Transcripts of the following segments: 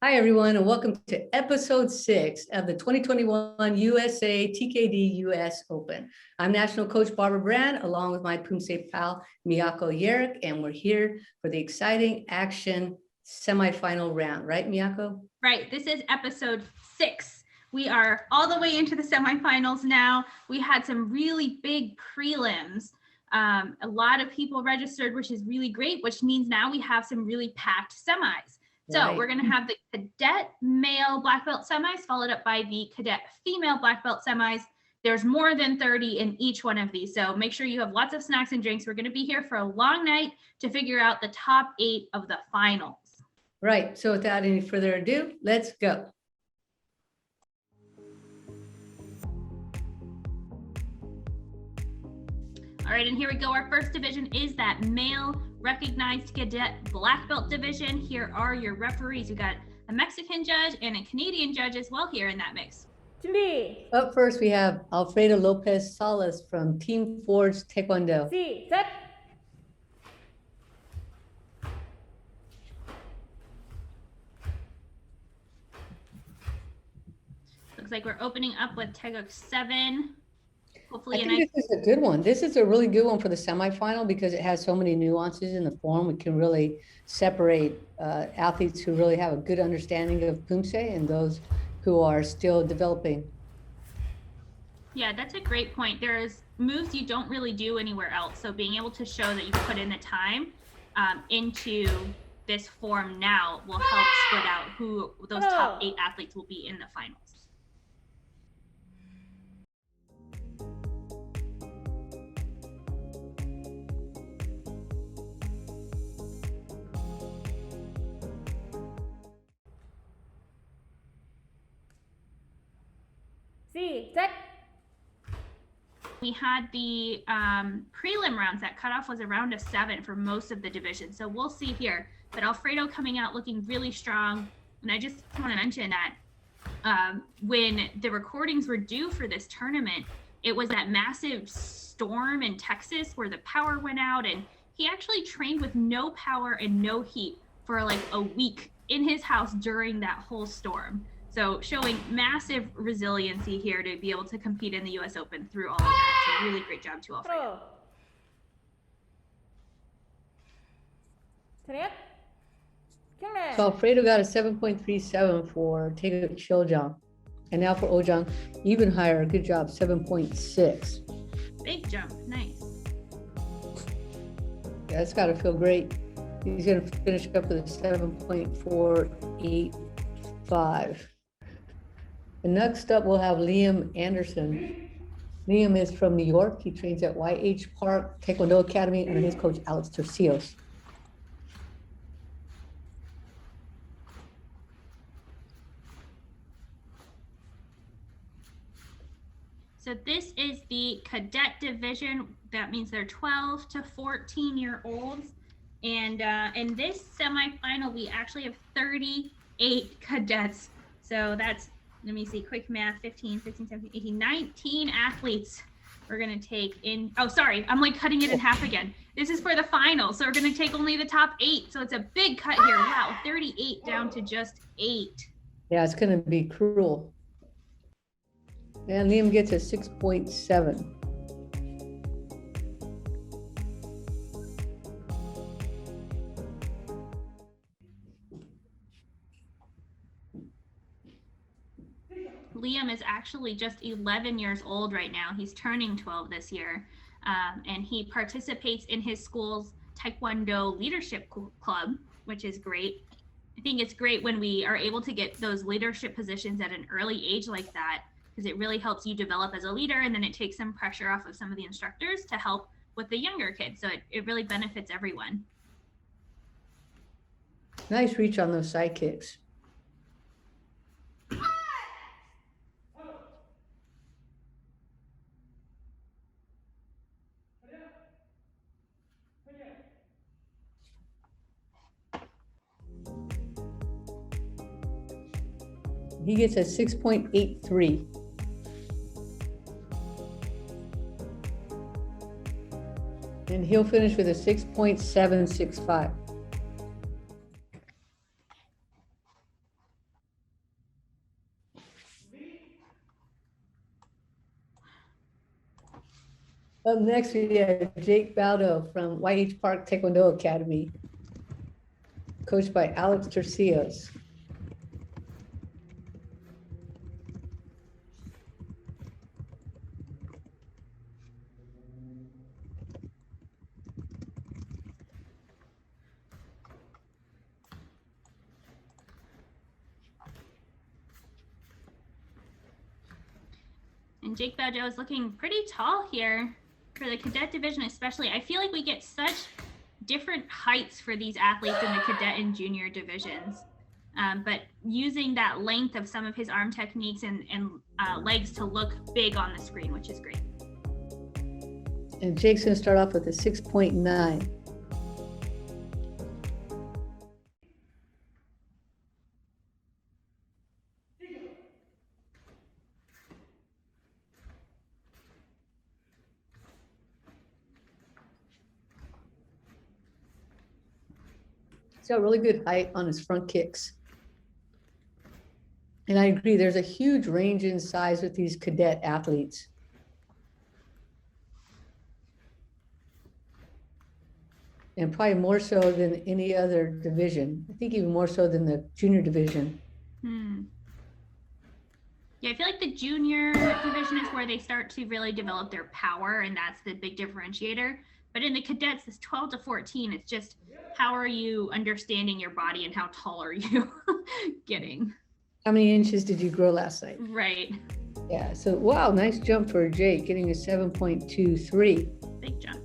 Hi, everyone, and welcome to episode 6 of the 2021 USA TKD US Open. I'm National Coach Barbara Brand, along with my Poomsae pal, Miyako Yerick, and we're here for the exciting action semifinal round. Right, Miyako? Right. This is episode 6. We are all the way into the semifinals now. We had some really big prelims. A lot of people registered, which is really great, which means now we have some really packed semis. So we're going to have the cadet male black belt semis followed up by the cadet female black belt semis. There's more than 30 in each one of these. So make sure you have lots of snacks and drinks. We're going to be here for a long night to figure out the top 8 of the finals. Right. So without any further ado, let's go. All right, and here we go. Our first division is that male recognized cadet black belt division. Here are your referees. We got a Mexican judge and a Canadian judge as well here in that mix. Up first, we have Alfredo Lopez Salas from Team Forge Taekwondo. Set. Looks like we're opening up with Taeguk 7. Hopefully, I think this is a good one. This is a really good one for the semifinal because it has so many nuances in the form. We can really separate athletes who really have a good understanding of Poomsae and those who are still developing. Yeah, that's a great point. There's moves you don't really do anywhere else. So being able to show that you put in the time into this form now will help split out who those top 8 athletes will be in the finals. Set. We had the prelim rounds. That cutoff was a round of 7 for most of the division. So we'll see here. But Alfredo coming out looking really strong. And I just want to mention that when the recordings were due for this tournament, it was that massive storm in Texas where the power went out. And he actually trained with no power and no heat for like a week in his house during that whole storm. So showing massive resiliency here to be able to compete in the US Open through all of that. So really great job to Alfredo. So Alfredo got a 7.37 for Taeguk Chiljang. And now for Ojang, even higher. Good job, 7.6. Big jump, nice. Yeah, that's got to feel great. He's going to finish up with a 7.485. And next up, we'll have Liam Anderson. Liam is from New York. He trains at Waijin Park Taekwondo Academy under his coach, Alex Tercios. So this is the cadet division. That means they're 12 to 14-year-olds. And in this semifinal, we actually have 38 cadets. So that's, let me see, quick math, 15, 16, 17, 18, 19 athletes we're going to take in. Oh, sorry, I'm like cutting it in half again. This is for the final. So we're going to take only the top 8. So it's a big cut here. Wow, 38 down to just 8. Yeah, it's going to be cruel. And Liam gets a 6.7. Liam is actually just 11 years old right now. He's turning 12 this year. And he participates in his school's Taekwondo Leadership Club, which is great. I think it's great when we are able to get those leadership positions at an early age like that, because it really helps you develop as a leader, and then it takes some pressure off of some of the instructors to help with the younger kids. So it really benefits everyone. Nice reach on those side kicks. He gets a 6.83. And he'll finish with a 6.765. Up next, we have Jake Baldo from YH Park Taekwondo Academy, coached by Alex Tercios. And Jake Baldo is looking pretty tall here for the cadet division, especially. I feel like we get such different heights for these athletes in the cadet and junior divisions. But using that length of some of his arm techniques and legs to look big on the screen, which is great. And Jake's going to start off with a 6.9. He's got really good height on his front kicks. And I agree, there's a huge range in size with these cadet athletes. And probably more so than any other division. I think even more so than the junior division. Yeah, I feel like the junior division is where they start to really develop their power, and that's the big differentiator. But in the cadets, this 12 to 14, it's just how are you understanding your body and how tall are you getting? How many inches did you grow last night? Right. Yeah, so wow, nice jump for Jake, getting a 7.23. Big jump.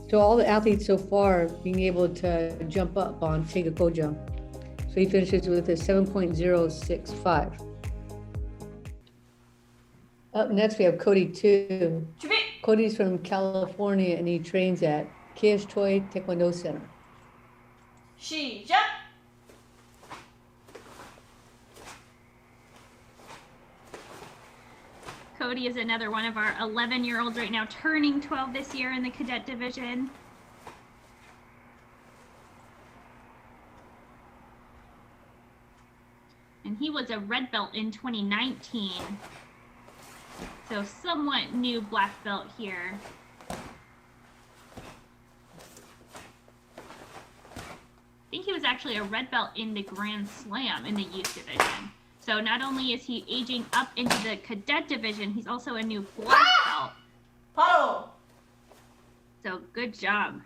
So all the athletes so far being able to jump up on Take a Ko-jump. So he finishes with a 7.065. Up next, we have Cody Too. Cody's from California and he trains at US Choi Taekwondo Center. 시작! Cody is another one of our 11-year-olds right now, turning 12 this year in the cadet division. And he was a red belt in 2019. So somewhat new black belt here. I think he was actually a red belt in the Grand Slam in the youth division. So not only is he aging up into the cadet division, he's also a new black belt. 바로! So good job.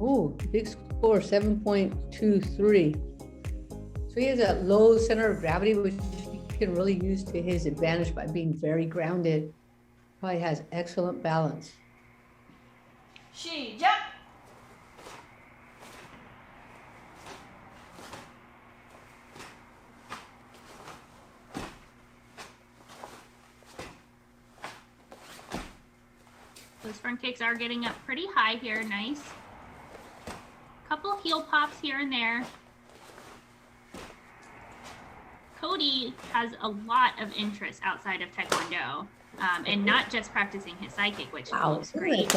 Ooh, big score, 7.23. So he has a low center of gravity, which he can really use to his advantage by being very grounded. Probably has excellent balance. 시작! Those front kicks are getting up pretty high here, nice. Couple heel pops here and there. Cody has a lot of interest outside of Taekwondo, and not just practicing his sidekick, which is great.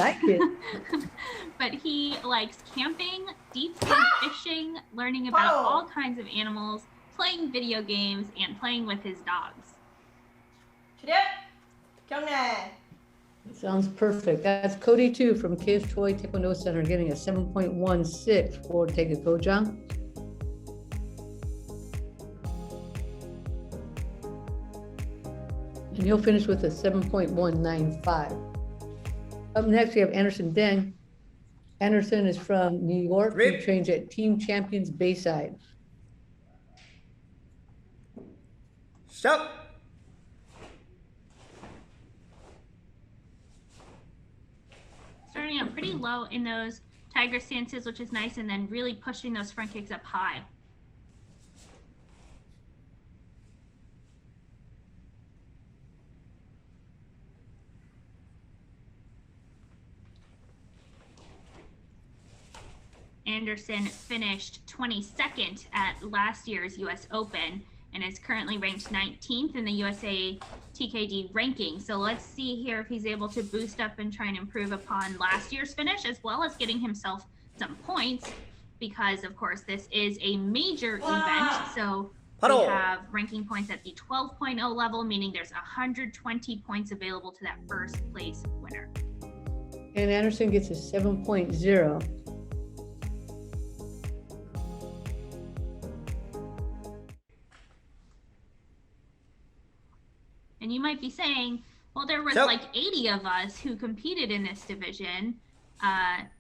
But he likes camping, deep sea fishing, learning about all kinds of animals, playing video games, and playing with his dogs. 출입! 경례! Sounds perfect. That's Cody Too from US Choi Taekwondo Center getting a 7.16 for Take a Ko-jump. And he'll finish with a 7.195. Up next, we have Anderson Deng. Anderson is from New York. He trains at Team Champions Bayside. Stop. Starting out pretty low in those tiger stances, which is nice, and then really pushing those front kicks up high. Anderson finished 22nd at last year's US Open and is currently ranked 19th in the USA TKD ranking. So let's see here if he's able to boost up and try and improve upon last year's finish, as well as getting himself some points, because of course this is a major event. So Paddle. have ranking points at the 12.0 level, meaning there's 120 points available to that first place winner. And Anderson gets a 7.0. And you might be saying, well, there was So- like 80 of us who competed in this division.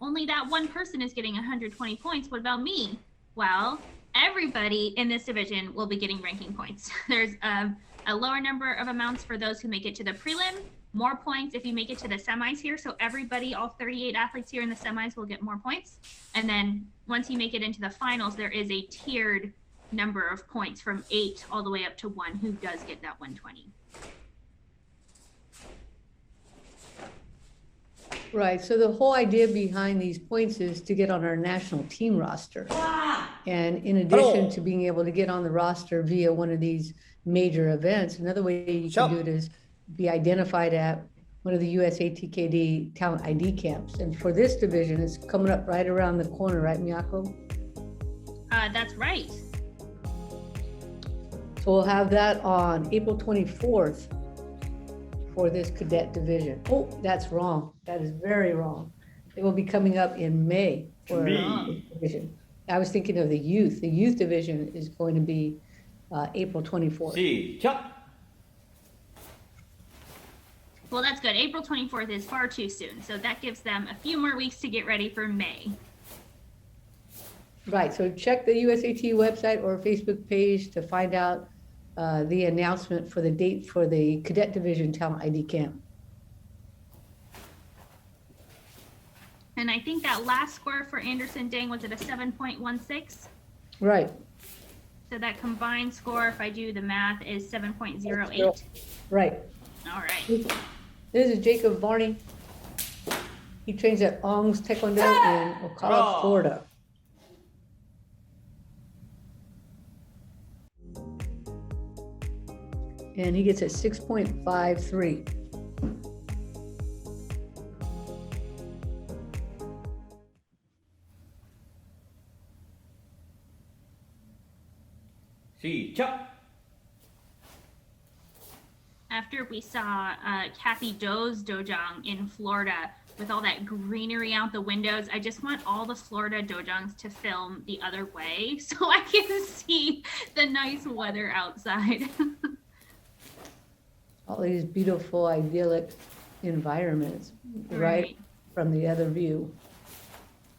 Only that one person is getting 120 points. What about me? Well, everybody in this division will be getting ranking points. There's a lower number of amounts for those who make it to the prelim, more points if you make it to the semis here. So everybody, all 38 athletes here in the semis will get more points. And then once you make it into the finals, there is a tiered number of points from 8 all the way up to 1 who does get that 120. Right, so the whole idea behind these points is to get on our national team roster. And in addition to being able to get on the roster via one of these major events, another way you can do it is be identified at one of the USA TKD talent ID camps. And for this division, it's coming up right around the corner, right, Miyako? That's right. So we'll have that on April 24th for this cadet division. Oh, that's wrong. That is very wrong. It will be coming up in May for this division. I was thinking of the youth. The youth division is going to be April 24th. 시작. Well, that's good. April 24th is far too soon. So that gives them a few more weeks to get ready for May. Right, so check the USAT website or Facebook page to find out the announcement for the date for the cadet division talent ID camp. And I think that last score for Anderson Dang was at a 7.16. Right, So that combined score, if I do the math, is 7.08. right. All right. This is Jacob Varney. He trains at Ong's Taekwondo in Ocala, Florida. And he gets a 6.53. 시작. After we saw Kathy Doe's dojang in Florida with all that greenery out the windows, I just want all the Florida dojangs to film the other way so I can see the nice weather outside. All these beautiful, idyllic environments right from the other view.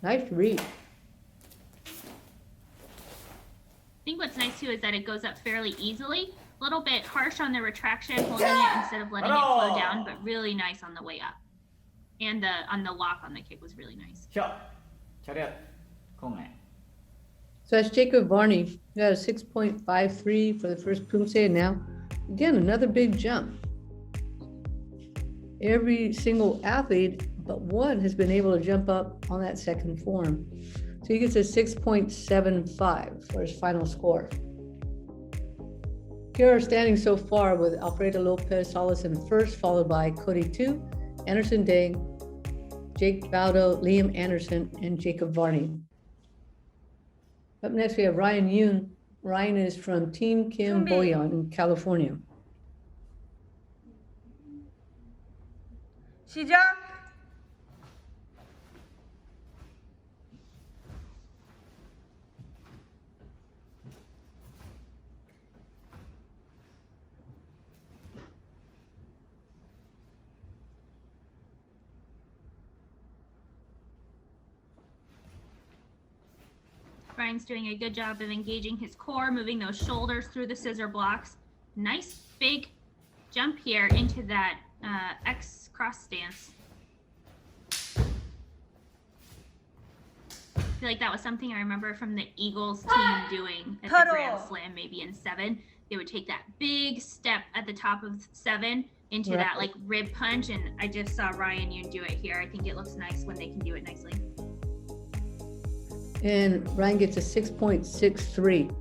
Nice read. I think what's nice too is that it goes up fairly easily. A little bit harsh on the retraction, holding it instead of letting it flow down, but really nice on the way up. And on the lock on the kick was really nice. 시작. 차렷. 공에. So that's Jacob Varney. He got a 6.53 for the first Poomsae, and now, again, another big jump. Every single athlete but one has been able to jump up on that second form. So he gets a 6.75 for his final score. Here are standings so far with Alfredo Lopez, Silas in first, followed by Cody Too, Anderson Dang, Jake Baldo, Liam Anderson, and Jacob Varney. Up next, we have Ryan Yoon. Ryan is from Team Kim Boyon in California. 시작. Ryan's doing a good job of engaging his core, moving those shoulders through the scissor blocks. Nice big jump here into that X cross stance. I feel like that was something I remember from the Eagles team doing at the Grand Slam, maybe in 7. They would take that big step at the top of 7 into that like rib punch, and I just saw Ryan Yoon do it here. I think it looks nice when they can do it nicely. And Ryan gets a 6.63.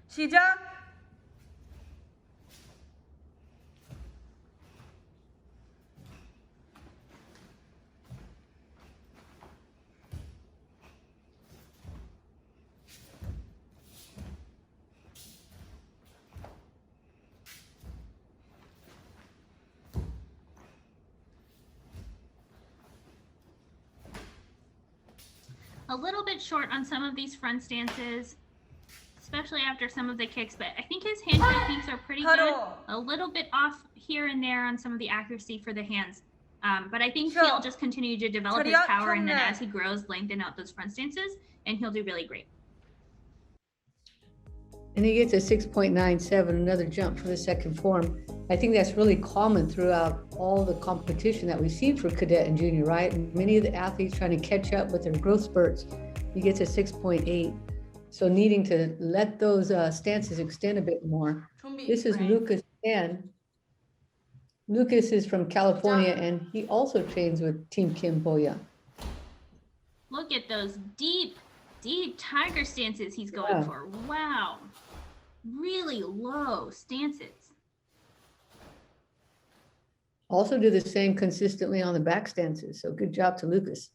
시작. A little bit short on some of these front stances, especially after some of the kicks, but I think his hand techniques are pretty good. A little bit off here and there on some of the accuracy for the hands. But I think he'll just continue to develop his power, and then as he grows, lengthen out those front stances, and he'll do really great. And he gets a 6.97, another jump for the second form. I think that's really common throughout all the competition that we've seen for cadet and junior, right? And many of the athletes trying to catch up with their growth spurts, he gets a 6.8. So needing to let those stances extend a bit more. This is Lucas Tan. Lucas is from California, and he also trains with Team Kim Boya. Look at those deep tiger stances he's going for. Wow. Really low stances. Also do the same consistently on the back stances. So good job to Lucas.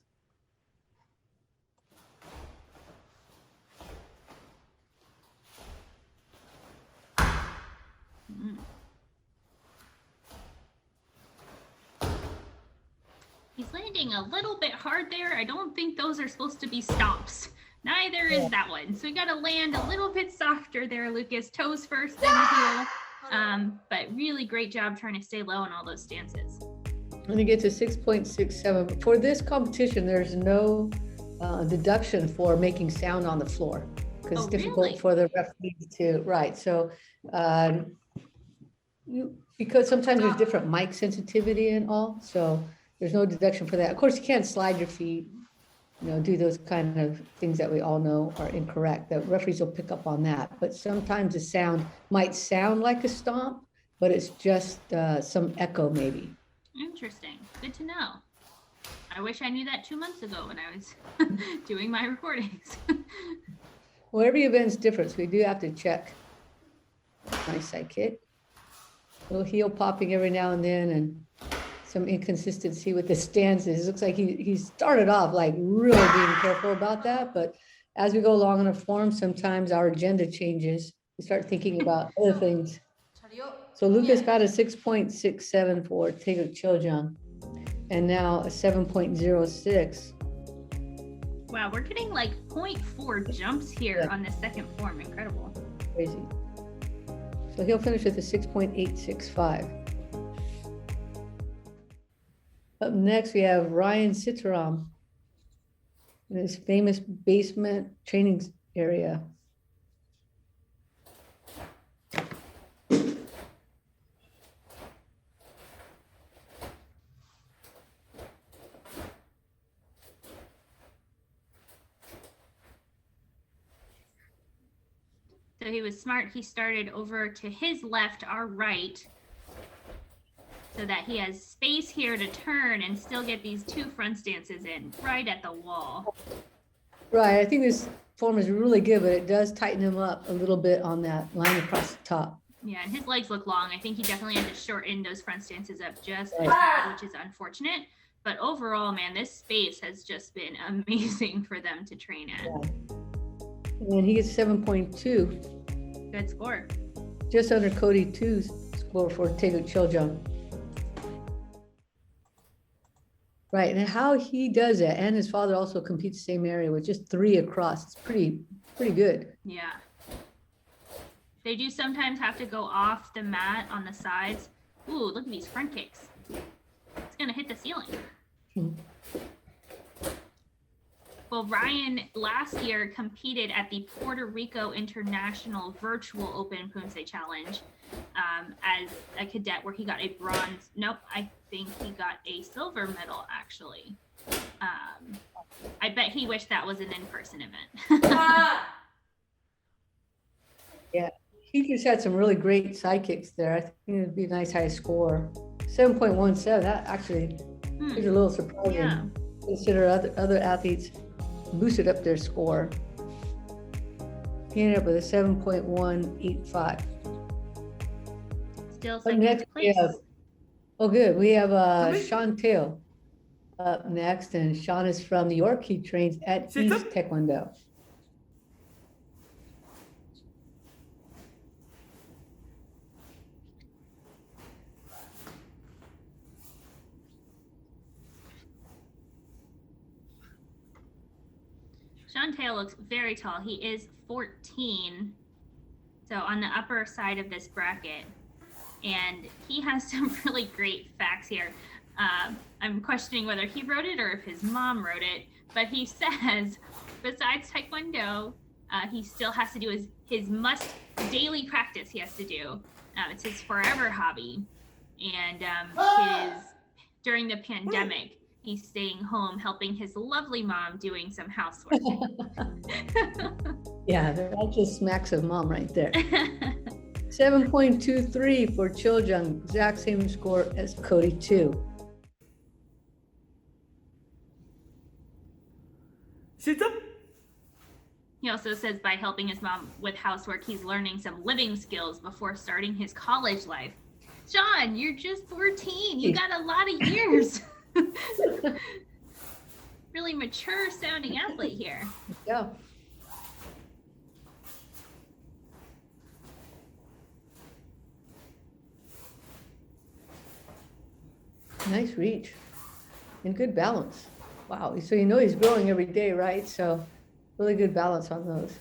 He's landing a little bit hard there. I don't think those are supposed to be stomps. Neither is that one. So you got to land a little bit softer there, Lucas. Toes first, then the heel. But really great job trying to stay low on all those stances. And he gets a 6.67. For this competition, there's no deduction for making sound on the floor because it's difficult for the referees to, right. So because sometimes there's different mic sensitivity and all. So there's no deduction for that. Of course, you can't slide your feet, do those kind of things that we all know are incorrect. The referees will pick up on that. But sometimes the sound might sound like a stomp, but it's just some echo maybe. Interesting. Good to know. I wish I knew that 2 months ago when I was doing my recordings. Well, every event's different, so we do have to check. Nice side kick. Little heel popping every now and then, and some inconsistency with the stances. It looks like he started off like really being careful about that, but as we go along in a form, sometimes our agenda changes. We start thinking about other things. So Lucas got a 6.67 for Taeguk Cheoljang, and now a 7.06. Wow, we're getting like 0.4 jumps here on the second form. Incredible. Crazy. So he'll finish with a 6.865. Up next, we have Ryan Sitaram in his famous basement training area. So he was smart. He started over to his left, our right, so that he has space here to turn and still get these two front stances in right at the wall. Right. I think this form is really good, but it does tighten him up a little bit on that line across the top. Yeah, and his legs look long. I think he definitely had to shorten those front stances up just a tad, which is unfortunate. But overall, man, this space has just been amazing for them to train at. Yeah. And he gets 7.2. Good score. Just under Cody Too's score for Taeguk Cheoljang. Right, and how he does it, and his father also competes the same area with just 3 across. It's pretty good. Yeah. They do sometimes have to go off the mat on the sides. Ooh, look at these front kicks. It's gonna hit the ceiling. Well, Ryan last year competed at the Puerto Rico International Virtual Open Poomsae Challenge as a cadet, where he got a bronze. Nope, I think he got a silver medal, actually. I bet he wished that was an in-person event. Yeah, he just had some really great side kicks there. I think it would be a nice high score. 7.17, that actually is a little surprising. Yeah. Consider other athletes boosted up their score. He ended up with a 7.185. Still Up second next, we place. have, good. We have Sean Tail up next, and Sean is from New York. He trains at East Taekwondo. Shanteo looks very tall. He is 14, so on the upper side of this bracket. And he has some really great facts here. I'm questioning whether he wrote it or if his mom wrote it, but he says, besides Taekwondo, he still has to do his must daily practice he has to do. It's his forever hobby. And during the pandemic, he's staying home helping his lovely mom doing some housework. Yeah, that just smacks of mom right there. 7.23 for Chojung, exact same score as Cody Too. 시작. He also says by helping his mom with housework, he's learning some living skills before starting his college life. Sean, you're just 14. You got a lot of years. Really mature sounding athlete here. Yeah. Nice reach and good balance. Wow, so you know he's growing every day, right? So really good balance on those.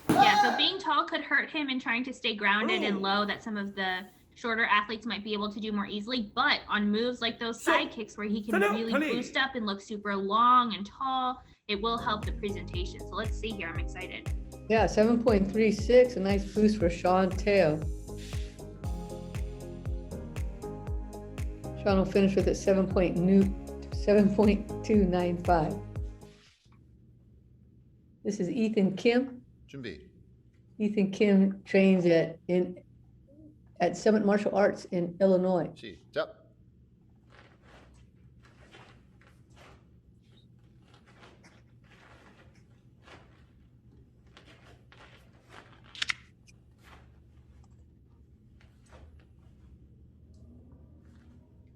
Yeah, so being tall could hurt him in trying to stay grounded and low that some of the shorter athletes might be able to do more easily, but on moves like those side kicks where he can really boost up and look super long and tall, it will help the presentation. So let's see here, I'm excited. Yeah, 7.36, a nice boost for Sean Teo. Sean will finish with a 7.295. This is Ethan Kim. 준비. Ethan Kim trains at Summit Martial Arts in Illinois. 시작.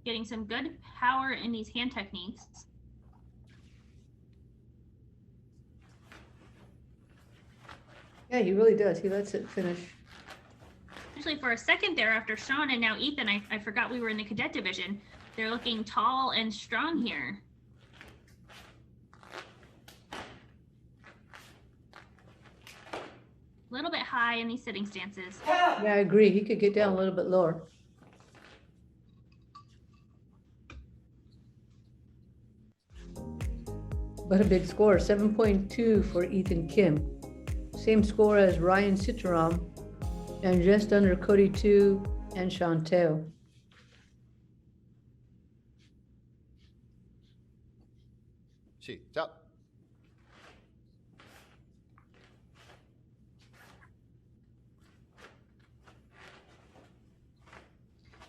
Getting some good power in these hand techniques. Yeah, he really does. He lets it finish. Actually, for a second there after Sean and now Ethan, I forgot we were in the cadet division. They're looking tall and strong here. A little bit high in these sitting stances. Yeah, I agree. He could get down a little bit lower. But a big score, 7.2 for Ethan Kim. Same score as Ryan Sitaram and just under Cody Too and Shanteo. 시작.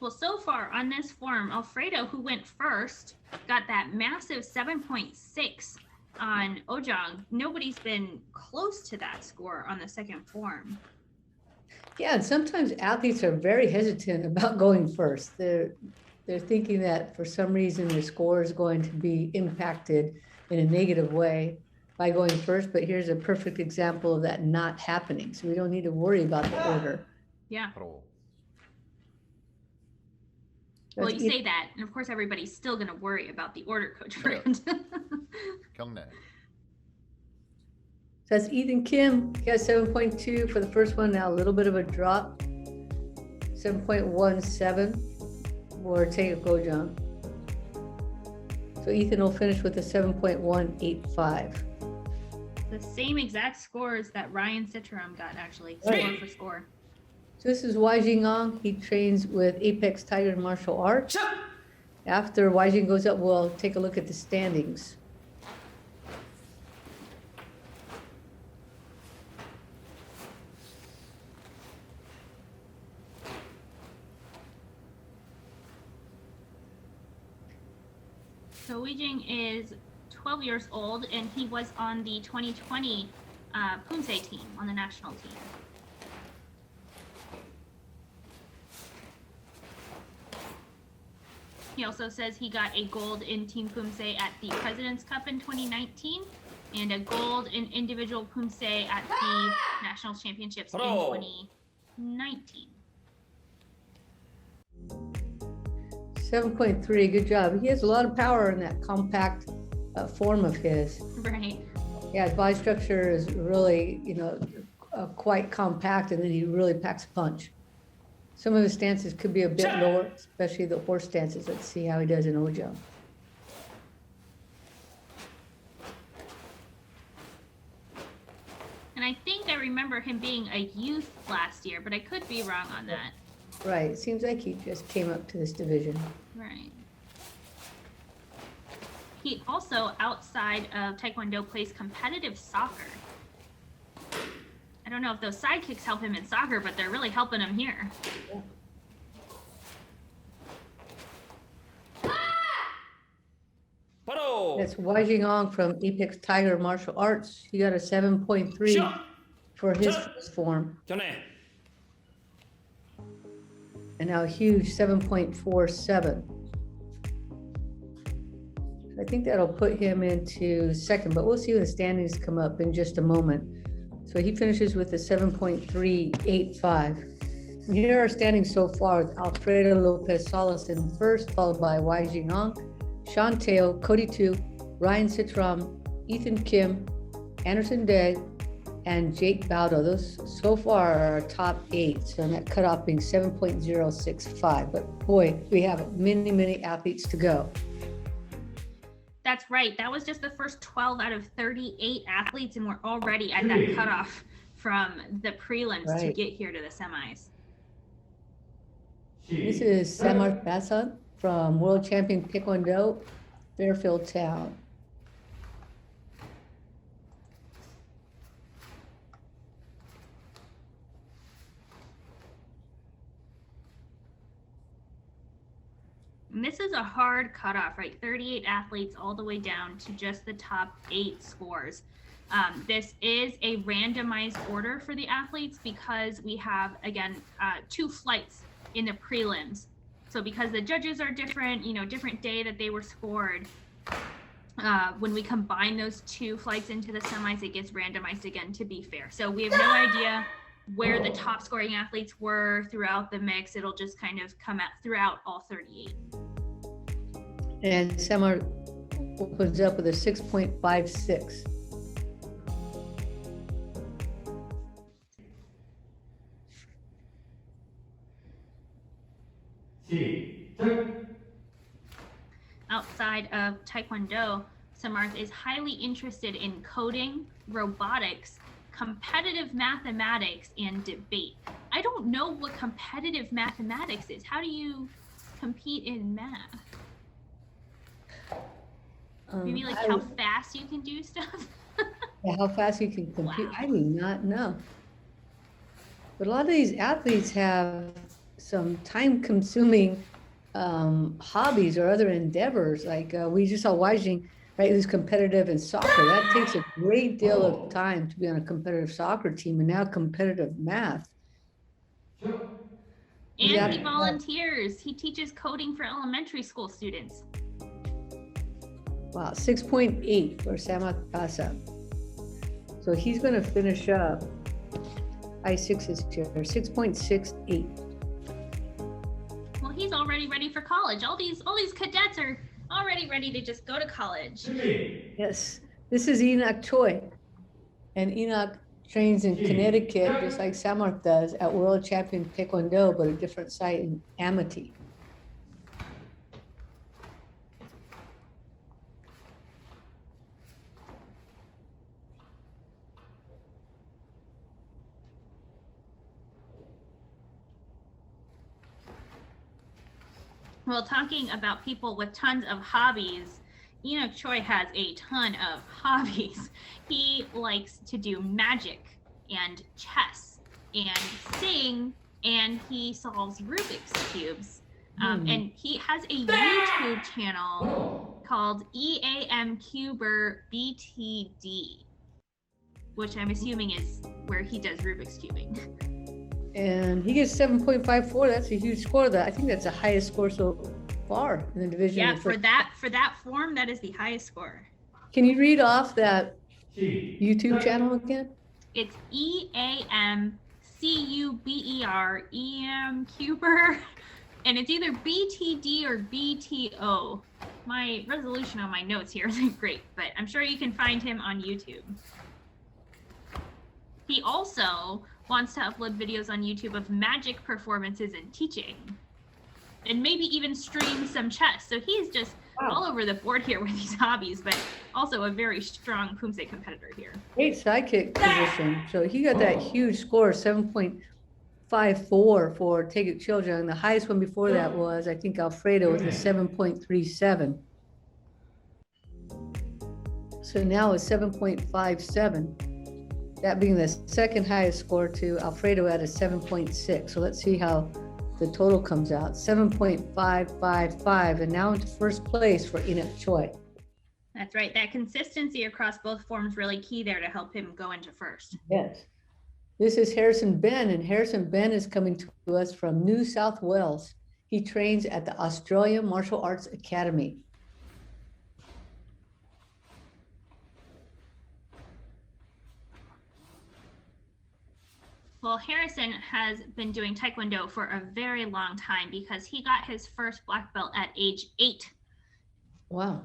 Well, so far on this form, Alfredo, who went first, got that massive 7.6 on Ojong. Nobody's been close to that score on the second form. Yeah, and sometimes athletes are very hesitant about going first. They're thinking that for some reason the score is going to be impacted in a negative way by going first, but here's a perfect example of that not happening. So we don't need to worry about the order. Yeah. 바로. Well, That's you say that, and of course everybody's still going to worry about the order, Coach Brand. 경례. So that's Ethan Kim. He has 7.2 for the first one. Now a little bit of a drop. 7.17 for Tae Gojang. So Ethan will finish with a 7.185. The same exact scores that Ryan Sitaram got, actually, Right. score for score. So this is Waijin Hong. He trains with Apex Tiger Martial Arts. After Waijin goes up, we'll take a look at the standings. So Waijin is 12 years old, and he was on the 2020 Poomsae team, on the national team. He also says he got a gold in Team Poomsae at the President's Cup in 2019 and a gold in individual Poomsae at the National Championships in 2019. 7.3, good job. He has a lot of power in that compact form of his. Right. Yeah, his body structure is really, quite compact, and then he really packs a punch. Some of his stances could be a bit lower, especially the horse stances. Let's see how he does in Ojo. And I think I remember him being a youth last year, but I could be wrong on that. Right, it seems like he just came up to this division. Right. He also, outside of Taekwondo, plays competitive soccer. I don't know if those side kicks help him in soccer, but they're really helping him here. That's Waijin Hong from Apex Tiger Martial Arts. He got a 7.3 for his first form. And now a huge 7.47. I think that'll put him into second, but we'll see when the standings come up in just a moment. So he finishes with a 7.385. And here are standings so far with Alfredo Lopez Salas in first, followed by Waijin Hong, Sean Teo, Cody Too, Ryan Sitram, Ethan Kim, Anderson Day, and Jake Baldo. Those so far are our top 8. So that cutoff being 7.065. But boy, we have many, many athletes to go. That's right. That was just the first 12 out of 38 athletes, and we're already at that cutoff from the prelims to get here to the semis. This is Samarth Bassan from World Champion Taekwondo, Fairfield Town. And this is a hard cutoff, right? 38 athletes all the way down to just the top 8 scores. This is a randomized order for the athletes because we have, again, 2 flights in the prelims. So because the judges are different, different day that they were scored, when we combine those 2 flights into the semis, it gets randomized again to be fair. So we have no idea where the top scoring athletes were throughout the mix. It'll just kind of come out throughout all 38. And Samarth opens up with a 6.56. Outside of Taekwondo, Samarth is highly interested in coding, robotics, competitive mathematics, and debate. I don't know what competitive mathematics is. How do you compete in math? Maybe like how fast you can do stuff? Yeah, how fast you can compete. Wow. I do not know. But a lot of these athletes have some time-consuming hobbies or other endeavors. Like we just saw Waijin, right, who's competitive in soccer. That takes a great deal of time to be on a competitive soccer team, and now competitive math. And he volunteers. He teaches coding for elementary school students. Wow, 6.8 for Samarth Bassan. So he's going to finish up I6's here, 6.68. Well, he's already ready for college. All these cadets are already ready to just go to college. Yes, this is Enoch Choi. And Enoch trains in Connecticut, just like Samarth does, at World Champion Taekwondo, but a different site in Amity. Well, talking about people with tons of hobbies, Enoch Choi has a ton of hobbies. He likes to do magic and chess and sing, and he solves Rubik's Cubes. And he has a YouTube channel called EAMcuber BTD, which I'm assuming is where he does Rubik's Cubing. And he gets 7.54. That's a huge score. I think that's the highest score so far in the division. Yeah, for that form, that is the highest score. Can you read off that YouTube channel again? It's EAMcuber, and it's either BTD or BTO. My resolution on my notes here isn't great, but I'm sure you can find him on YouTube. He also wants to upload videos on YouTube of magic performances and teaching, and maybe even stream some chess. So he's just all over the board here with these hobbies, but also a very strong Poomsae competitor here. Great sidekick position. So he got that huge score, 7.54 for Take It Children. The highest one before that was, I think, Alfredo with a 7.37. So now it's 7.57. That being the second highest score to Alfredo at a 7.6. So let's see how the total comes out. 7.555, and now into first place for Enoch Choi. That's right. That consistency across both forms really key there to help him go into first. Yes. This is Harrison Ben, and Harrison Ben is coming to us from New South Wales. He trains at the Australian Martial Arts Academy. Well, Harrison has been doing Taekwondo for a very long time because he got his first black belt at age 8. Wow.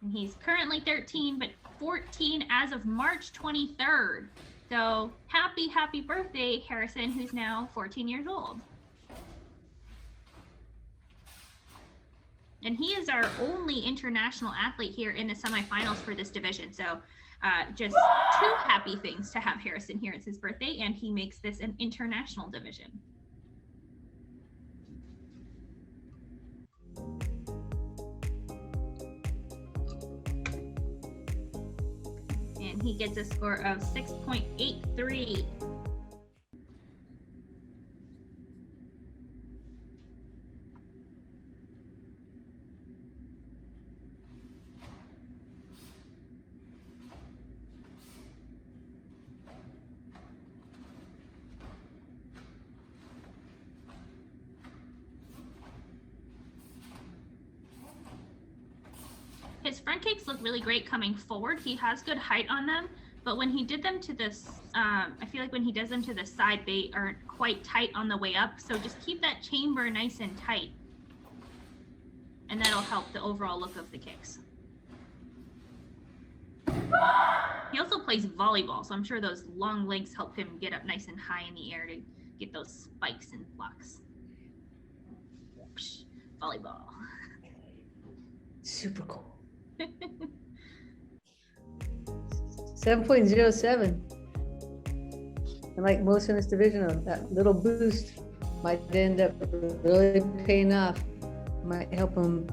And he's currently 13, but 14 as of March 23rd. So happy birthday, Harrison, who's now 14 years old. And he is our only international athlete here in the semifinals for this division. So just 2 happy things to have Harrison here. It's his birthday, and he makes this an international division. And he gets a score of 6.83. His front kicks look really great coming forward. He has good height on them, but when he did them to this, I feel like when he does them to the side, they aren't quite tight on the way up. So just keep that chamber nice and tight, and that'll help the overall look of the kicks. He also plays volleyball, so I'm sure those long legs help him get up nice and high in the air to get those spikes and blocks. Volleyball. Super cool. 7.07. And like most in this division, that little boost might end up really paying off. Might help him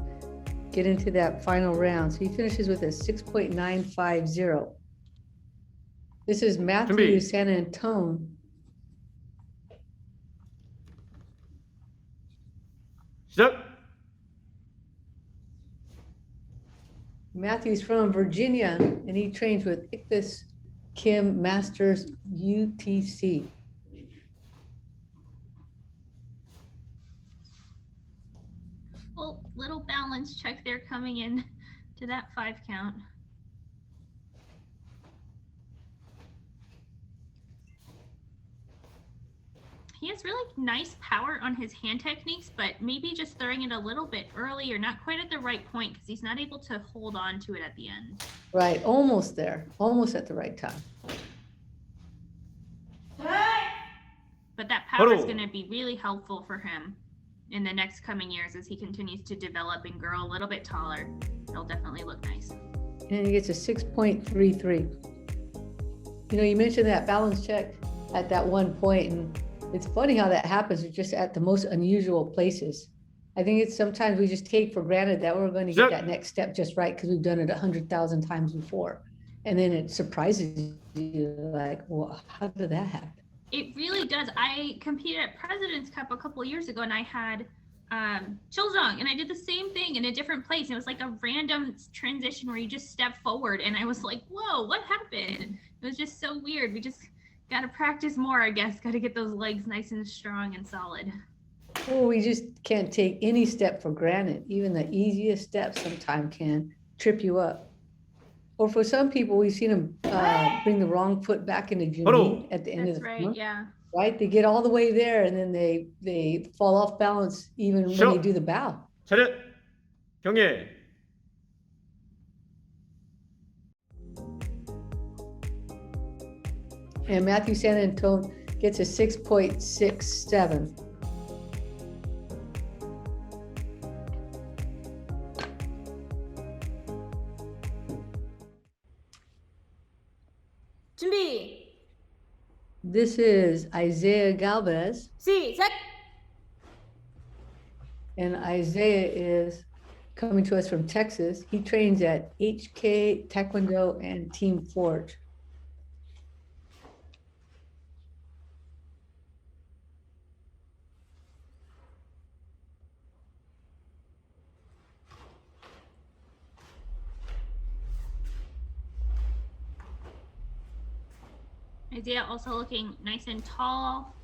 get into that final round. So he finishes with a 6.950. This is Matthew San Antone. Stop. Matthew's from Virginia, and he trains with Ictus Kim Masters UTC. Well, little balance check there coming in to that 5 count. He has really nice power on his hand techniques, but maybe just throwing it a little bit early or not quite at the right point because he's not able to hold on to it at the end. Right, almost there, almost at the right time. But that power is going to be really helpful for him in the next coming years as he continues to develop and grow a little bit taller. It'll definitely look nice. And he gets a 6.33. You know, you mentioned that balance check at that one point, and it's funny how that happens just at the most unusual places. I think it's sometimes we just take for granted that we're going to get that next step just right because we've done it 100,000 times before. And then it surprises you, like, well, how did that happen? It really does. I competed at President's Cup a couple of years ago, and I had Chilzong, and I did the same thing in a different place. And it was like a random transition where you just step forward, and I was like, whoa, what happened? It was just so weird. We just got to practice more, I guess. Got to get those legs nice and strong and solid. Well, we just can't take any step for granted. Even the easiest step sometimes can trip you up. Or for some people, we've seen them bring the wrong foot back into Juni at the end of the right, yeah. Right? They get all the way there, and then they fall off balance even when they do the bow. 차렷. 경례. And Matthew San Antonio gets a 6.67. 준비. This is Isaiah Galvez, 시작. and Isaiah is coming to us from Texas. He trains at HK Taekwondo and Team Forge. Isaiah also looking nice and tall.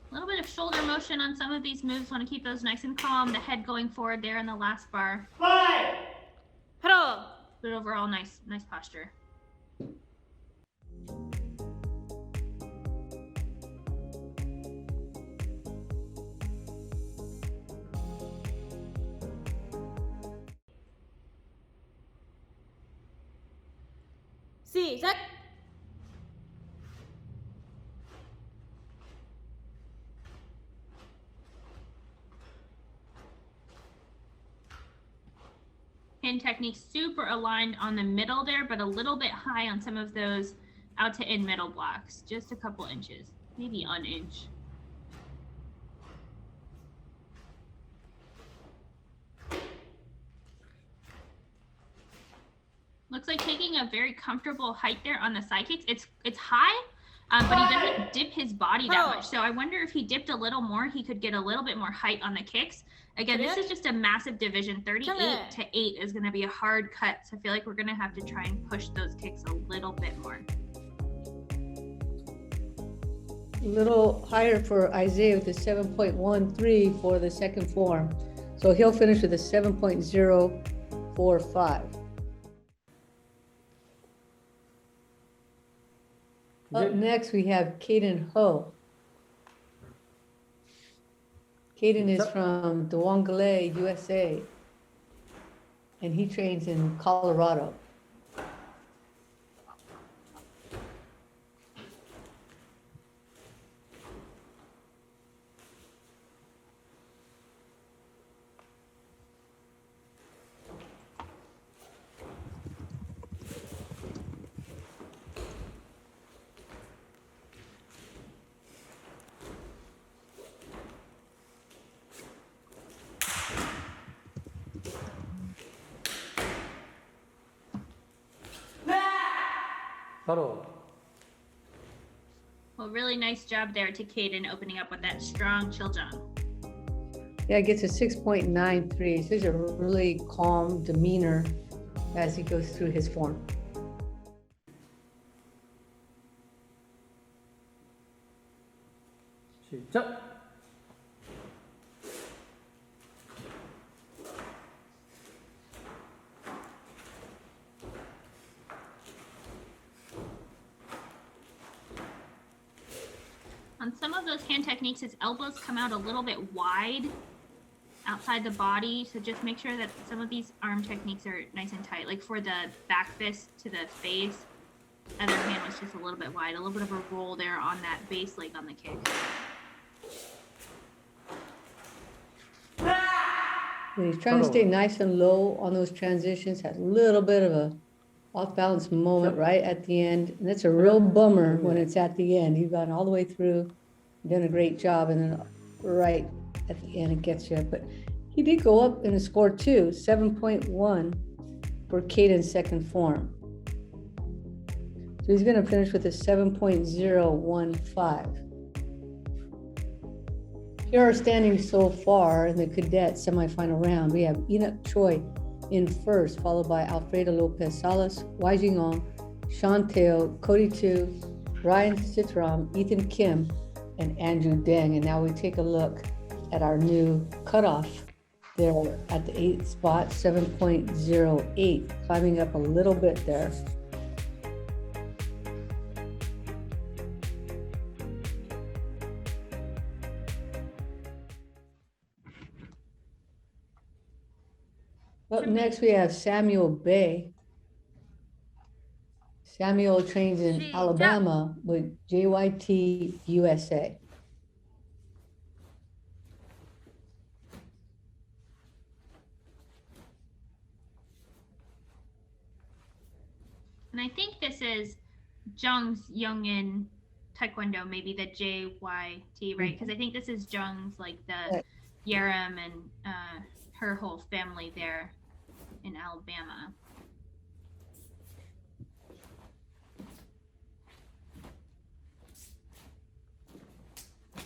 A little bit of shoulder motion on some of these moves. Want to keep those nice and calm. The head going forward there in the last bar. 바로. But overall, nice posture. 시작. Hand technique super aligned on the middle there, but a little bit high on some of those out to in middle blocks. Just a couple inches, maybe an inch. Looks like taking a very comfortable height there on the side kicks. It's high, but he doesn't dip his body that much. So I wonder if he dipped a little more, he could get a little bit more height on the kicks. Again, this is just a massive division. 38 to 8 is going to be a hard cut. So I feel like we're going to have to try and push those kicks a little bit more. A little higher for Isaiah with a 7.13 for the second form. So he'll finish with a 7.045. Up next, we have Caden Ho. Caden is from Dwangale, USA, and he trains in Colorado. 바로. Well, really nice job there to Caden opening up with that strong chilljang. Yeah, it gets a 6.93. So he's a really calm demeanor as he goes through his form. 시작. On some of those hand techniques, his elbows come out a little bit wide outside the body. So just make sure that some of these arm techniques are nice and tight. Like for the back fist to the face, other hand was just a little bit wide. A little bit of a roll there on that base leg on the kick. And he's trying to stay nice and low on those transitions, has a little bit of a off-balance moment right at the end. And that's a real bummer when it's at the end. You've gone all the way through, done a great job, and then right at the end it gets you. But he did go up in a score too, 7.1 for Caden's second form. So he's going to finish with a 7.015. Here are standings so far in the cadet semifinal round. We have Enoch Choi in first, followed by Alfredo Lopez, Salas, Waijin Hong, Sean Teo, Cody Too, Ryan Sitram, Ethan Kim, and Andrew Deng. And now we take a look at our new cutoff there at the 8th spot, 7.08, climbing up a little bit there. Up next, we have Samuel Bay. Samuel trains in 시작. Alabama with JYT USA. And I think this is Jung's Youngin Taekwondo, maybe the JYT, right? Because I think this is Jung's, like the Right. Yerim and her whole family there in Alabama.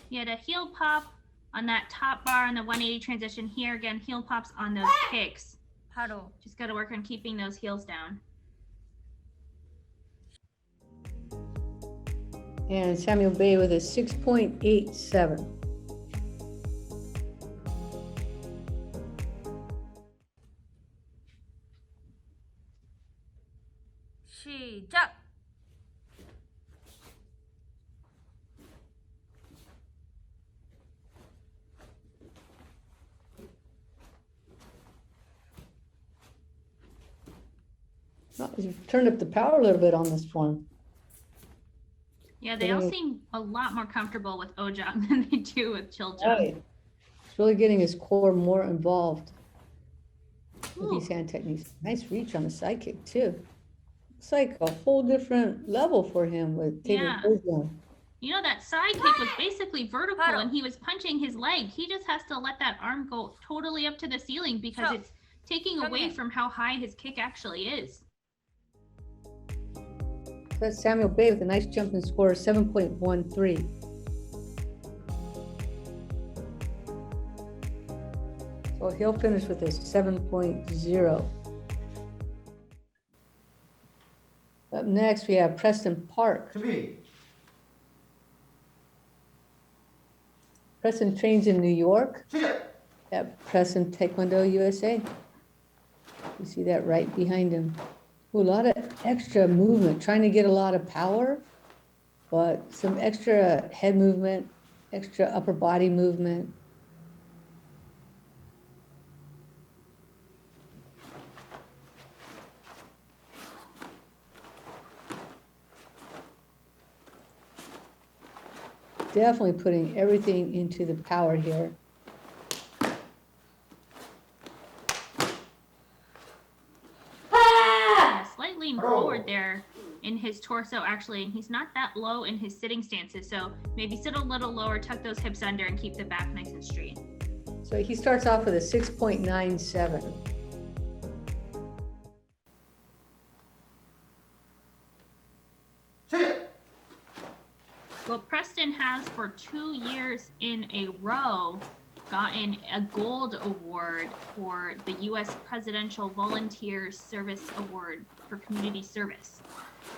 He had a heel pop on that top bar on the 180 transition. Here again, heel pops on those kicks. 바로. Just got to work on keeping those heels down. And Samuel Bay with a 6.87. 시작. Well, he's turned up the power a little bit on this one. Yeah, they all seem a lot more comfortable with Ojang than they do with Chiljang. Right. He's really getting his core more involved with these hand techniques. Nice reach on the side kick too. It's like a whole different level for him with taking Yeah. Ojang. You know, that side kick was basically vertical Claro. and he was punching his leg. He just has to let that arm go totally up to the ceiling because So, it's taking come away here. from how high his kick actually is. That's Samuel Bay with a nice jumping score of 7.13. So he'll finish with a 7.0. Up next, we have Preston Park. 준비. Preston trains in New York 시작. at Preston Taekwondo USA. You see that right behind him. Ooh, a lot of extra movement, trying to get a lot of power, but some extra head movement, extra upper body movement. Definitely putting everything into the power here. Yeah, slight lean forward there in his torso actually, and he's not that low in his sitting stances. So maybe sit a little lower, tuck those hips under, and keep the back nice and straight. So he starts off with a 6.97. 시작. Well, Preston has for 2 years in a row gotten a gold award for the US Presidential Volunteer Service Award for community service.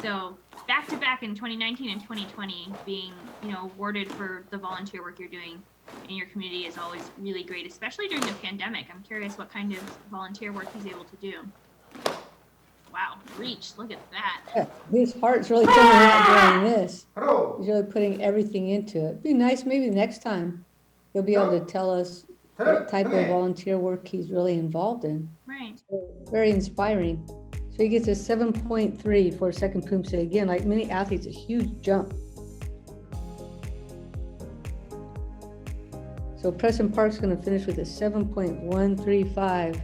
So back to back in 2019 and 2020 being, awarded for the volunteer work you're doing in your community is always really great, especially during the pandemic. I'm curious what kind of volunteer work he's able to do. Wow, reach, look at that. Yeah, his heart's really coming out during this. 바로. He's really putting everything into it. Be nice, maybe next time he'll be able to tell us what type of volunteer work he's really involved in. Right. Very inspiring. So he gets a 7.3 for second Poomsae. Again, like many athletes, a huge jump. So Preston Park's going to finish with a 7.135.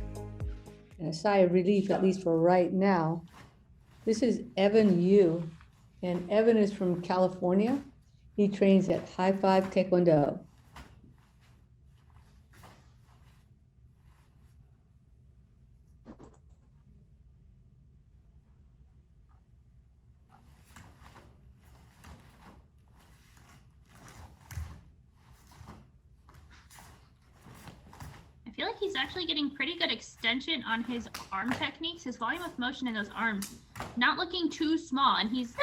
And a sigh of relief, at least for right now. This is Evan Yu, and Evan is from California. He trains at High Five Taekwondo. I feel like he's actually getting pretty good extension on his arm techniques, his volume of motion in those arms, not looking too small. And he's,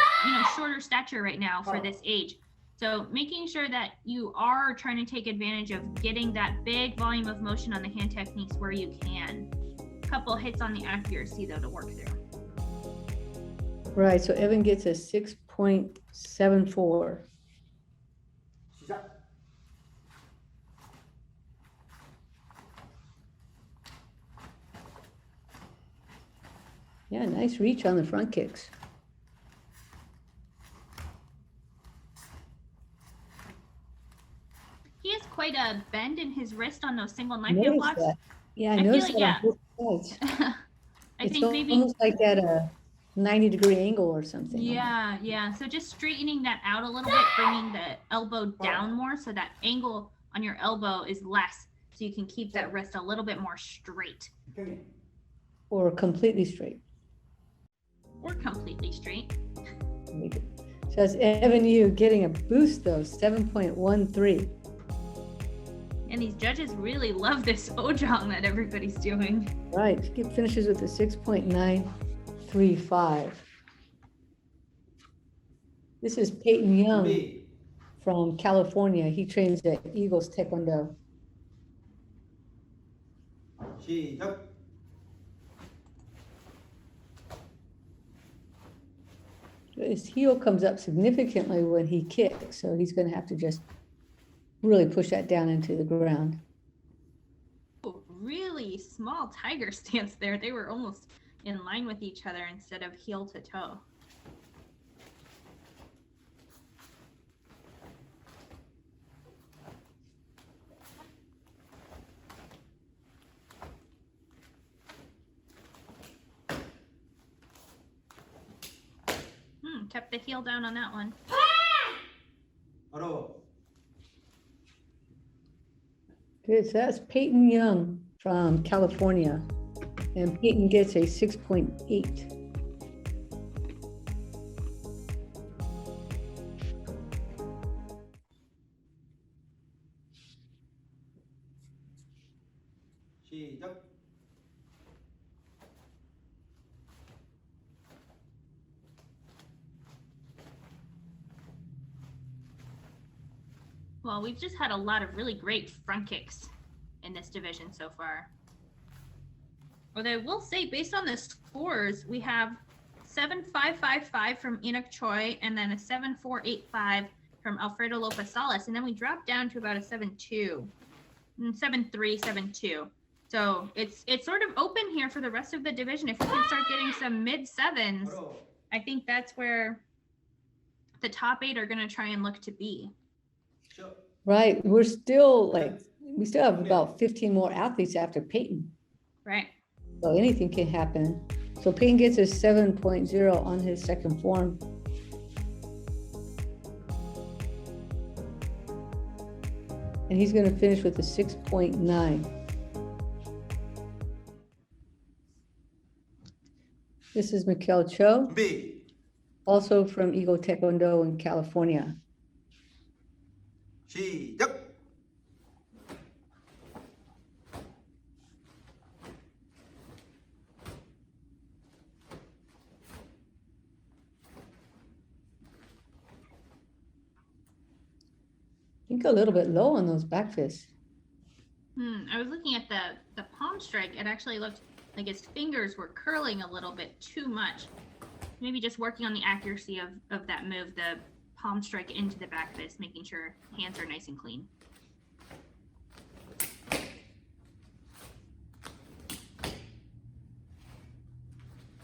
shorter stature right now for this age. So making sure that you are trying to take advantage of getting that big volume of motion on the hand techniques where you can. A couple hits on the accuracy though to work through. Right, so Evan gets a 6.74. 시작. Yeah, nice reach on the front kicks. He has quite a bend in his wrist on those single knife hand Notice blocks. that. Yeah, I I feel noticed like, that on both sides. I It's think maybe, almost like at a 90-degree angle or something. yeah. So just straightening that out a little bit, bringing the elbow down more so that angle on your elbow is less, so you can keep that wrist a little bit more straight. Or completely straight. Or completely straight. So that's Evan Yu getting a boost though, 7.13. And these judges really love this ojong that everybody's doing. Right, he finishes with a 6.935. This is Peyton Young 준비. from California. He trains at Eagles Taekwondo. 시작. His heel comes up significantly when he kicks, so he's going to have to just really push that down into the ground. Oh, really small tiger stance there. They were almost in line with each other instead of heel to toe. Kept the heel down on that one. 바로. Good, so that's Peyton Young from California, and Peyton gets a 6.8. 시작. Well, we've just had a lot of really great front kicks in this division so far. Although I will say, based on the scores, we have 7.555 from Enoch Choi and then a 7.485 from Alfredo Lopez. And then we dropped down to about a 7.2, 7.3, 7.2. So it's sort of open here for the rest of the division. If we can start getting some mid sevens, 바로. I think that's where the top 8 are going to try and look to be. 시작. Right, we still have about 15 more athletes after Peyton, Right. so anything can happen. So Peyton gets a 7.0 on his second form. And he's going to finish with a 6.9. This is Mikhail Cho, 준비. also from Eagle Taekwondo in California. 시작. I think a little bit low on those back fists. I was looking at the palm strike. It actually looked like his fingers were curling a little bit too much. Maybe just working on the accuracy of that move, the palm strike into the back fist, making sure hands are nice and clean.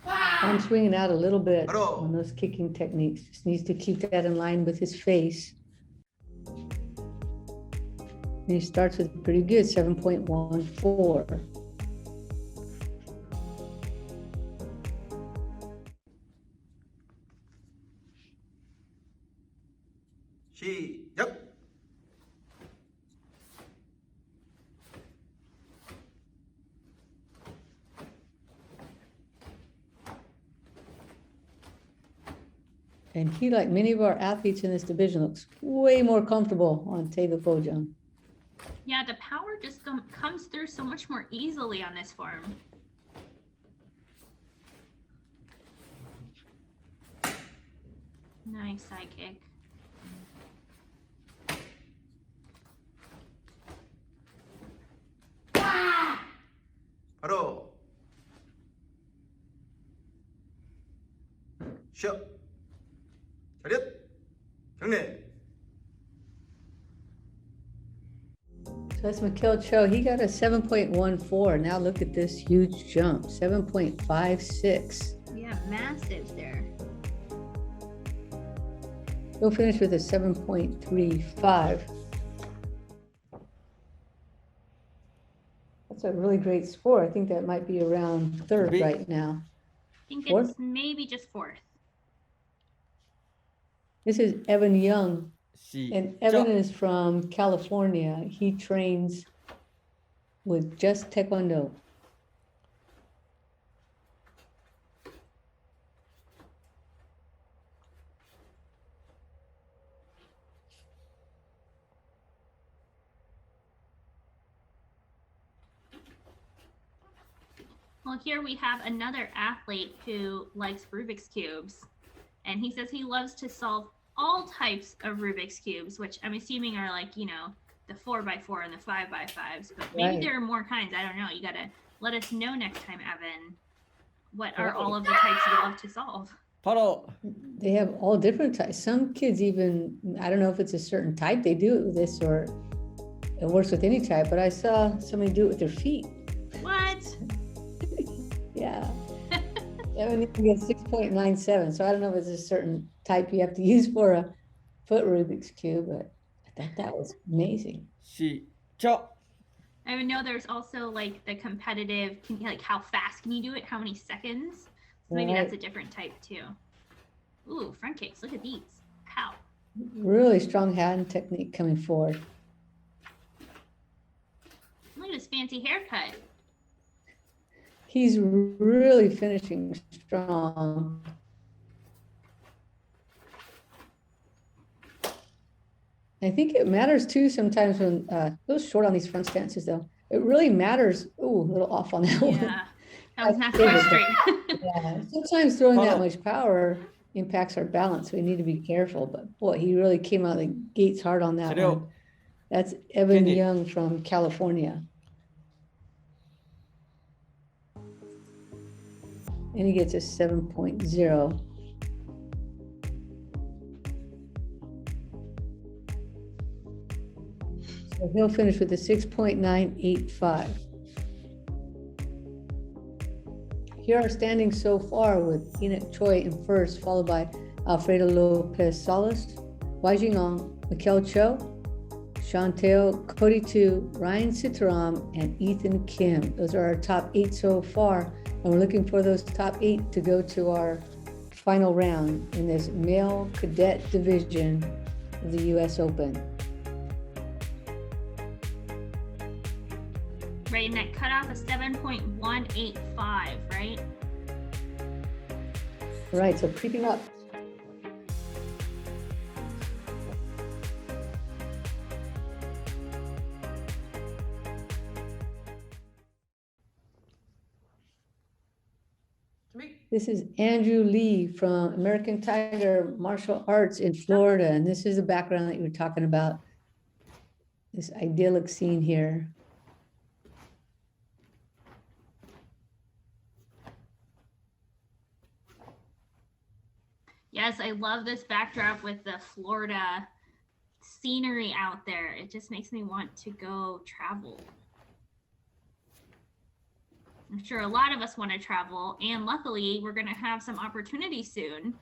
I'm swinging out a little bit Hello. on those kicking techniques. Just needs to keep that in line with his face. And he starts with pretty good, 7.14. 시작. And he, like many of our athletes in this division, looks way more comfortable on table pojang. Yeah, the power just comes through so much more easily on this form. Nice side kick. 바로. 쉬어. 차렷. 경례. So that's Mikhail Cho. He got a 7.14. Now look at this huge jump, 7.56. Yeah, massive there. He'll finish with a 7.35. That's a really great score. I think that might be around third Big. right now. I think Fourth? it's maybe just fourth. This is Evan Young, and Evan 시작. is from California. He trains with just Taekwondo. Well, here we have another athlete who likes Rubik's Cubes. And he says he loves to solve all types of Rubik's Cubes, which I'm assuming are like, you know, the 4x4 and the 5x5s. But maybe Right. there are more kinds. I don't know. You got to let us know next time, Evan. What are all of the types you love to solve? 바로 They have all different types. Some kids even, I don't know if it's a certain type they do it with this or it works with any type, but I saw somebody do it with their feet. What? Yeah. Evan even gets 6.97. So I don't know if it's a certain type you have to use for a foot Rubik's Cube, but I thought that was amazing. 시작. I know there's also like the competitive, like how fast can you do it? How many seconds? So maybe that's a different type too. Ooh, front kicks. Look at these. Pow. Really strong hand technique coming forward. Look at his fancy haircut. He's really finishing strong. I think it matters too sometimes when a little short on these front stances though. It really matters. Ooh, a little off on that one. Yeah. That was not quite straight. Yeah. Sometimes throwing that Follow. much power impacts our balance. We need to be careful. But boy, he really came out of the gates hard on that 재료. one. That's Evan Kenny. Young from California. And he gets a 7.0. So he'll finish with a 6.985. Here are standings so far with Enoch Choi in first, followed by Alfredo Lopez Salas, Waijin Hong, Mikhail Cho, Chanteo, Cody Too, Ryan Sitaram, and Ethan Kim. Those are our top 8 so far. And we're looking for those top 8 to go to our final round in this male cadet division of the US Open. Right, and that cutoff is 7.185, right? Right, so creeping up. This is Andrew Lee from American Tiger Martial Arts in Florida. And this is the background that you were talking about. This idyllic scene here. Yes, I love this backdrop with the Florida scenery out there. It just makes me want to go travel. I'm sure a lot of us want to travel, and luckily we're going to have some opportunity soon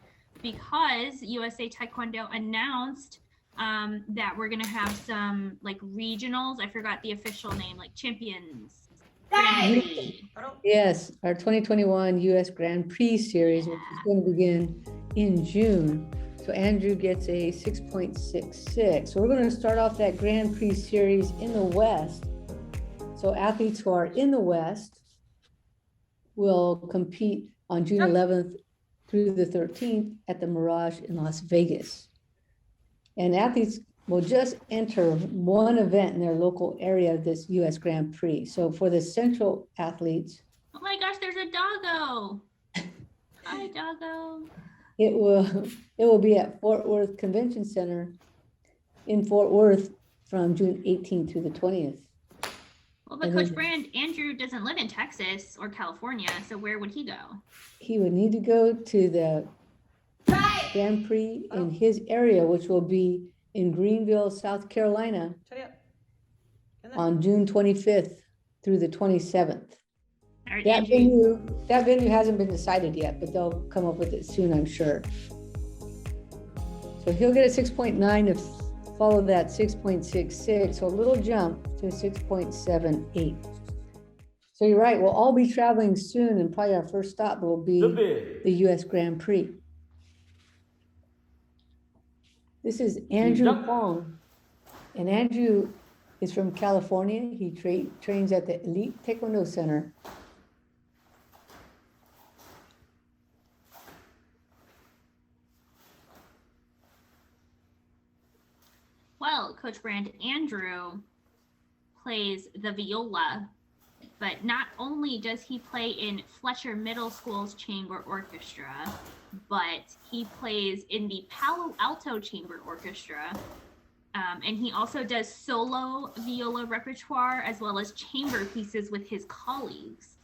because USA Taekwondo announced that we're going to have some like regionals. I forgot the official name, like champions. Grand Prix. Yes, our 2021 US Grand Prix series, which is going to begin in June. So Andrew gets a 6.66. So we're going to start off that Grand Prix series in the West. So athletes who are in the West will compete on June 11th through the 13th at the Mirage in Las Vegas. And athletes will just enter one event in their local area of this US Grand Prix. So for the Central athletes, Oh my gosh, there's a doggo. Hi, doggo. it will be at Fort Worth Convention Center in Fort Worth from June 18th through the 20th. Well, but And Coach then- Brand, Andrew doesn't live in Texas or California, so where would he go? He would need to go to the Grand Prix in his area, which will be in Greenville, South Carolina on June 25th through the 27th. All right, That Andrew. venue That venue hasn't been decided yet, but they'll come up with it soon, I'm sure. So he'll get a 6.9 to follow that 6.66, so a little jump to 6.78. So you're right, we'll all be traveling soon, and probably our first stop will be the US Grand Prix. This is Andrew Hong, and Andrew is from California. He trains at the Elite Taekwondo Center. Well, Coach Brand, Andrew plays the viola, but not only does he play in Fletcher Middle School's chamber orchestra, but he plays in the Palo Alto Chamber Orchestra. And he also does solo viola repertoire as well as chamber pieces with his colleagues.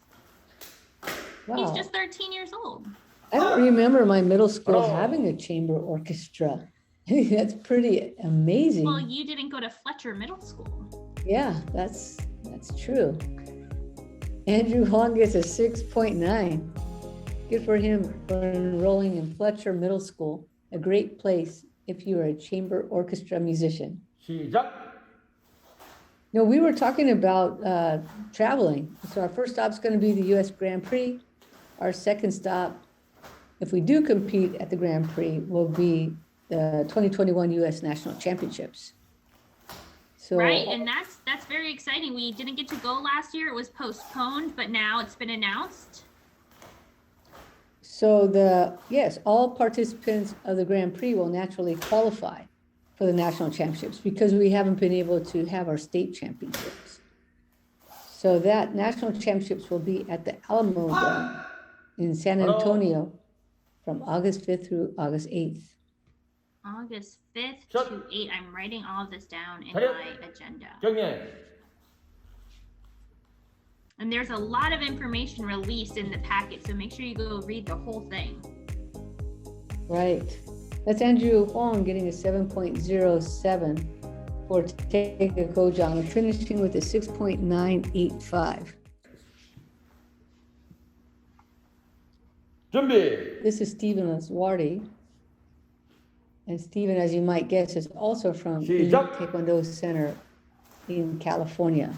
Wow. He's just 13 years old. I don't remember my middle school having a chamber orchestra. That's pretty amazing. Well, you didn't go to Fletcher Middle School. Yeah, that's true. Andrew Hong gets a 6.9. Good for him for enrolling in Fletcher Middle School, a great place if you are a chamber orchestra musician. 시작. No, we were talking about traveling. So our first stop is going to be the US Grand Prix. Our second stop, if we do compete at the Grand Prix, will be the 2021 US National Championships. So, Right, and that's very exciting. We didn't get to go last year. It was postponed, but now it's been announced. So yes, all participants of the Grand Prix will naturally qualify for the national championships because we haven't been able to have our state championships. So that national championships will be at the Alamo Dome in San Antonio from August 5th through August 8th. August 5th to 8th. I'm writing all of this down in my agenda. 정예. And there's a lot of information released in the packet, so make sure you go read the whole thing. Right. That's Andrew Hong getting a 7.07 for Taeka Kojang, finishing with a 6.985. 준비. This is Stephen Laswarty. And Stephen, as you might guess, is also from the Taekwondo Center in California.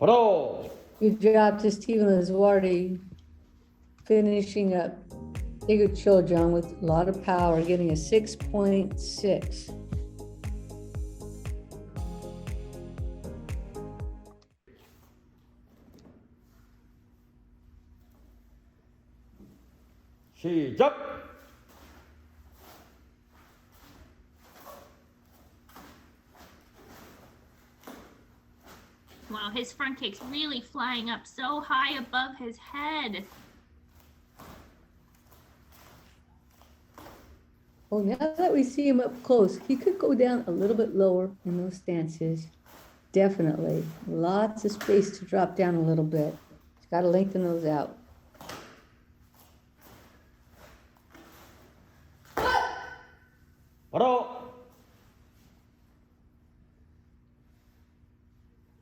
바로. Good job to Stephen Laswarty, finishing up Taeka Kojang with a lot of power, getting a 6.6. 시작. Wow, his front kick's really flying up so high above his head. Oh, now that we see him up close, he could go down a little bit lower in those stances. Definitely. Lots of space to drop down a little bit. He's got to lengthen those out. 바로.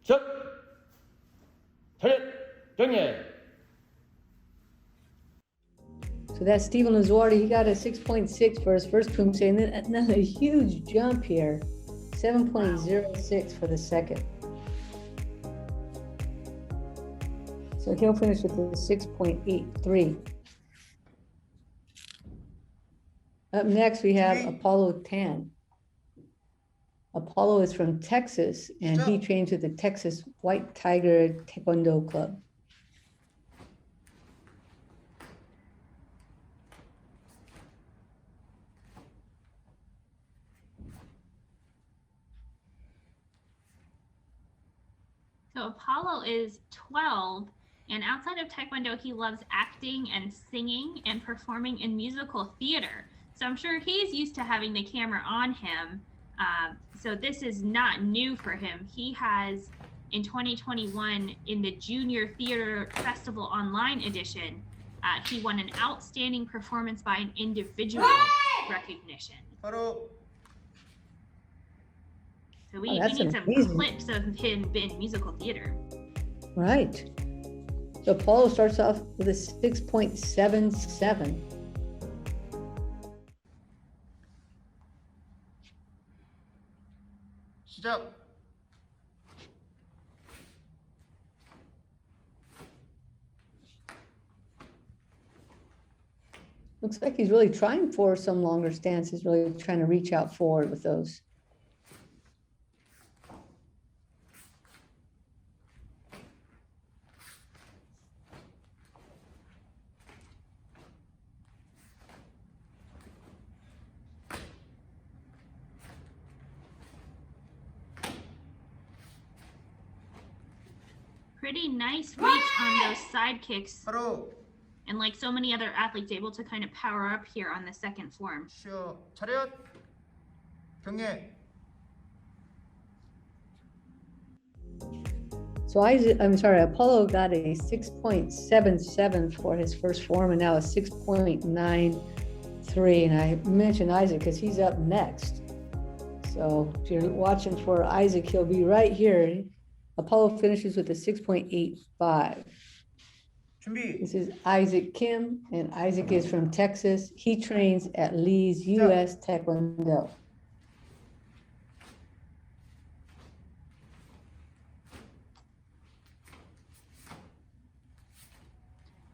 첫. 차렷. 정예. So that's Stephen Laswarty. He got a 6.6 for his first Poomsae, and then another huge jump here, 7.06 for the second. So he'll finish with a 6.83. Up next, we have Apollo Tan. Apollo is from Texas, and he trains with the Texas White Tiger Taekwondo Club. So Apollo is 12, and outside of Taekwondo, he loves acting and singing and performing in musical theater. So I'm sure he's used to having the camera on him. So this is not new for him. He has, in 2021, in the Junior Theater Festival Online edition, he won an outstanding performance by an individual recognition. 바로 So we that's need some amazing. clips of him in musical theater. Right. So Apollo starts off with a 6.77. 시작. Looks like he's really trying for some longer stances, really trying to reach out forward with those. Pretty nice reach on those side kicks. 바로 And like so many other athletes, able to kind of power up here on the second form. 쉬어. 차렷. 경례. So Apollo got a 6.77 for his first form and now a 6.93. And I mentioned Isaac because he's up next. So if you're watching for Isaac, he'll be right here. Apollo finishes with a 6.85. 준비. This is Isaac Kim, and Isaac is from Texas. He trains at Lee's US Taekwondo.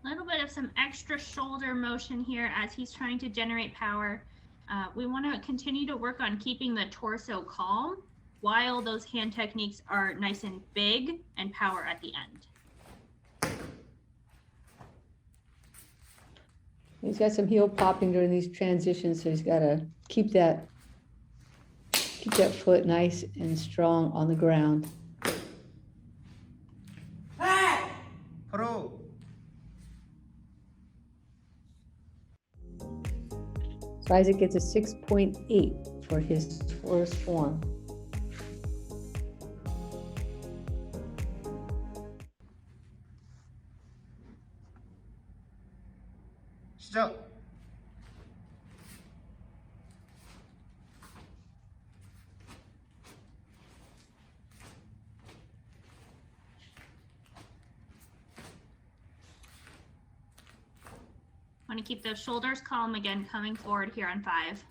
A little bit of some extra shoulder motion here as he's trying to generate power. We want to continue to work on keeping the torso calm while those hand techniques are nice and big and power at the end. He's got some heel popping during these transitions, so he's got to keep that foot nice and strong on the ground. 바로 So Isaac gets a 6.8 for his first form. 시작. Want to keep those shoulders calm again, coming forward here on 5.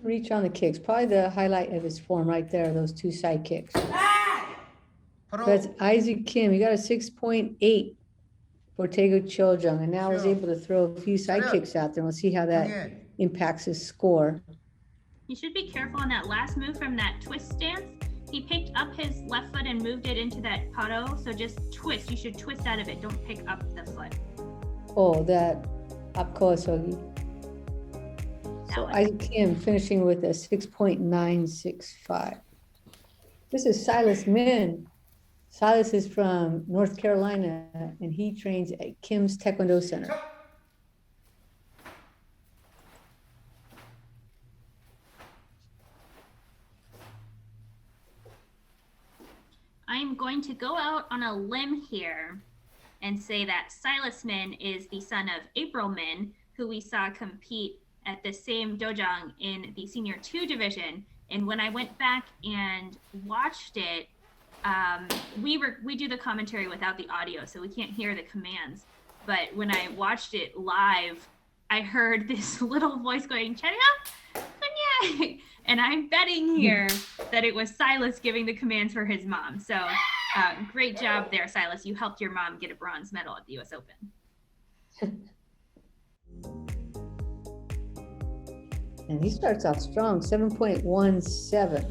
Reach on the kicks, probably the highlight of his form right there, those two side kicks. 바로 That's Isaac Kim. He got a 6.8 for Taegu Cheoljung, and now is able to throw a few side kicks out there. We'll see how that 경례. impacts his score. You should be careful on that last move from that twist stance. He picked up his left foot and moved it into that paro, so just twist. You should twist out of it. Don't pick up the foot. Oh, that Apkosogi. So one. Isaac Kim finishing with a 6.965. This is Silas Min. Silas is from North Carolina, and he trains at Kim's Taekwondo Center. I'm going to go out on a limb here and say that Silas Min is the son of April Min, who we saw compete at the same dojang in the senior 2 division. And when I went back and watched it, we do the commentary without the audio, so we can't hear the commands. But when I watched it live, I heard this little voice going, "Check it out, Kunyai!" And I'm betting here that it was Silas giving the commands for his mom. So great job there, Silas. You helped your mom get a bronze medal at the US Open. And he starts off strong, 7.17.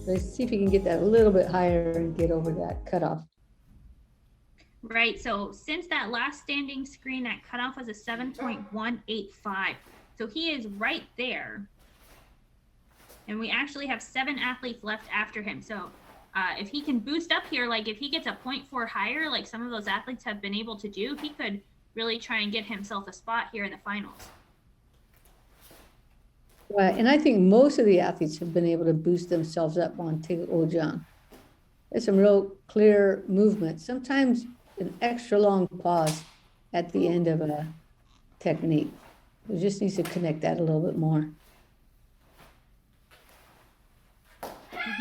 Let's see if he can get that a little bit higher and get over that cutoff. Right, so since that last standing screen, that cutoff was a 7.185. So he is right there. And we actually have 7 athletes left after him. So if he can boost up here, like if he gets a 0.4 higher, like some of those athletes have been able to do, he could really try and get himself a spot here in the finals. Right, and I think most of the athletes have been able to boost themselves up on Tae Ojang. There's some real clear movement. Sometimes an extra long pause at the end of a technique. We just needs to connect that a little bit more.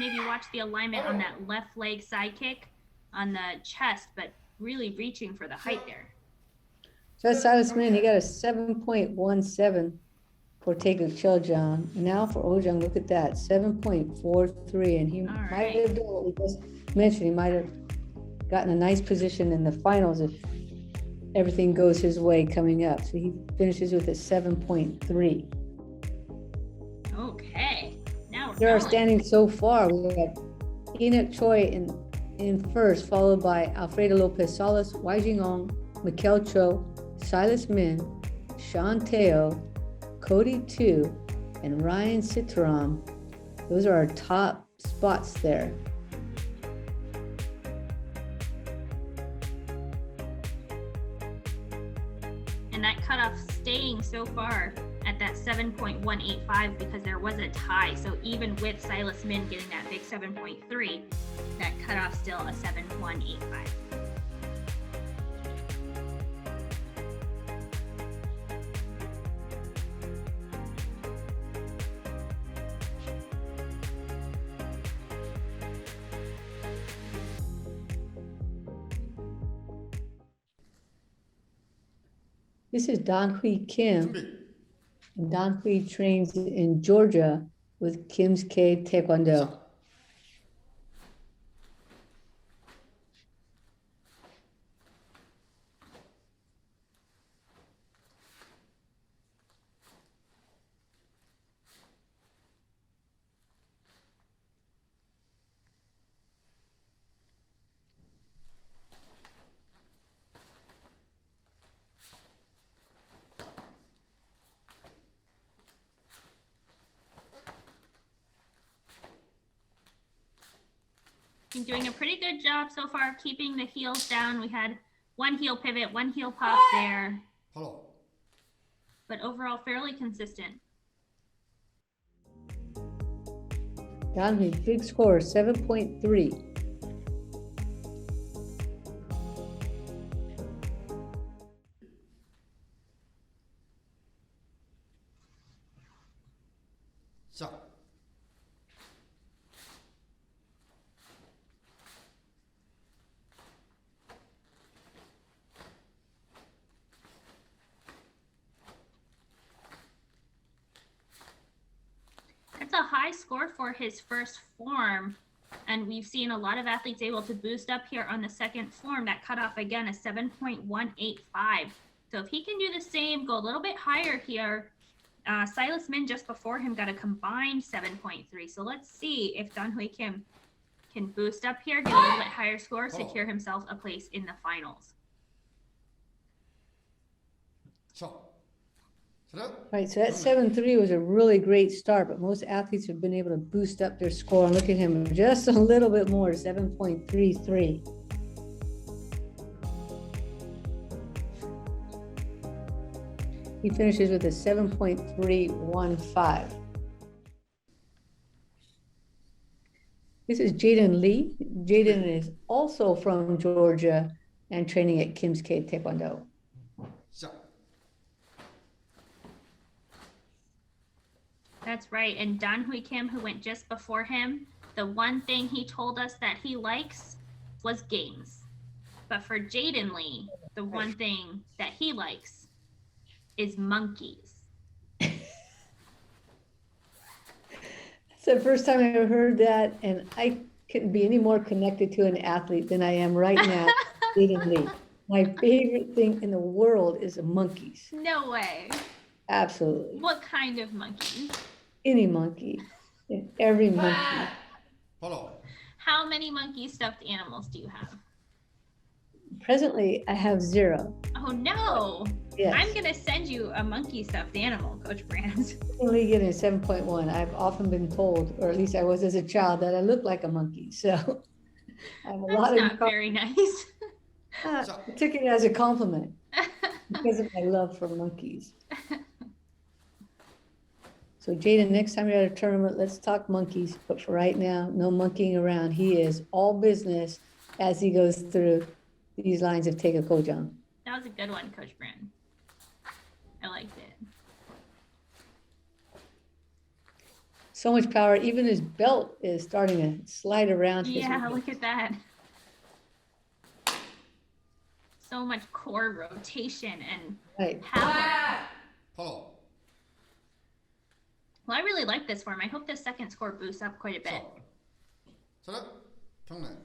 Maybe watch the alignment on that left leg side kick on the chest, but really reaching for the height there. So that's Silas Min. He got a 7.17 for Tae Ojang. Now for Ojang, look at that, 7.43. And he might have done what we just mentioned. He might have gotten a nice position in the finals if everything goes his way coming up. So he finishes with a 7.3. Okay. Now There are standing so far. We have Enoch Choi in first, followed by Alfredo Lopez, Waijin Hong, Mikhail Cho, Silas Min, Sean Teo, Cody Too, and Ryan Sitaram. Those are our top spots there. And that cutoff staying so far at that 7.185 because there was a tie. So even with Silas Min getting that big 7.3, that cutoff still a 7.185. This is Hui Kim. And Hui trains in Georgia with Kim's K Taekwondo. He's doing a pretty good job so far of keeping the heels down. We had one heel pivot, one heel pop there. Hello. But overall, fairly consistent. Hui, big score, 7.3. 자. That's a high score for his first form. And we've seen a lot of athletes able to boost up here on the second form. That cutoff again is 7.185. So if he can do the same, go a little bit higher here. Silas Min just before him got a combined 7.3. So let's see if Hui Kim can boost up here, get a little bit higher score, secure himself a place in the finals. Right, so that 7.3 was a really great start, but most athletes have been able to boost up their score. And look at him, just a little bit more, 7.33. He finishes with a 7.315. This is Jayden Lee. Jayden is also from Georgia and training at Kim's K Taekwondo. That's right. And Hui Kim, who went just before him, the one thing he told us that he likes was games. But for Jayden Lee, the one thing that he likes is monkeys. It's the first time I ever heard that, and I couldn't be any more connected to an athlete than I am right now, Jayden Lee. My favorite thing in the world is monkeys. No way. Absolutely. What kind of monkeys? Any monkey, every monkey. Hello. How many monkey stuffed animals do you have? Presently, I have 0. Oh no. Yes. I'm gonna send you a monkey stuffed animal, Coach Brand. Only getting a 7.1. I've often been told, or at least I was as a child, that I look like a monkey. So I have a lot That's of not very nice. I took it as a compliment because of my love for monkeys. So Jayden, next time you're at a tournament, let's talk monkeys. But for right now, no monkeying around. He is all business as he goes through these lines of Take a Kojang. That was a good one, Coach Brand. I liked it. So much power. Even his belt is starting to slide around. Yeah, look at that. So much core rotation and Right. power. Follow. Well, I really like this form. I hope the second score boosts up quite a bit. 차렷. 경례.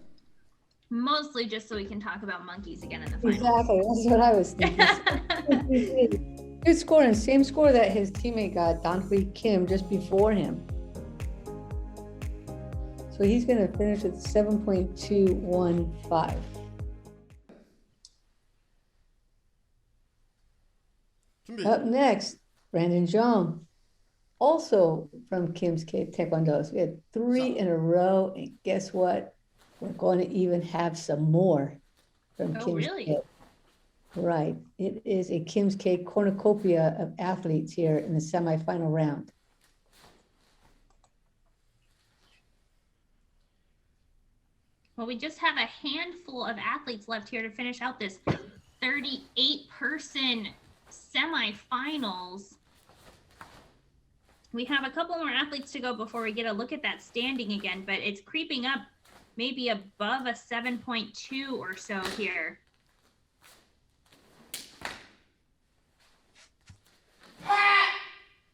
Mostly just so we can talk about monkeys again in the finals. Exactly. That's what I was thinking. Good score, and same score that his teammate got, Hui Kim, just before him. So he's going to finish with 7.215. 준비. Up next, Brandon Zhang, also from Kim's Taekwondo. So we had 3 in a row, and guess what? We're going to even have some more from Oh, Kim's really? K. Right. It is a Kim's K cornucopia of athletes here in the semifinal round. Well, we just have a handful of athletes left here to finish out this 38-person semifinals. We have a couple more athletes to go before we get a look at that standing again, but it's creeping up maybe above a 7.2 or so here.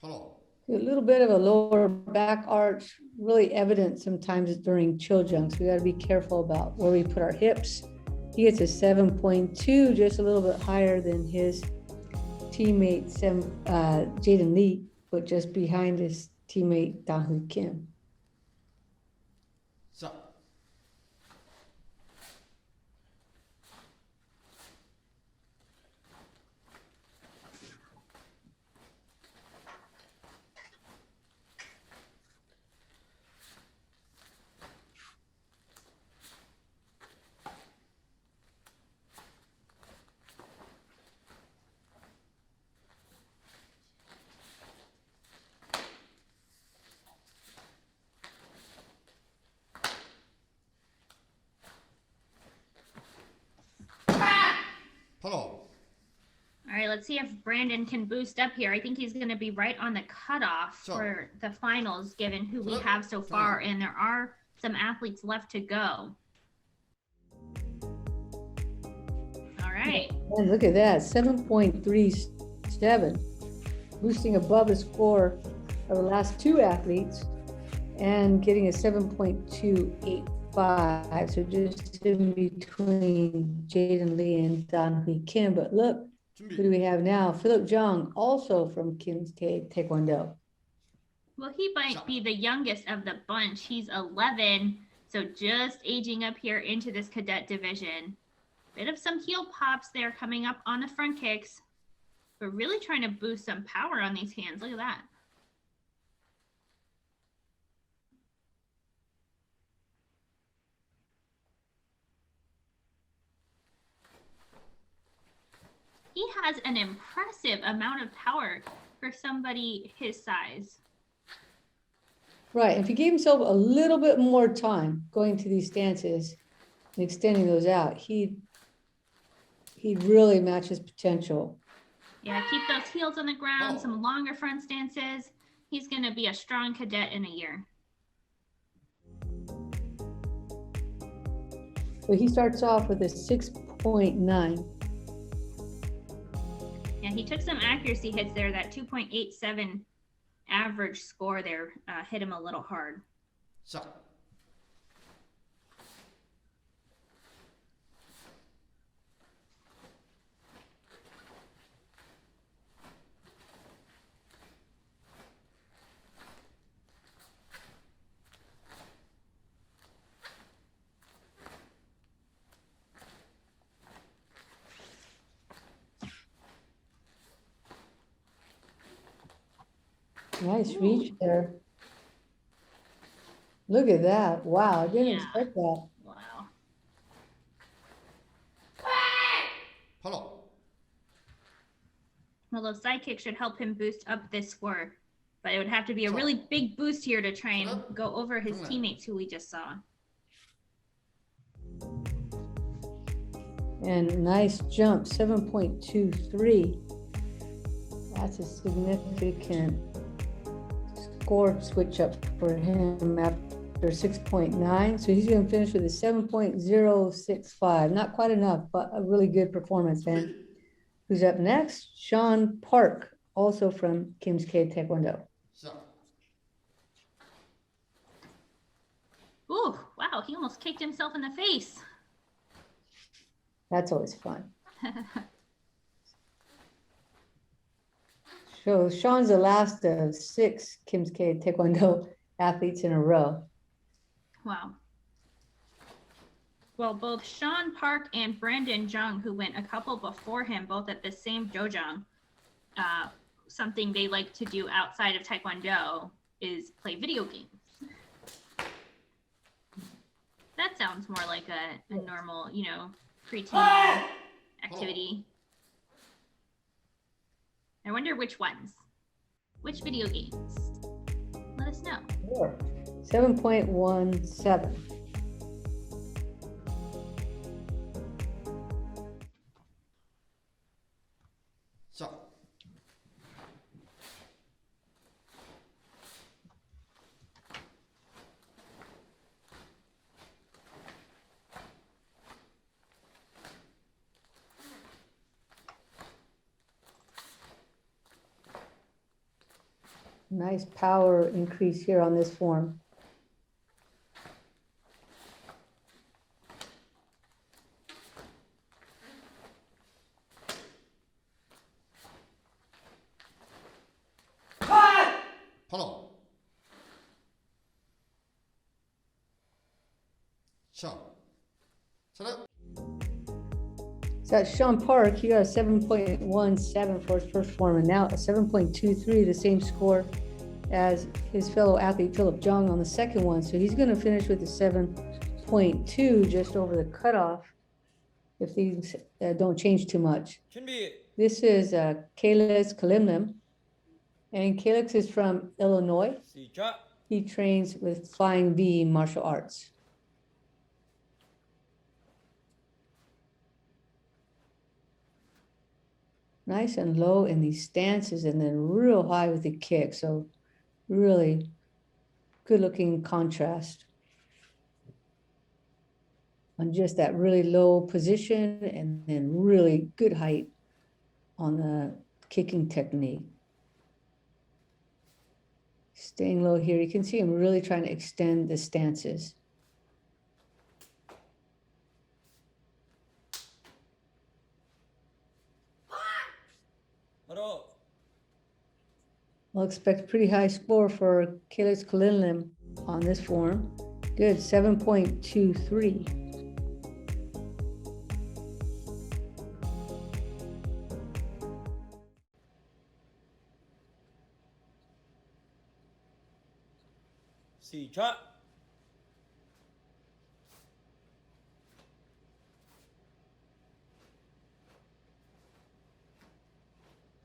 follow. A little bit of a lower back arch, really evident sometimes during Chiljung. So we got to be careful about where we put our hips. He gets a 7.2, just a little bit higher than his teammate Jayden Lee, but just behind his teammate Hui Kim. 시작. follow. All right, let's see if Brandon can boost up here. I think he's going to be right on the cutoff So- for the finals, given who we So- have so far, and there are some athletes left to go. All right. And look at that, 7.37, boosting above the score of the last 2 athletes and getting a 7.285. So just in between Jayden Lee and Hui Kim. But look, who do 준비. we have now? Philip Zhang, also from Kim's Taekwondo. Well, he might be the youngest of the bunch. He's 11, so just aging up here into this cadet division. Bit of some heel pops there coming up on the front kicks. We're really trying to boost some power on these hands. Look at that. He has an impressive amount of power for somebody his size. Right, if he gave himself a little bit more time going to these stances and extending those out, he'd really match his potential. Yeah, keep those heels on the ground, some longer front stances. He's going to be a strong cadet in a year. So he starts off with a 6.9. Yeah, he took some accuracy hits there. That 2.87 average score there hit him a little hard. 시작. Nice reach there. Look at that. Wow, I didn't Yeah. expect that. Wow. follow, Well, those sidekicks should help him boost up this score. But it would have to be a really big boost here to try and go over his teammates who we just saw. And nice jump, 7.23. That's a significant score switch up for him after 6.9. So he's going to finish with a 7.065. Not quite enough, but a really good performance. And who's up next? Sean Park, also from Kim's K Taekwondo. 시작, Ooh, wow, he almost kicked himself in the face. That's always fun. So Sean's the last of 6 Kim's K Taekwondo athletes in a row. Wow. Well, both Sean Park and Brandon Jung, who went a couple before him, both at the same dojang, something they like to do outside of Taekwondo is play video games. That sounds more like a normal, preteen activity. I wonder which ones. Which video games? Let us know. 7.17. 시작, Nice power increase here on this form. follow, 시작, 차렷, So that's Sean Park, he got a 7.17 for his first form, and now a 7.23, the same score as his fellow athlete Philip Jung on the second one. So he's going to finish with a 7.2, just over the cutoff, if these don't change too much. 준비. This is Calyx Kalinlan, and Calyx is from Illinois. 시작. He trains with Flying V martial arts. Nice and low in these stances, and then real high with the kick. So really good looking contrast on just that really low position, and then really good height on the kicking technique. Staying low here, you can see him really trying to extend the stances. 바로. I'll expect a pretty high score for Calyx Kalinlan on this form. Good, 7.23. 시작.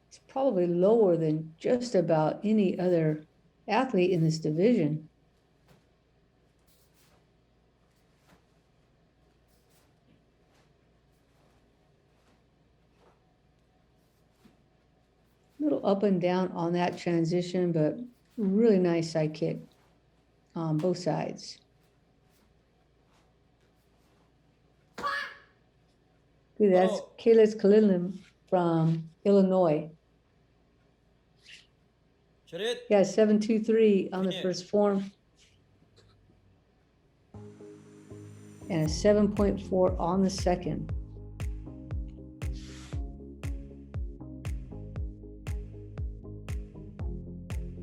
It's probably lower than just about any other athlete in this division. A little up and down on that transition, but really nice side kick on both sides. Good, that's Calyx Kalinlan from Illinois. 차렷. Yeah, 7.23 on the Finish. first form. And a 7.4 on the second.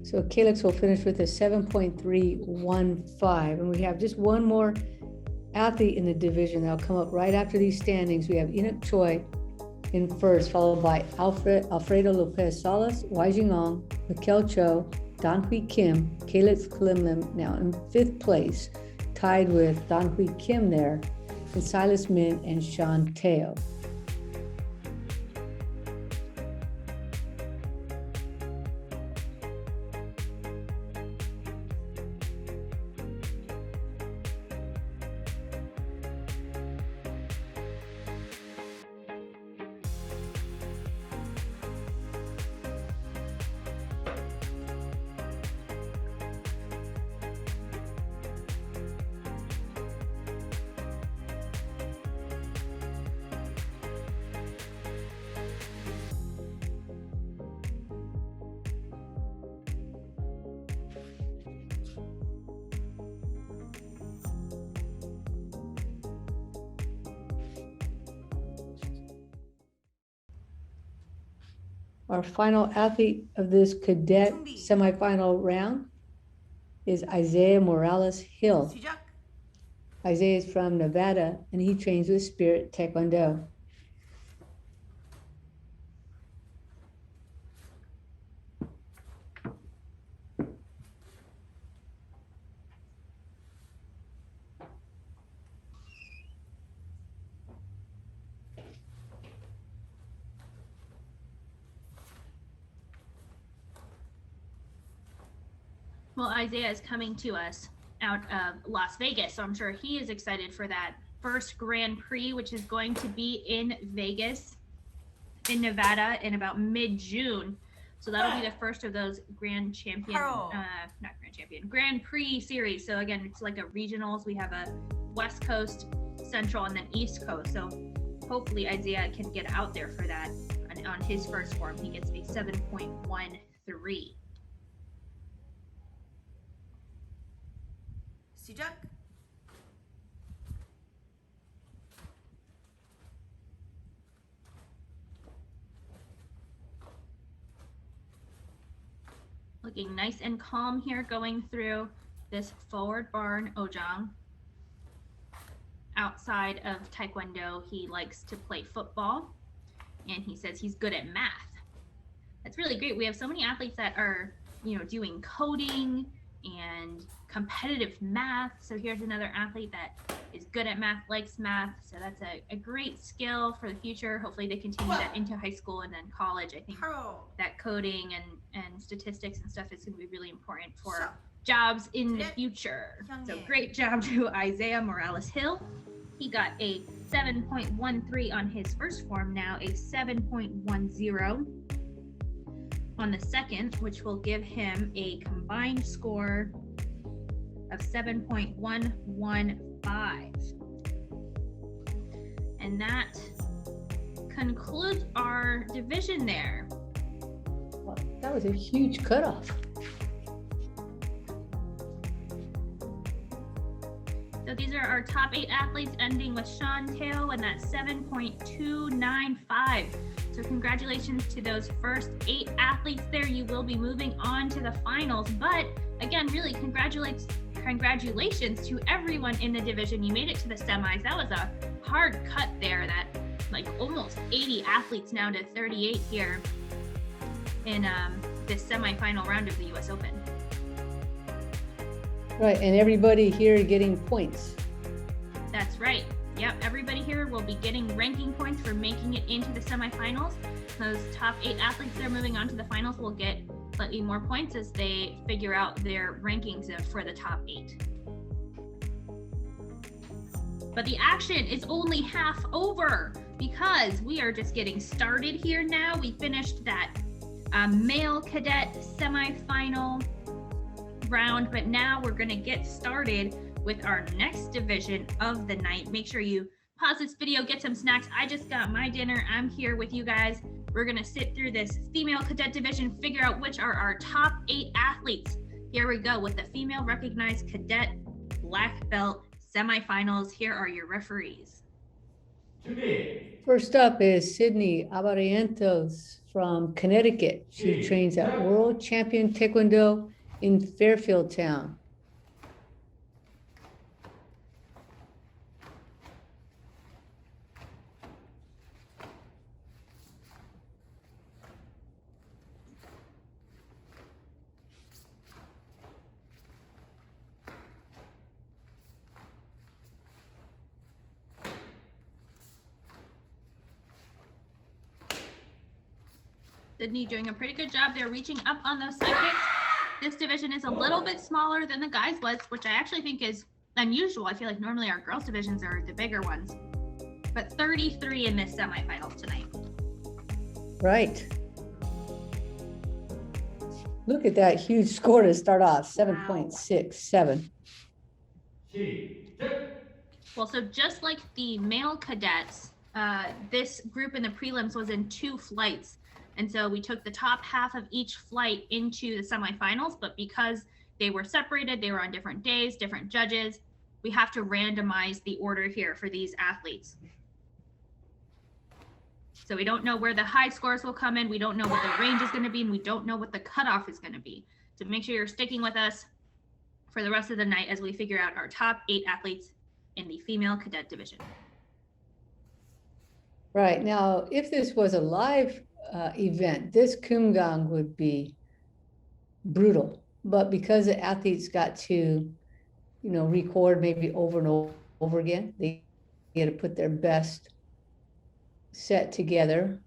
So Calyx will finish with a 7.315. And we have just one more athlete in the division that'll come up right after these standings. We have Enoch Choi in first, followed by Alfredo Lopez Salas, Waijin Hong, Mikhail Cho, Hui Kim, Calyx Kalinlan now in 5th place, tied with Hui Kim there, and Silas Min and Sean Teo. Our final athlete of this cadet semifinal round is Isaiah Morales Hill. 시작. Isaiah is from Nevada and he trains with Spirit Taekwondo. Well, Isaiah is coming to us out of Las Vegas, so I'm sure he is excited for that first Grand Prix, which is going to be in Vegas, in Nevada, in about mid-June. So that'll be the first of those Grand Prix series. So again, it's like a regionals. We have a West Coast, Central, and then East Coast. So hopefully Isaiah can get out there for that. And on his first form, he gets a 7.13. 시작. Looking nice and calm here, going through this forward barn ojang. Outside of Taekwondo, he likes to play football, and he says he's good at math. That's really great. We have so many athletes that are, doing coding and competitive math. So here's another athlete that is good at math, likes math. So that's a great skill for the future. Hopefully they continue that into high school and then college. I think that coding and statistics and stuff is going to be really important for jobs in the future. So great job to Isaiah Morales Hill. He got a 7.13 on his first form, now a 7.10 on the second, which will give him a combined score of 7.115. And that concludes our division there. Well, that was a huge cutoff. So these are our top 8 athletes, ending with Sean Teo and that 7.295. So congratulations to those first 8 athletes there. You will be moving on to the finals. But again, really congratulations to everyone in the division. You made it to the semis. That was a hard cut there. That like almost 80 athletes now to 38 here in this semifinal round of the US Open. Right, and everybody here getting points. That's right. Yep, everybody here will be getting ranking points for making it into the semifinals. Those top 8 athletes that are moving on to the finals will get slightly more points as they figure out their rankings for the top 8. But the action is only half over because we are just getting started here now. We finished that male cadet semifinal round, but now we're going to get started with our next division of the night. Make sure you pause this video, get some snacks. I just got my dinner. I'm here with you guys. We're going to sit through this female cadet division, figure out which are our top 8 athletes. Here we go with the female recognized cadet black belt semifinals. Here are your referees. First up is Sydney Abarientos from Connecticut. She trains at World Champion Taekwondo in Fairfield Town. Sydney doing a pretty good job. They're reaching up on those side kicks. This division is a little bit smaller than the guys was, which I actually think is unusual. I feel like normally our girls divisions are the bigger ones. But 33 in this semifinals tonight. Right. Look at that huge score to start off, 7.67. Well, so just like the male cadets, this group in the prelims was in 2 flights. And so we took the top half of each flight into the semifinals, but because they were separated, they were on different days, different judges, we have to randomize the order here for these athletes. So we don't know where the high scores will come in. We don't know what the range is going to be, and we don't know what the cutoff is going to be. So make sure you're sticking with us for the rest of the night as we figure out our top 8 athletes in the female cadet division. Right. Now, if this was a live event, this Kumgang would be brutal. But because the athletes got to, record maybe over and over again, they get to put their best set together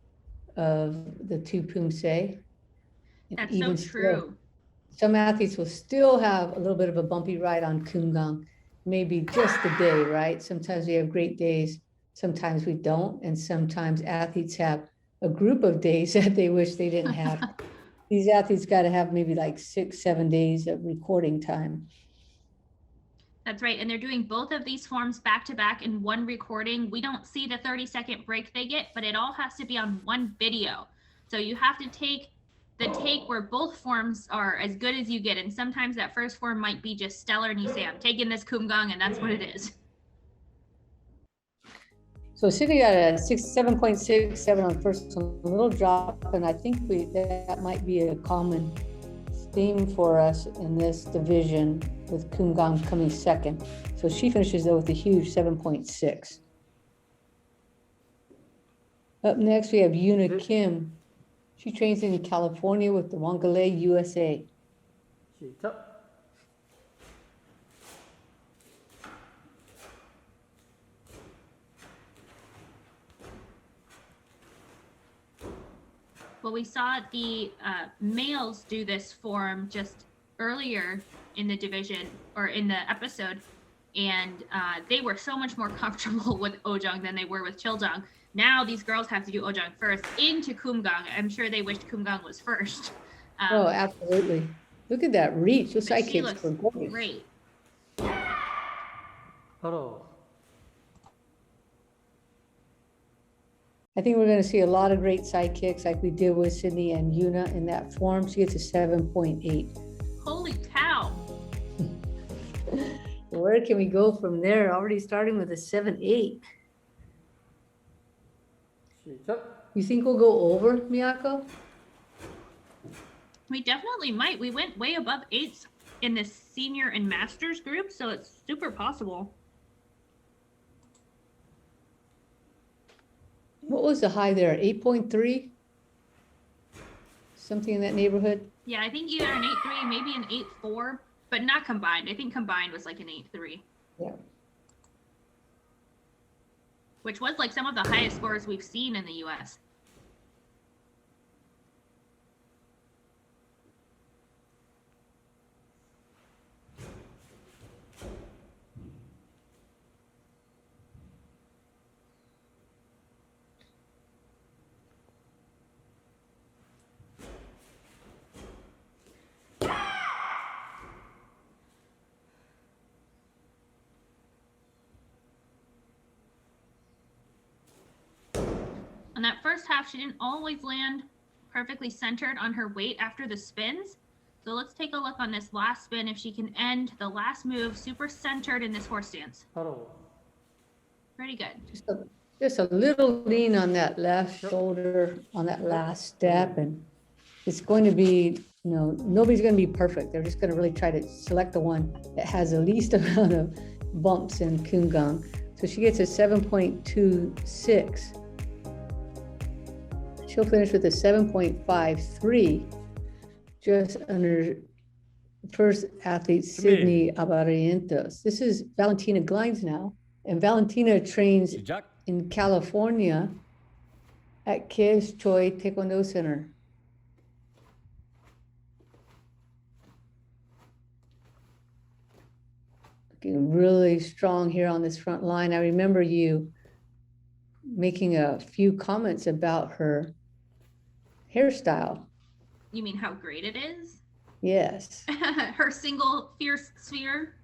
of the 2 Poomsae. That's so true. Some athletes will still have a little bit of a bumpy ride on Kumgang, maybe just a day, right? Sometimes we have great days, sometimes we don't, and sometimes athletes have a group of days that they wish they didn't have. These athletes got to have maybe like 6-7 days of recording time. That's right. And they're doing both of these forms back to back in one recording. We don't see the 30-second break they get, but it all has to be on one video. So you have to take the take where both forms are as good as you get. And sometimes that first form might be just stellar and you say, I'm taking this Kumgang, and that's what it is. So Sydney got a 7.67 on first, a little drop, and I think that might be a common theme for us in this division, with Kumgang coming second. So she finishes though with a huge 7.6. Up next, we have Yuna Kim. She trains in California with the Wangalei, USA. Well, we saw the males do this form just earlier in the division or in the episode, and they were so much more comfortable with Ojong than they were with Childong. Now these girls have to do Ojong first into Kumgang. I'm sure they wished Kumgang was first. Oh, absolutely. Look at that reach. Those side kicks were great. Hello. I think we're going to see a lot of great side kicks like we did with Sydney and Yuna in that form. She gets a 7.8. Holy cow. Where can we go from there? Already starting with a 7.8. You think we'll go over, Miyako? We definitely might. We went way above 8s in the senior and masters group, so it's super possible. What was the high there? 8.3? Something in that neighborhood? Yeah, I think either an 8.3, maybe an 8.4, but not combined. I think combined was like an 8.3. Yeah. Which was like some of the highest scores we've seen in the US. On that first half, she didn't always land perfectly centered on her weight after the spins. So let's take a look on this last spin if she can end the last move super centered in this horse stance. Pretty good. Just a little lean on that left shoulder on that last step. And it's going to be, nobody's going to be perfect. They're just going to really try to select the one that has the least amount of bumps in Kumgang. So she gets a 7.26. She'll finish with a 7.53, just under first athlete Sydney Abarientos. This is Valentina Glindeman now, and Valentina trains in California at Enoch Choi Taekwondo Center. looking really strong here on this front line. I remember you making a few comments about her hairstyle. You mean how great it is? Yes. Her single fierce sphere,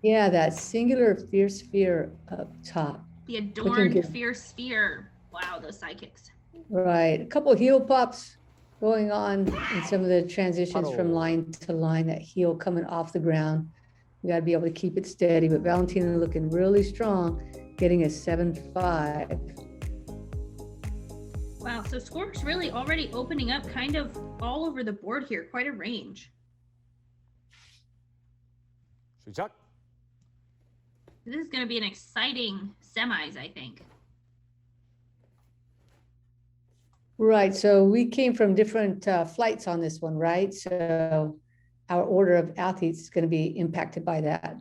Yeah, that singular fierce sphere up top. the Looking adorned good. fierce sphere. Wow, those sidekicks. Right. A couple heel pops going on in some of the transitions from line to line, that heel coming off the ground. You got to be able to keep it steady, but Valentina looking really strong, getting a 7.5. Wow, so scores really already opening up kind of all over the board here, quite a range. 시작. This is going to be an exciting semis, I think. Right. So we came from different flights on this one, right? So our order of athletes is going to be impacted by that.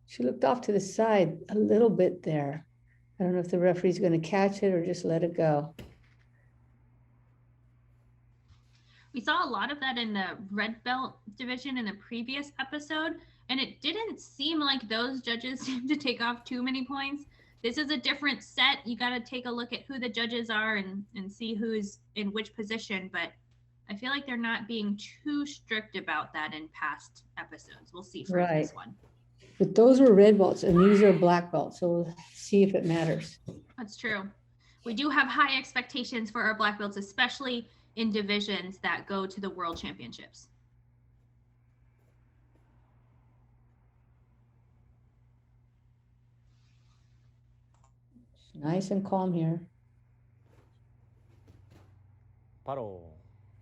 She looked off to the side a little bit there. I don't know if the referee's going to catch it or just let it go. We saw a lot of that in the red belt division in the previous episode, and it didn't seem like those judges seemed to take off too many points. This is a different set. You got to take a look at who the judges are and see who's in which position, but I feel like they're not being too strict about that in past episodes. We'll see for Right. this one. But those were red belts and these are black belts. So we'll see if it matters. That's true. We do have high expectations for our black belts, especially in divisions that go to the World Championships. Nice and calm here. 바로.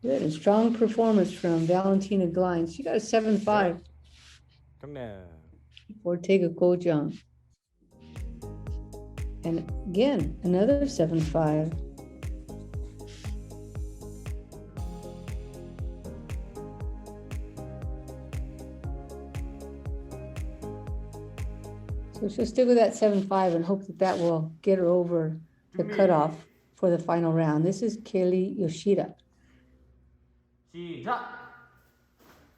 Good, a strong performance from Valentina Glindeman. She got a 7.5. 경례. Ortega Kojang. And again, another 7.5. So she'll stick with that 7.5 and hope that that will get her over the cutoff for the final round. This is Kaylee Yoshida. 시작.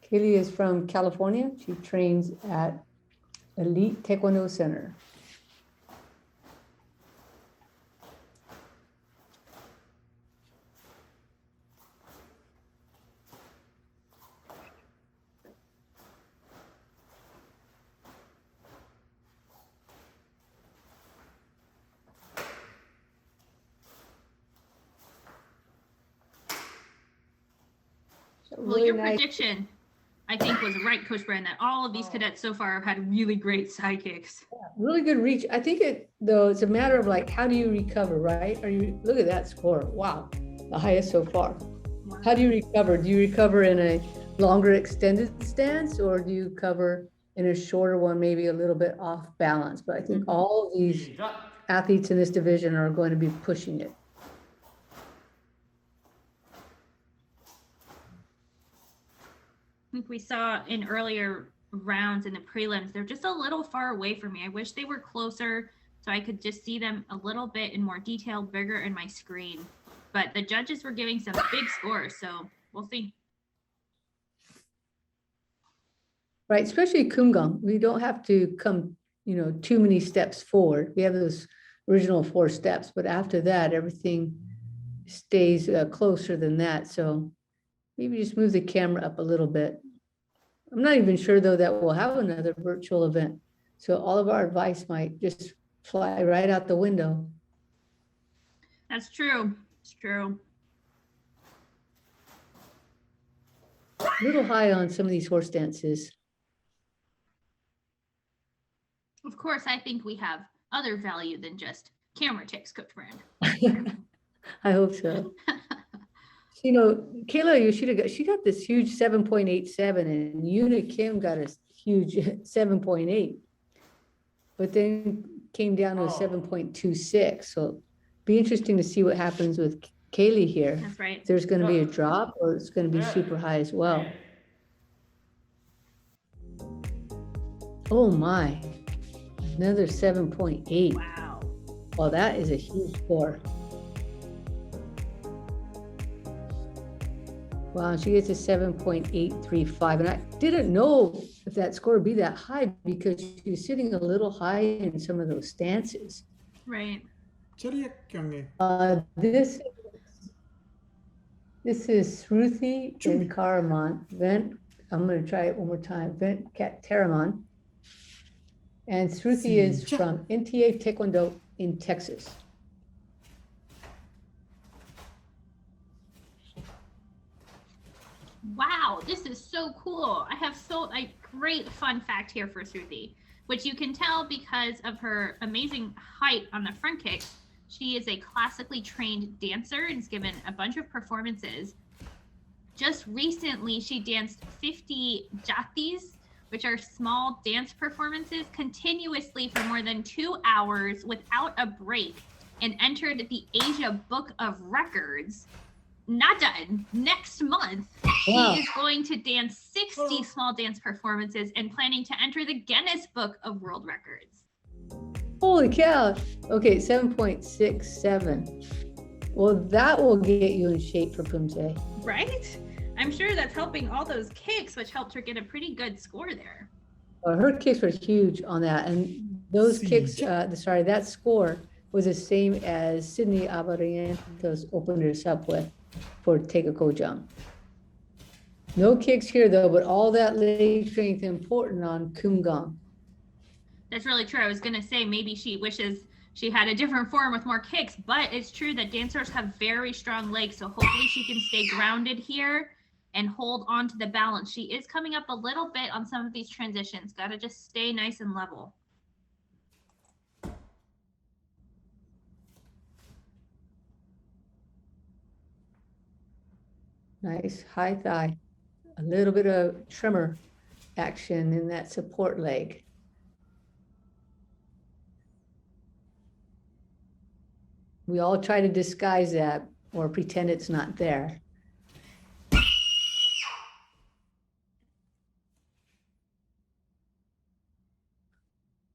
Kaylee is from California. She trains at Elite Taekwondo Center. Well, your prediction, I think, was right, Coach Brand, that all of these cadets so far have had really great sidekicks. Really good reach. I think it's a matter of like, how do you recover, right? Look at that score. Wow. The highest so far. How do you recover? Do you recover in a longer extended stance, or do you cover in a shorter one, maybe a little bit off balance? But I think all of these athletes in this division are going to be pushing it. I think we saw in earlier rounds in the prelims, they're just a little far away from me. I wish they were closer so I could just see them a little bit in more detail, bigger in my screen. But the judges were giving some big scores, so we'll see. Right, especially Kumgang. We don't have to come, too many steps forward. We have those original 4 steps, but after that, everything stays closer than that. So maybe just move the camera up a little bit. I'm not even sure, though, that we'll have another virtual event. So all of our advice might just fly right out the window. That's true. It's true. A little high on some of these horse dances. Of course, I think we have other value than just camera tips, Coach Brand. I hope so. Kaylee Yoshida she got this huge 7.87, and Yuna Kim got a huge 7.8, but then came down to a 7.26. So be interesting to see what happens with Kaylee here. That's right. If there's going to be a drop, or it's going to be super high as well. Oh my, another 7.8. Wow. Well, that is a huge score. Wow, she gets a 7.835. And I didn't know if that score would be that high because she was sitting a little high in some of those stances. Right. 처리학 경례 This is Shruti 준비. Karaman. I'm going to try it one more time. Taraman. And Shruti is 시작. from NTA Taekwondo in Texas. Wow, this is so cool. I have a great fun fact here for Shruti, which you can tell because of her amazing height on the front kicks. She is a classically trained dancer and has given a bunch of performances. Just recently, she danced 50 jatis, which are small dance performances, continuously for more than 2 hours without a break, and entered the Asia Book of Records. Not done. Next month, Wow. she is going to dance 60 small dance performances and planning to enter the Guinness Book of World Records. Holy cow. Okay, 7.67. Well, that will get you in shape for Poomsae. Right? I'm sure that's helping all those kicks, which helped her get a pretty good score there. Well, her kicks were huge on that. And those kicks, that score was the same as Sydney Abarientos opened us up with for Taekwondo Jump. No kicks here though, but all that leg strength important on Kumgang. That's really true. I was going to say maybe she wishes she had a different form with more kicks, but it's true that dancers have very strong legs. So hopefully she can stay grounded here and hold on to the balance. She is coming up a little bit on some of these transitions. Got to just stay nice and level. Nice high thigh. A little bit of tremor action in that support leg. We all try to disguise that or pretend it's not there.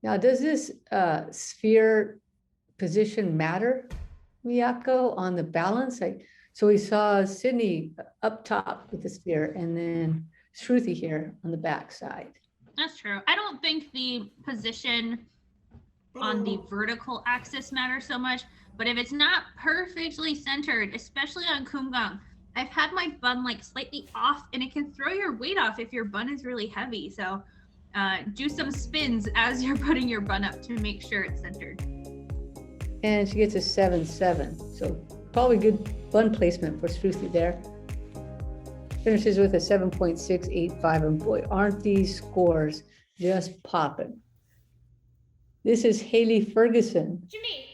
Now, does this sphere position matter, Miyako, on the balance? So we saw Sydney up top with the sphere and then Shruti here on the back side. That's true. I don't think the position on the vertical axis matters so much, but if it's not perfectly centered, especially on Kumgang, I've had my bun like slightly off and it can throw your weight off if your bun is really heavy. So do some spins as you're putting your bun up to make sure it's centered. And she gets a 7.7. So probably good bun placement for Shruti there. Finishes with a 7.685. And boy, aren't these scores just popping. This is Hayley Ferguson. Jimmy.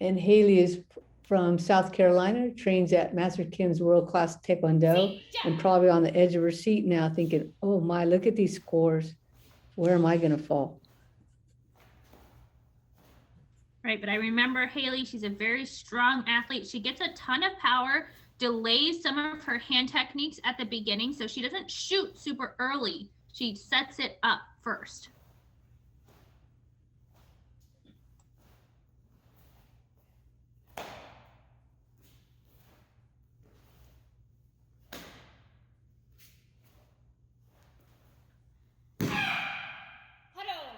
And Hayley is from South Carolina, trains at Master Kim's World Class Taekwondo, and probably on the edge of her seat now thinking, oh my, look at these scores. Where am I gonna fall? Right, but I remember Hayley, she's a very strong athlete. She gets a ton of power, delays some of her hand techniques at the beginning, so she doesn't shoot super early. She sets it up first.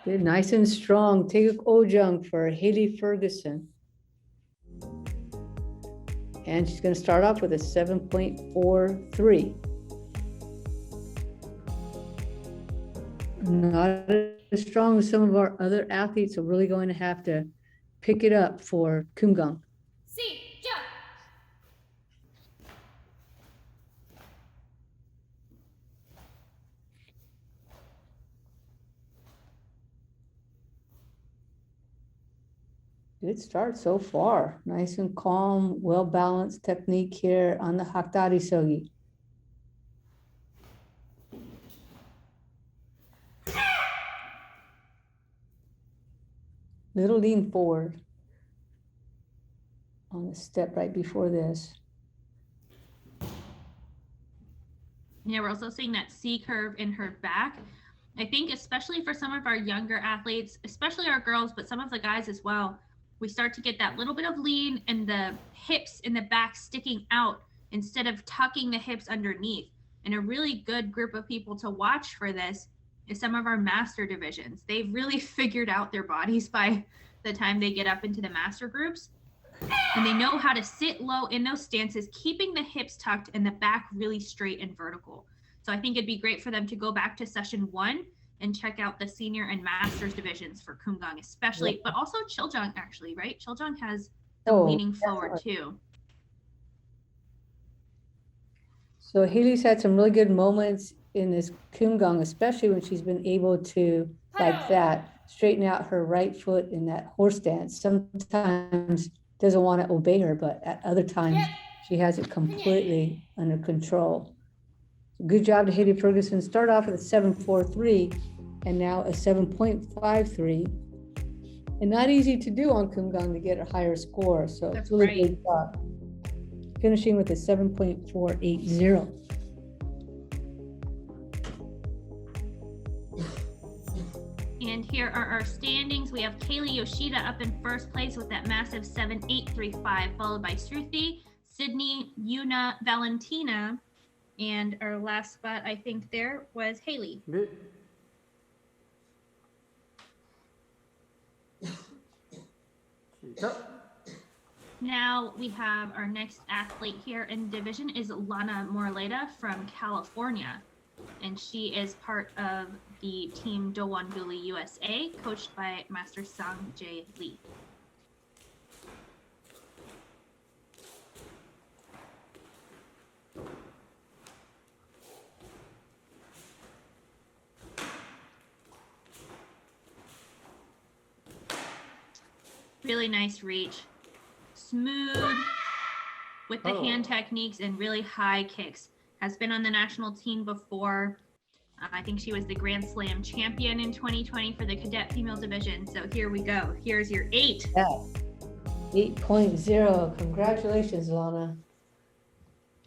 Good, nice and strong. Taeguk Ojung for Hayley Ferguson. And she's gonna start off with a 7.43. Not as strong as some of our other athletes, so really going to have to pick it up for Kumgang. Good start so far. Nice and calm, well-balanced technique here on the Haktari Sogi. Little lean forward on the step right before this. Yeah, we're also seeing that C curve in her back. I think especially for some of our younger athletes, especially our girls, but some of the guys as well, we start to get that little bit of lean and the hips in the back sticking out instead of tucking the hips underneath. And a really good group of people to watch for this is some of our master divisions. They've really figured out their bodies by the time they get up into the master groups. And they know how to sit low in those stances, keeping the hips tucked and the back really straight and vertical. So I think it'd be great for them to go back to session 1 and check out the senior and masters divisions for Kumgang especially, but also Chiljang actually, right? Chiljang has the leaning forward too. So Hayley's had some really good moments in this Kumgang, especially when she's been able to, like that, straighten out her right foot in that horse stance. Sometimes doesn't want to obey her, but at other times she has it completely under control. Good job to Hayley Ferguson. Start off with a 7.43 and now a 7.53. And not easy to do on Kumgang to get a higher score. So it's really good job. Finishing with a 7.480. And here are our standings. We have Kaylee Yoshida up in first place with that massive 7.835, followed by Sruthi, Sydney, Yuna, Valentina, and our last spot, I think there was Hayley. Now we have our next athlete here in division is Lana Moreleida from California. And she is part of the team Dowon Guli USA, coached by Master Sang Jae Lee. Really nice reach. Smooth with the hand techniques and really high kicks. Has been on the national team before. I think she was the Grand Slam champion in 2020 for the cadet female division. So here we go. Here's your 8. Yeah. 8.0. Congratulations, Lana.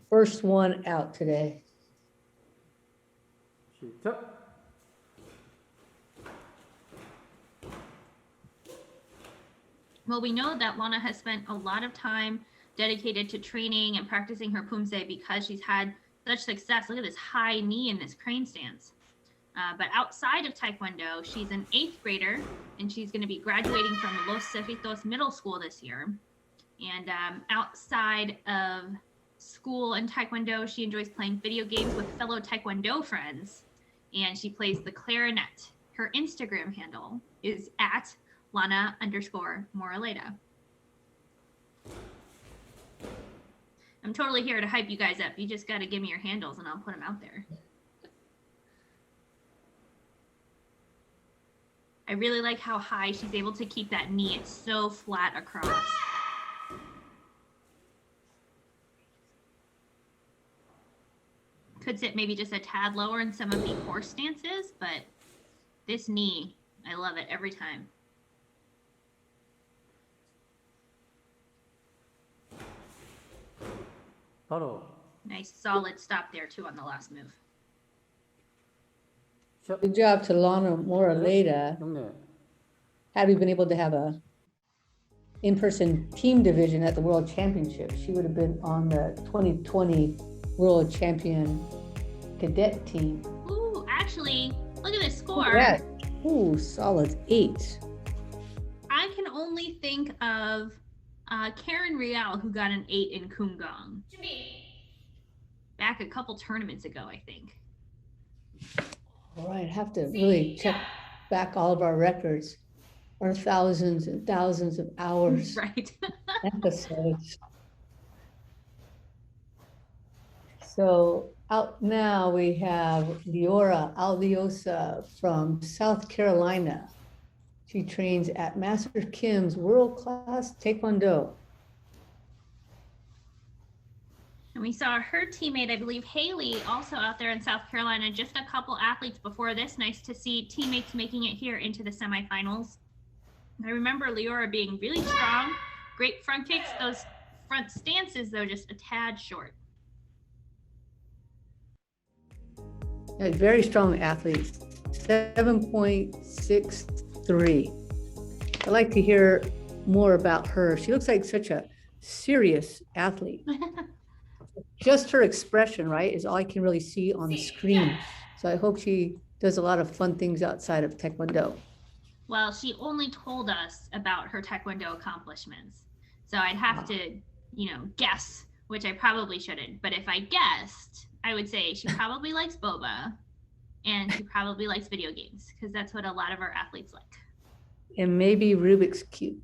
First one out today. Well, we know that Lana has spent a lot of time dedicated to training and practicing her Poomsae because she's had such success. Look at this high knee in this crane stance. But outside of Taekwondo, she's an 8th grader and she's going to be graduating from Los Cerritos Middle School this year. And outside of school and Taekwondo, she enjoys playing video games with fellow Taekwondo friends. And she plays the clarinet. Her Instagram handle is at Lana_Moreleida. I'm totally here to hype you guys up. You just got to give me your handles and I'll put them out there. I really like how high she's able to keep that knee. It's so flat across. Could sit maybe just a tad lower in some of the horse stances, but this knee, I love it every time. Nice solid stop there too on the last move. Good job to Lana Moreleida. Had we been able to have a in-person team division at the World Championships, she would have been on the 2020 World Champion cadet team. Ooh, actually, look at this score. Yeah. Ooh, solid 8. I can only think of Karen Rial, who got an 8 in Kumgang. Back a couple tournaments ago, I think. All right, have to really check back all of our records, our thousands and thousands of hours, Right. episodes. So out now we have Leora Alviosa from South Carolina. She trains at Master Kim's World Class Taekwondo. And we saw her teammate, I believe, Hayley, also out there in South Carolina. Just a couple athletes before this. Nice to see teammates making it here into the semifinals. I remember Leora being really strong. Great front kicks. Those front stances, though, just a tad short. A very strong athlete, 7.63. I'd like to hear more about her. She looks like such a serious athlete. Just her expression, right, is all I can really see on the screen. So I hope she does a lot of fun things outside of Taekwondo. Well, she only told us about her Taekwondo accomplishments. So I'd have to, guess, which I probably shouldn't. But if I guessed, I would say she probably likes boba and she probably likes video games because that's what a lot of our athletes like. And maybe Rubik's Cube.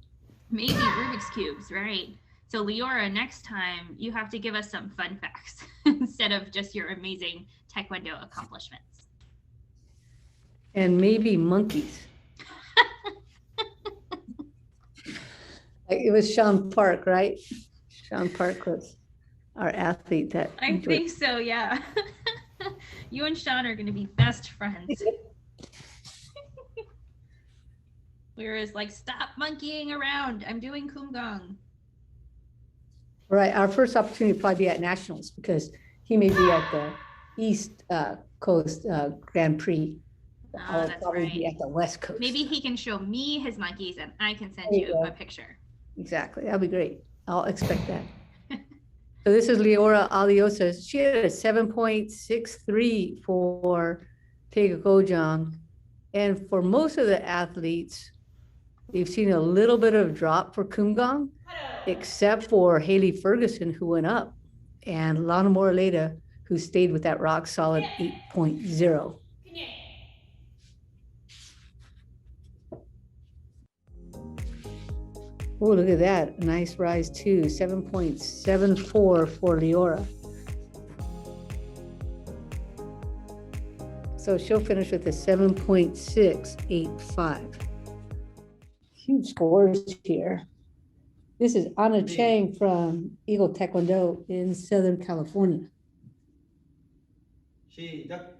Maybe Rubik's Cubes, right? So Leora, next time you have to give us some fun facts instead of just your amazing Taekwondo accomplishments. And maybe monkeys. Like it was Sean Park, right? Sean Park was our athlete that I think so, yeah. You and Sean are going to be best friends. Whereas like, stop monkeying around. I'm doing Kumgang. Right. Our first opportunity will probably be at Nationals because he may be at the East Coast Grand Prix. I'll That's probably right. be at the West Coast. Maybe he can show me his monkeys and I can send There you you go. a picture. Exactly. That'll be great. I'll expect that. So this is Leora Alviosa. She had a 7.63 for Taekwondo. And for most of the athletes, we've seen a little bit of drop for Kumgang, except for Haley Ferguson, who went up, and Lana Moreleida, who stayed with that rock solid 8.0. Oh, look at that. A nice rise too. 7.74 for Leora. So she'll finish with a 7.685. Huge scores here. This is Anna Chang from Eagle Taekwondo in Southern California. 시작.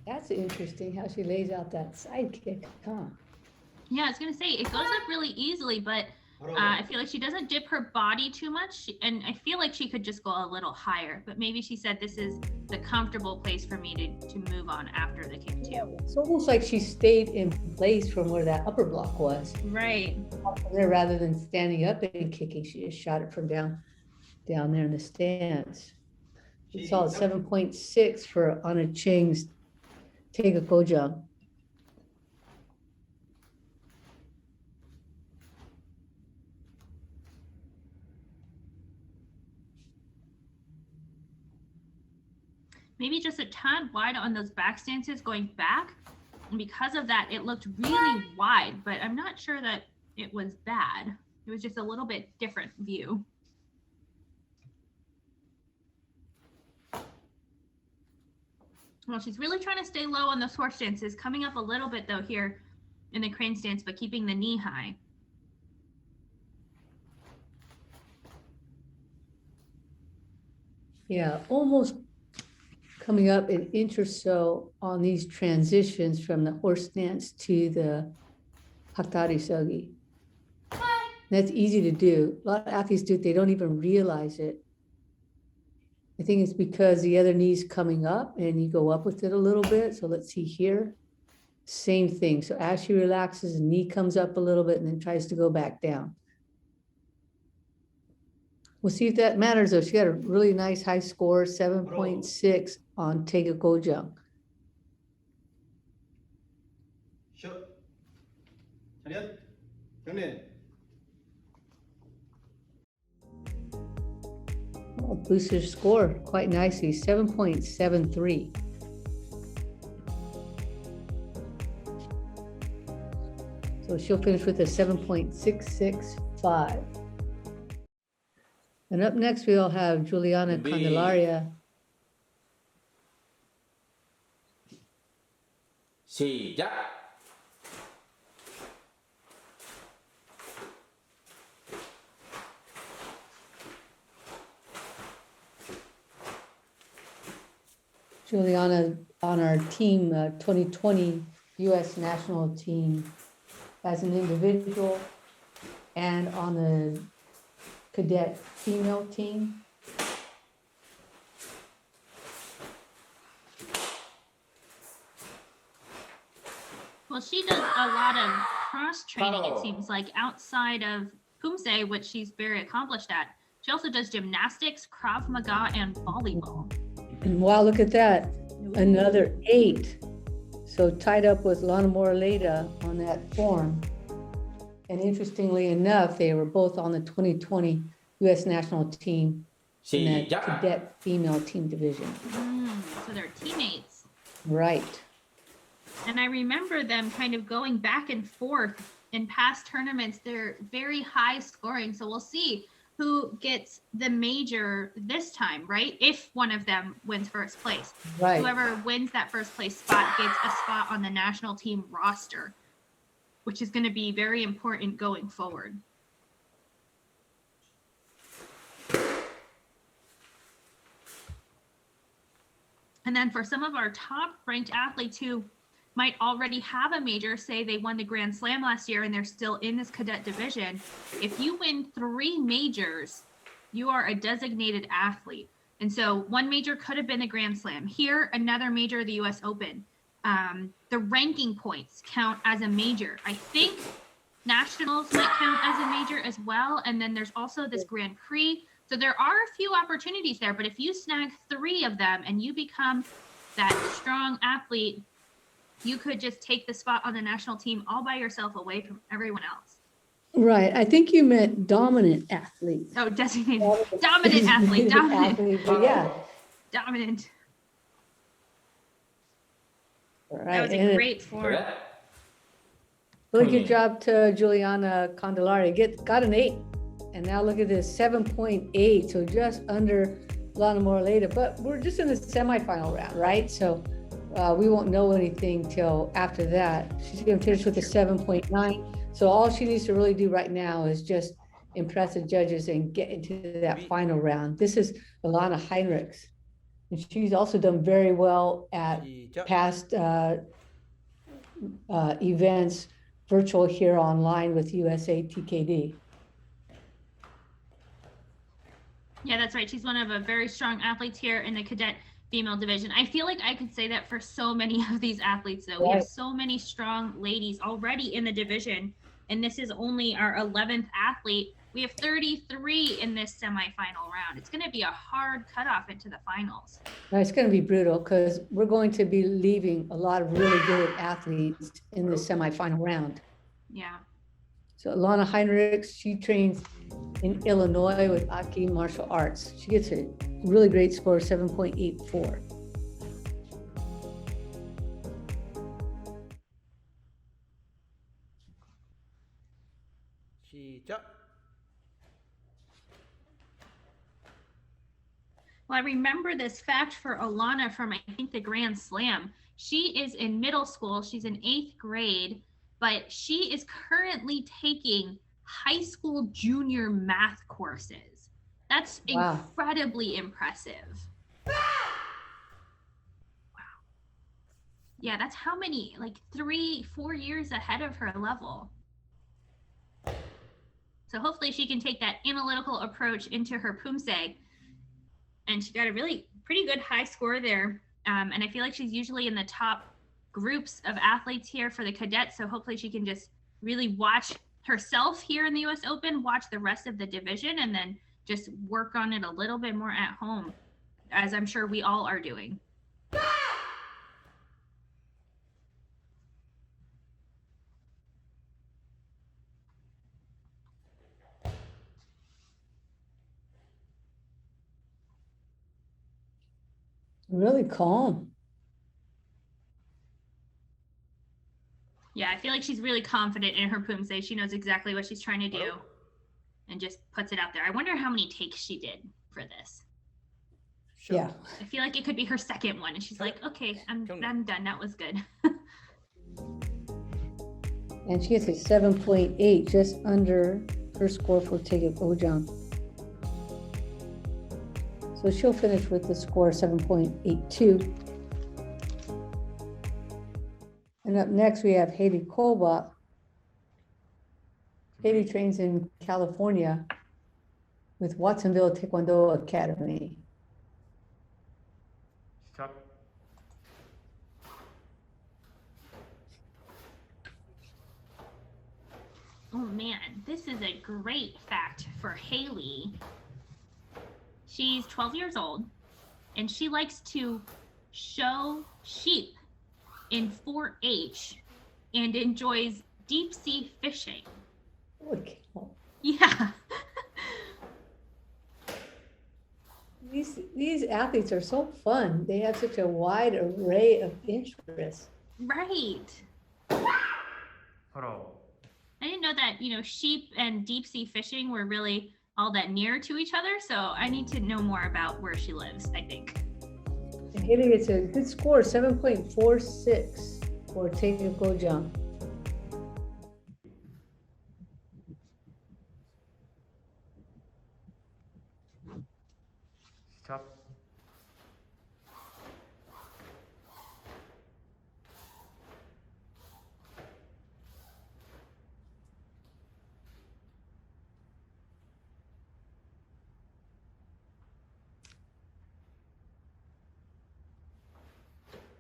That's interesting how she lays out that side kick, huh? Yeah, I was going to say, it goes up really easily, but I feel like she doesn't dip her body too much. And I feel like she could just go a little higher, but maybe she said this is the comfortable place for me to move on after the kick too. It's almost like she stayed in place from where that upper block was. Right. There, rather than standing up and kicking, she just shot it from down there in the stands. We saw 7.6 for Anna Chang's Taekwondo. Maybe just a tad wide on those back stances going back. And because of that, it looked really wide, but I'm not sure that it was bad. It was just a little bit different view. Well, she's really trying to stay low on those horse stances, coming up a little bit though here in the crane stance, but keeping the knee high. Yeah, almost coming up an inch or so on these transitions from the horse stance to the Hatari Sogi. That's easy to do. A lot of athletes do it, they don't even realize it. I think it's because the other knee's coming up and you go up with it a little bit. So let's see here. Same thing. So as she relaxes, the knee comes up a little bit and then tries to go back down. We'll see if that matters though. She got a really nice high score, 7.6 on Taekwondo. 슛. 차렷. 경례. Oh, boosted her score quite nicely, 7.73. So she'll finish with a 7.665. And up next, we'll have Juliana Candelaria. 시작. Juliana on our team, 2020 US national team as an individual and on the cadet female team. Well, she does a lot of cross training, it seems like, outside of Poomsae, which she's very accomplished at. She also does gymnastics, Krav Maga, and volleyball. And wow, look at that, another 8. So tied up with Lana Moreleida on that form. And interestingly enough, they were both on the 2020 US national team in that cadet female team division. So they're teammates. Right. And I remember them kind of going back and forth in past tournaments. They're very high scoring. So we'll see who gets the major this time, right? If one of them wins first place. Right. Whoever wins that first place spot gets a spot on the national team roster, which is going to be very important going forward. And then for some of our top ranked athletes who might already have a major, say they won the Grand Slam last year and they're still in this cadet division, if you win 3 majors, you are a designated athlete. And so one major could have been the Grand Slam. Here, another major, the US Open. The ranking points count as a major. I think nationals might count as a major as well. And then there's also this Grand Prix. So there are a few opportunities there, but if you snag 3 of them and you become that strong athlete, you could just take the spot on the national team all by yourself away from everyone else. Right. I think you meant dominant athlete. Oh, designated dominant athlete. Dominant. Yeah. Dominant. Right. That was a great form. Really good job to Juliana Candelari. Got an 8. And now look at this, 7.8. So just under Lana Moreleida. But we're just in the semifinal round, right? So we won't know anything till after that. She's going to finish with a 7.9. So all she needs to really do right now is just impress the judges and get into that final round. This is Alana Heinrichs. And she's also done very well at past events, virtual here online with USA TKD. Yeah, that's right. She's one of a very strong athletes here in the cadet female division. I feel like I could say that for so many of these athletes, though. We have so many strong ladies already in the division, and this is only our 11th athlete. We have 33 in this semifinal round. It's going to be a hard cutoff into the finals. It's going to be brutal because we're going to be leaving a lot of really good athletes in the semifinal round. Yeah. So Lana Heinrichs, she trains in Illinois with Aki Martial Arts. She gets a really great score, 7.84. Well, I remember this fact for Alana from, I think, the Grand Slam. She is in middle school. She's in 8th grade, but she is currently taking high school junior math courses. That's incredibly impressive. Wow. Yeah, that's how many, like 3-4 years ahead of her level. So hopefully she can take that analytical approach into her Poomsae. And she got a really pretty good high score there. And I feel like she's usually in the top groups of athletes here for the cadets. So hopefully she can just really watch herself here in the US Open, watch the rest of the division, and then just work on it a little bit more at home, as I'm sure we all are doing. Really calm. Yeah, I feel like she's really confident in her Poomsae. She knows exactly what she's trying to do and just puts it out there. I wonder how many takes she did for this. Yeah. I feel like it could be her second one. And she's like, okay, I'm done. That was good. And she gets a 7.8, just under her score for Taeguk Ojang. So she'll finish with the score 7.82. And up next, we have Hayley Kobach. Hayley trains in California with Watsonville Taekwondo Academy. 시작. Oh man, this is a great fact for Hayley. She's 12 years old and she likes to show sheep in 4-H and enjoys deep sea fishing. Holy cow. Yeah. These athletes are so fun. They have such a wide array of interests. Right. 바로. I didn't know that, sheep and deep sea fishing were really all that near to each other. So I need to know more about where she lives, I think. And Hayley gets a good score, 7.46 for technical jump. 시작.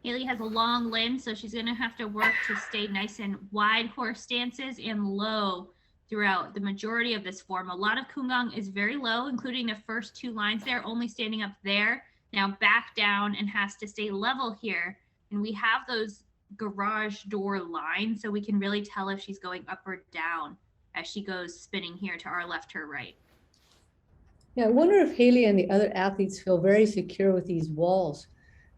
Hayley has a long limb, so she's going to have to work to stay nice and wide horse stances and low throughout the majority of this form. A lot of Kungang is very low, including the first two lines there, only standing up there. Now back down and has to stay level here. And we have those garage door lines, so we can really tell if she's going up or down as she goes spinning here to our left, her right. Yeah, I wonder if Hayley and the other athletes feel very secure with these walls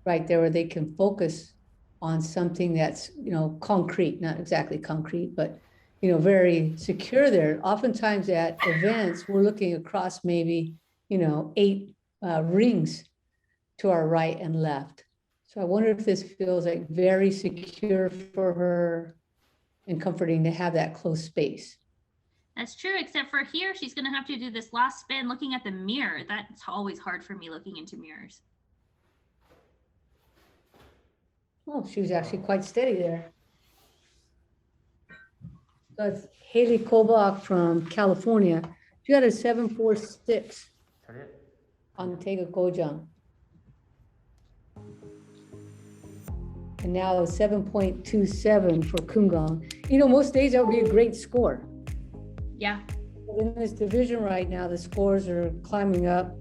right there, where they can focus on something that's, concrete, not exactly concrete, but, very secure there. Oftentimes at events, we're looking across maybe, 8 rings to our right and left. So I wonder if this feels like very secure for her and comforting to have that close space. That's true, except for here, she's going to have to do this last spin looking at the mirror. That's always hard for me, looking into mirrors. Oh, she was actually quite steady there. That's Hayley Kobach from California. She got a 7.46 자리에. on Tega Gojang. And now 7.27 for Kungang. Most days that would be a great score. Yeah. In this division right now, the scores are climbing up.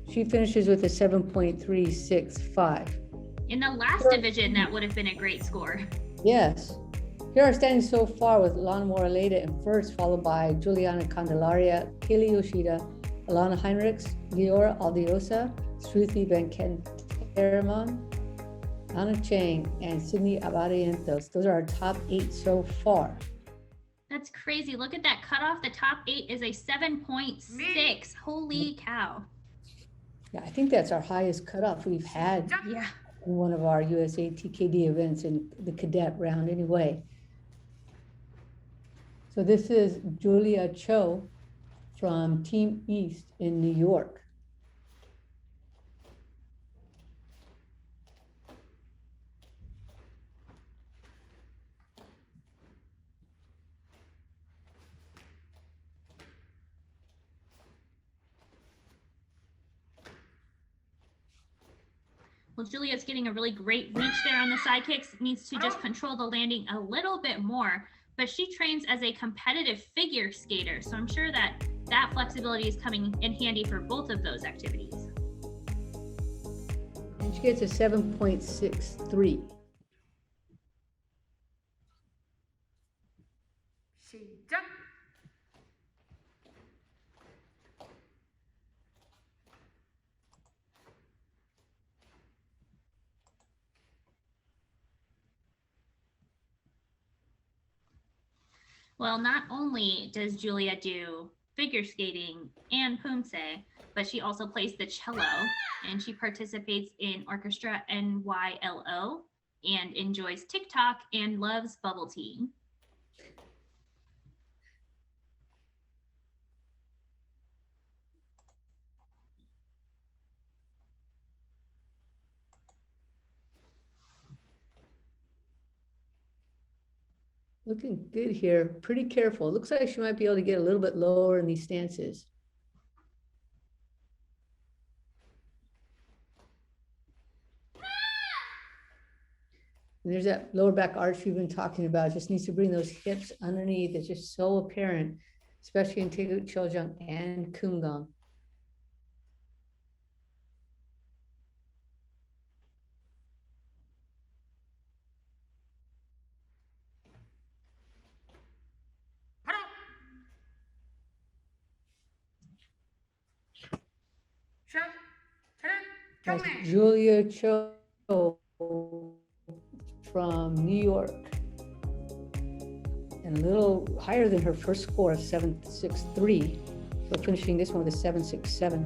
She finishes with a 7.365. In the last division, that would have been a great score. Yes. Here are standing so far with Lana Moreleida in first, followed by Juliana Candelaria, Kaylee Yoshida, Alana Heinrichs, Leora Alviosa, Shruti Venkateramon, Anna Chang, and Sydney Abarientos. Those are our top 8 so far. That's crazy. Look at that cutoff. The top 8 is a 7.6. Holy cow. Yeah, I think that's our highest cutoff we've had Yeah. in one of our USA TKD events in the cadet round anyway. So this is Julia Cho from Team East in New York. Well, Julia's getting a really great reach there on the side kicks. Needs to just control the landing a little bit more. But she trains as a competitive figure skater. So I'm sure that flexibility is coming in handy for both of those activities. And she gets a 7.63. 시작. Well, not only does Julia do figure skating and Poomsae, but she also plays the cello and she participates in Orchestra NYLO and enjoys TikTok and loves bubble tea. Looking good here. Pretty careful. Looks like she might be able to get a little bit lower in these stances. And there's that lower back arch we've been talking about. Just needs to bring those hips underneath. It's just so apparent, especially in Taegu Cheoljong and Kumgang. 바로 샷 차렷 That's 경례 Julia Cho from New York. And a little higher than her first score of 7.63. We're finishing this one with a 7.67.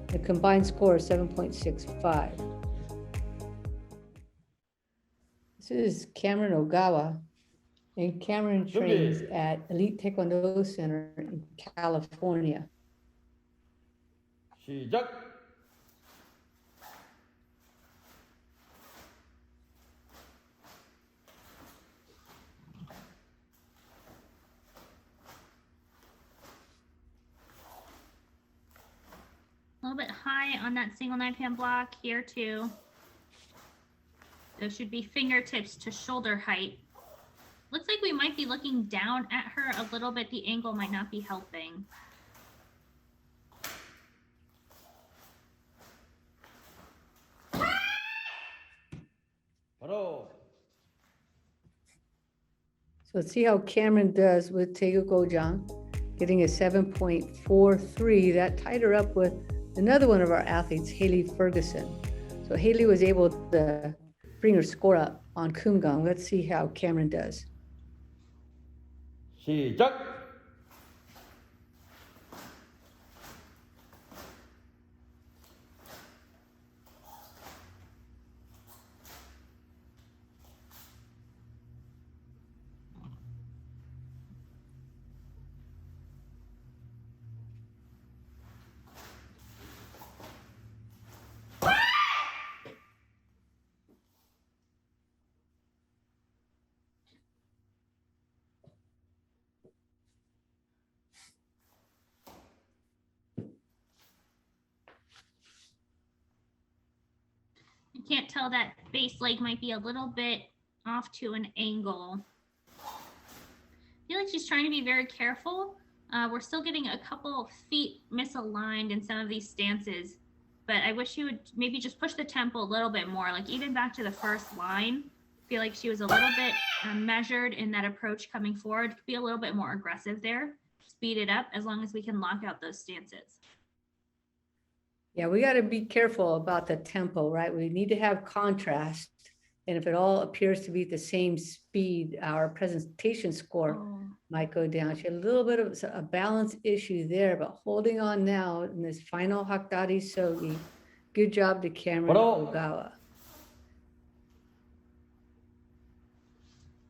The combined score is 7.65. This is Cameron Ogawa. And Cameron trains at Elite Taekwondo Center in California. 시작. A little bit high on that single knife hand block here too. Those should be fingertips to shoulder height. Looks like we might be looking down at her a little bit. The angle might not be helping. 바로. So let's see how Cameron does with Taegu Gojang, getting a 7.43. That tied her up with another one of our athletes, Haley Ferguson. So Haley was able to bring her score up on Kumgang. Let's see how Cameron does. 시작. You can't tell that base leg might be a little bit off to an angle. I feel like she's trying to be very careful. We're still getting a couple feet misaligned in some of these stances, but I wish she would maybe just push the tempo a little bit more, like even back to the first line. I feel like she was a little bit measured in that approach coming forward. Be a little bit more aggressive there, speed it up as long as we can lock out those stances. Yeah, we got to be careful about the tempo, right? We need to have contrast. And if it all appears to be at the same speed, our presentation score might go down. She had a little bit of a balance issue there, but holding on now in this final Hakdari Sogi. Good job to Cameron Ogawa.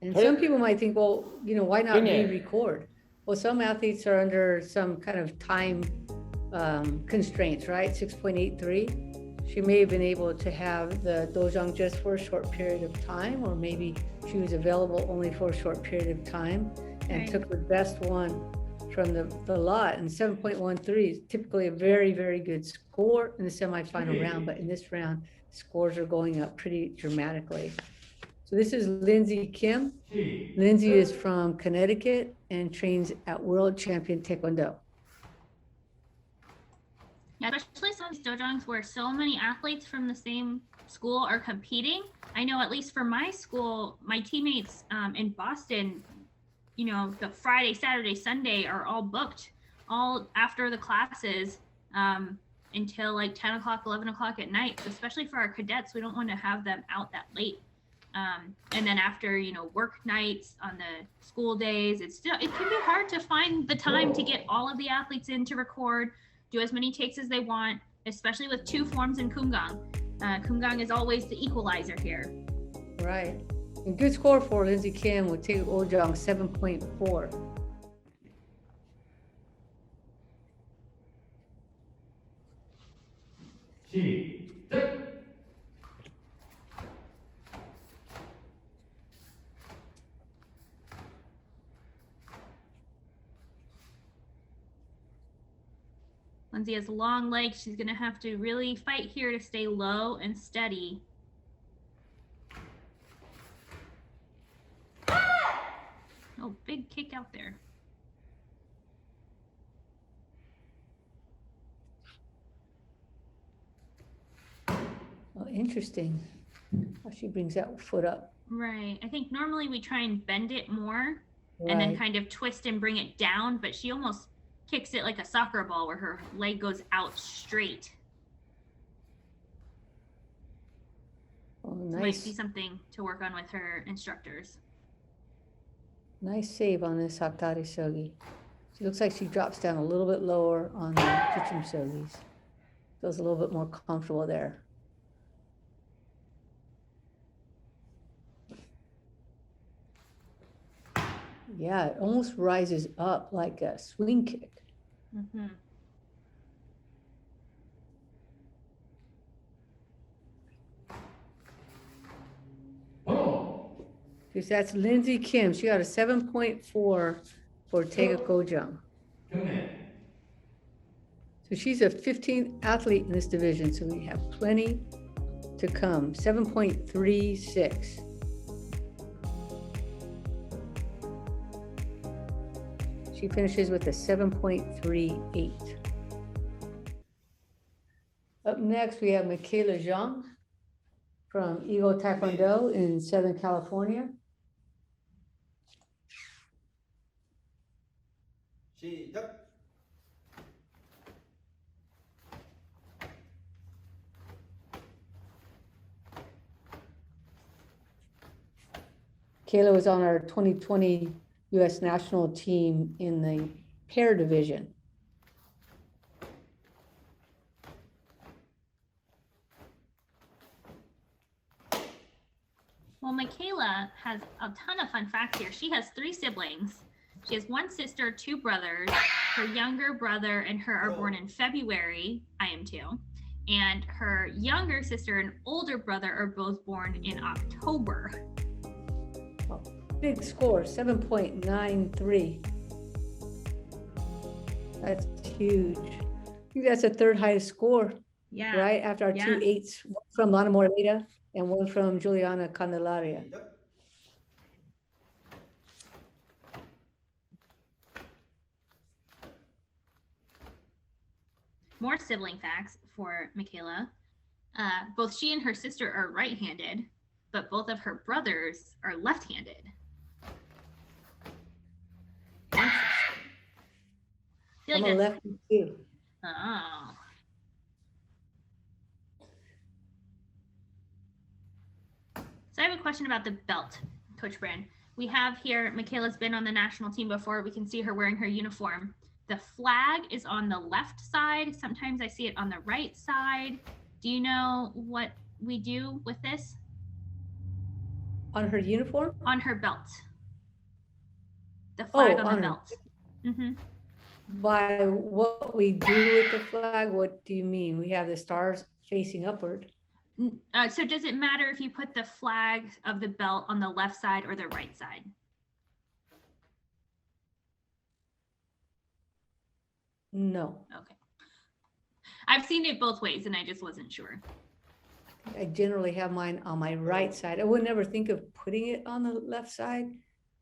And some people might think, well, you know, why not re-record? Well, some athletes are under some kind of time constraints, right? 6.83. She may have been able to have the dojang just for a short period of time, or maybe she was available only for a short period of time and took the best one from the lot. And 7.13 is typically a very, very good score in the semifinal round, but in this round, scores are going up pretty dramatically. So this is Lindsay Kim. Lindsay is from Connecticut and trains at World Champion Taekwondo. Yeah, especially some of these dojongs where so many athletes from the same school are competing. I know at least for my school, my teammates in Boston, you know, the Friday, Saturday, Sunday are all booked all after the classes until like 10 o'clock, 11 o'clock at night. So especially for our cadets, we don't want to have them out that late. And then after, you know, work nights on the school days, it can be hard to find the time to get all of the athletes in to record, do as many takes as they want, especially with two forms in Kumgang. Kumgang is always the equalizer here. Right. And good score for Lindsay Kim with Taegu Ojang, 7.4. Lindsay has long legs. She's going to have to really fight here to stay low and steady. Oh, big kick out there. Oh, interesting. How she brings that foot up. Right. I think normally we try and bend it more and then kind of twist and bring it down, but she almost kicks it like a soccer ball where her leg goes out straight. Oh, Might nice. be something to work on with her instructors. Nice save on this Hatari Sogi. She looks like she drops down a little bit lower on the Chichim Sogis. Feels a little bit more comfortable there. Yeah, it almost rises up like a swing kick. Mm-hmm. Because that's Lindsay Kim. She got a 7.4 for Tega Kojang. So she's a 15th athlete in this division. So we have plenty to come. 7.36. She finishes with a 7.38. Up next, we have Michaela Zhang from Eagle Taekwondo in Southern California. 시작. Kayla was on our 2020 US national team in the pair division. Well, Michaela has a ton of fun facts here. She has 3 siblings. She has 1 sister, 2 brothers. Her younger brother and her are born in February. I am too. And her younger sister and older brother are both born in October. Big score, 7.93. That's huge. I think that's the 3rd highest score, Yeah. right? After our 2 8s, one from Lana Moreleida and one from Juliana Candelaria. 시작. More sibling facts for Michaela. Both she and her sister are right-handed, but both of her brothers are left-handed. I feel I'm like a that's, lefty too. oh. So I have a question about the belt, Coach Brand. We have here, Michaela's been on the national team before. We can see her wearing her uniform. The flag is on the left side. Sometimes I see it on the right side. Do you know what we do with this? On her uniform? On her belt. The flag on on the her- belt. Mm-hmm. By what we do with the flag, what do you mean? We have the stars facing upward. So does it matter if you put the flag of the belt on the left side or the right side? No, Okay. I've seen it both ways and I just wasn't sure. I generally have mine on my right side. I would never think of putting it on the left side,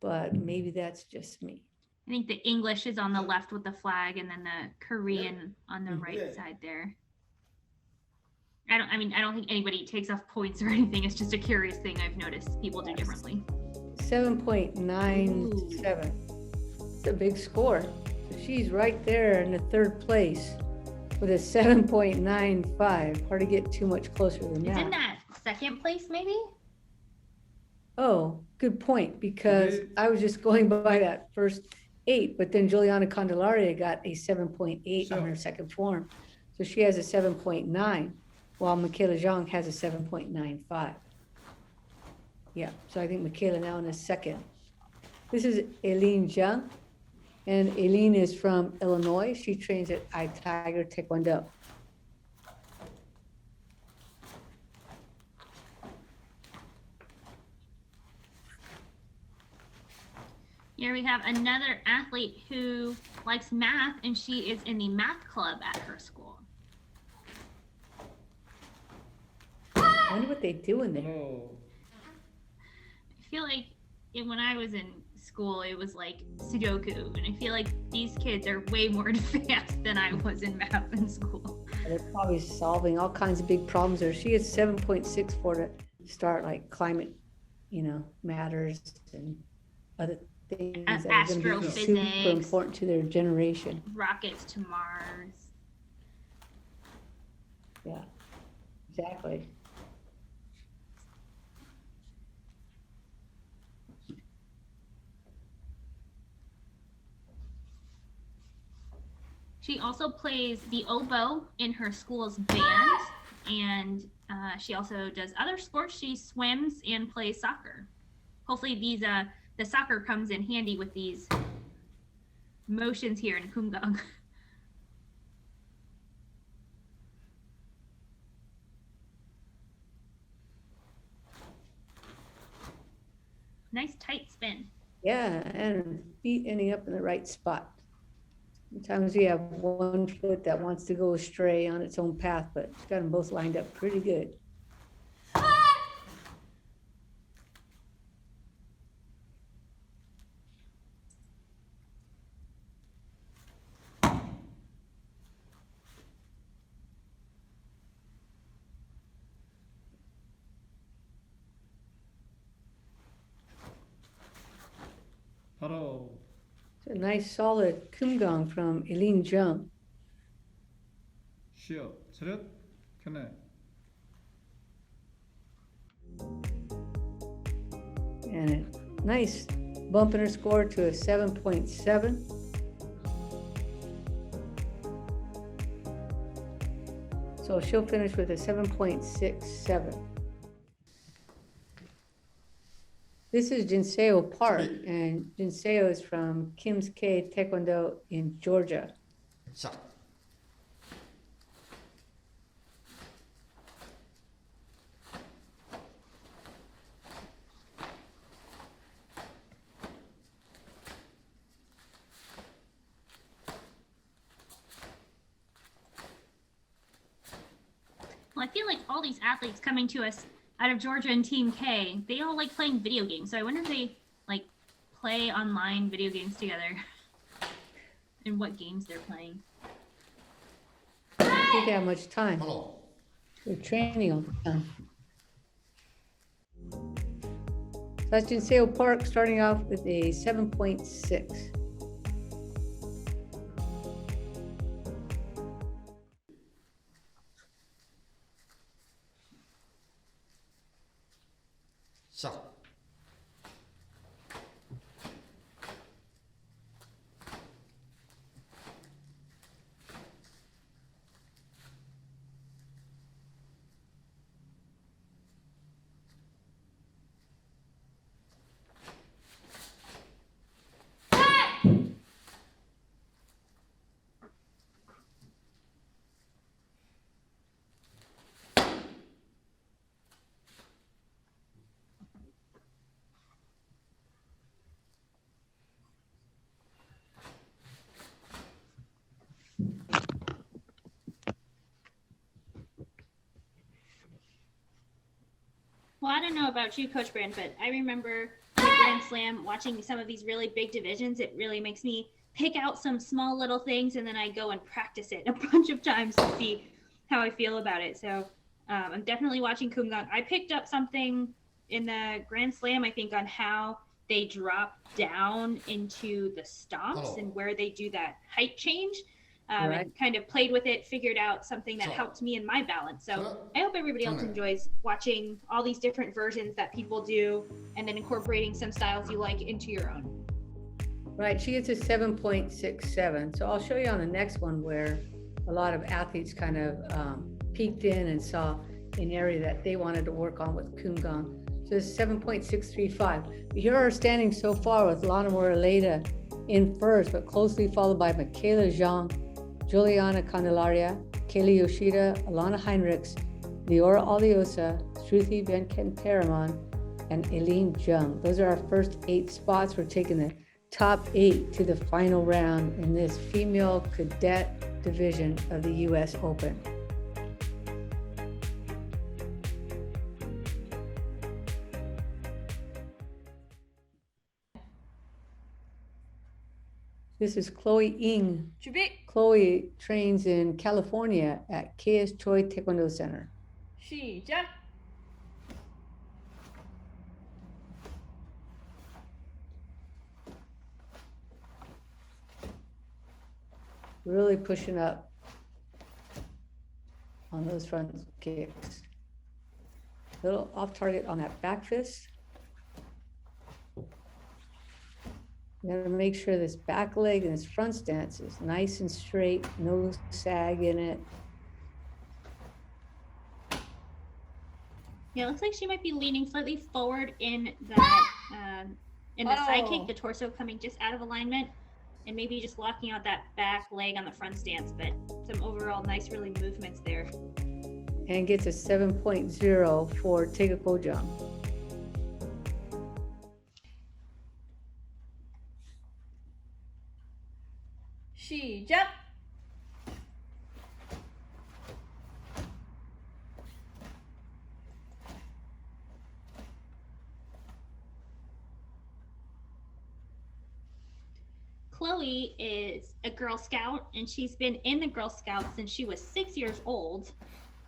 but maybe that's just me. I think the English is on the left with the flag and then the Korean on the right side there. I don't think anybody takes off points or anything. It's just a curious thing I've noticed people do differently. 7.97. It's a big score. So she's right there in the 3rd place with a 7.95. Hard to get too much closer than that. Isn't that 2nd place maybe? Oh, good point, because I was just going by that first 8, but then Juliana Candelaria got a 7.8 on her 2nd form. So she has a 7.9, while Michaela Zhang has a 7.95. Yeah, so I think Michaela now in a 2nd. This is Eileen Zhang, and Eileen is from Illinois. She trains at iTiger Taekwondo. Here we have another athlete who likes math, and she is in the math club at her school. I wonder what they do in there. I feel like when I was in school, it was like Sudoku, and I feel like these kids are way more advanced than I was in math in school. They're probably solving all kinds of big problems there. She gets 7.64 to start, like climate, matters and other things that are going to be super Astrophysics. important to their generation. Rockets to Mars. Yeah, exactly. She also plays the oboe in her school's band, and she also does other sports. She swims and plays soccer. Hopefully the soccer comes in handy with these motions here in Kumgang. Nice tight spin. Yeah, and feet ending up in the right spot. Sometimes we have one foot that wants to go astray on its own path, but it's got them both lined up pretty good. 바로 It's a nice solid kumgang from Eileen Jung. 쉬어 차렷 켜내 And a nice bump in her score to a 7.7. So she'll finish with a 7.67. This is Jinseo Park, and Jinseo is from Kim's K Taekwondo in Georgia. 시작. Well, I feel like all these athletes coming to us out of Georgia and Team K, they all like playing video games. So I wonder if they like play online video games together and what games they're playing. I don't think they have much time. 바로 They're training all the time. So that's Jinseo Park starting off with a 7.6. 시작. Well, I don't know about you, Coach Brand, but I remember the Grand Slam watching some of these really big divisions. It really makes me pick out some small little things, and then I go and practice it a bunch of times to see how I feel about it. So I'm definitely watching Kumgang. I picked up something in the Grand Slam, I think, on how they drop down into the stomps and where they do that height change. Right. And kind of played with it, figured out something that helped me in my balance. So I hope everybody else enjoys watching all these different versions that people do and then incorporating some styles you like into your own. Right, she gets a 7.67. So I'll show you on the next one where a lot of athletes kind of peeked in and saw an area that they wanted to work on with Kumgang. So it's 7.635. Here are standings so far with Lana Moreleida in first, but closely followed by Michaela Zhang, Juliana Candelaria, Kaylee Yoshida, Alana Heinrichs, Leora Alviosa, Shruti Venkat Paraman, and Eileen Jung. Those are our first 8 spots. We're taking the top 8 to the final round in this female cadet division of the US Open. This is Chloe Ng. 준비 Chloe trains in California at US Choi Taekwondo Center. 시작. Really pushing up on those front kicks. Little off target on that back fist. You gotta make sure this back leg and this front stance is nice and straight, no sag in it. Yeah, it looks like she might be leaning slightly forward in that in the side kick, the torso coming just out of alignment, and maybe just locking out that back leg on the front stance, but some overall nice really movements there. And gets a 7.0 for Take a Kojang. 시작. Chloe is a Girl Scout, and she's been in the Girl Scouts since she was 6 years old.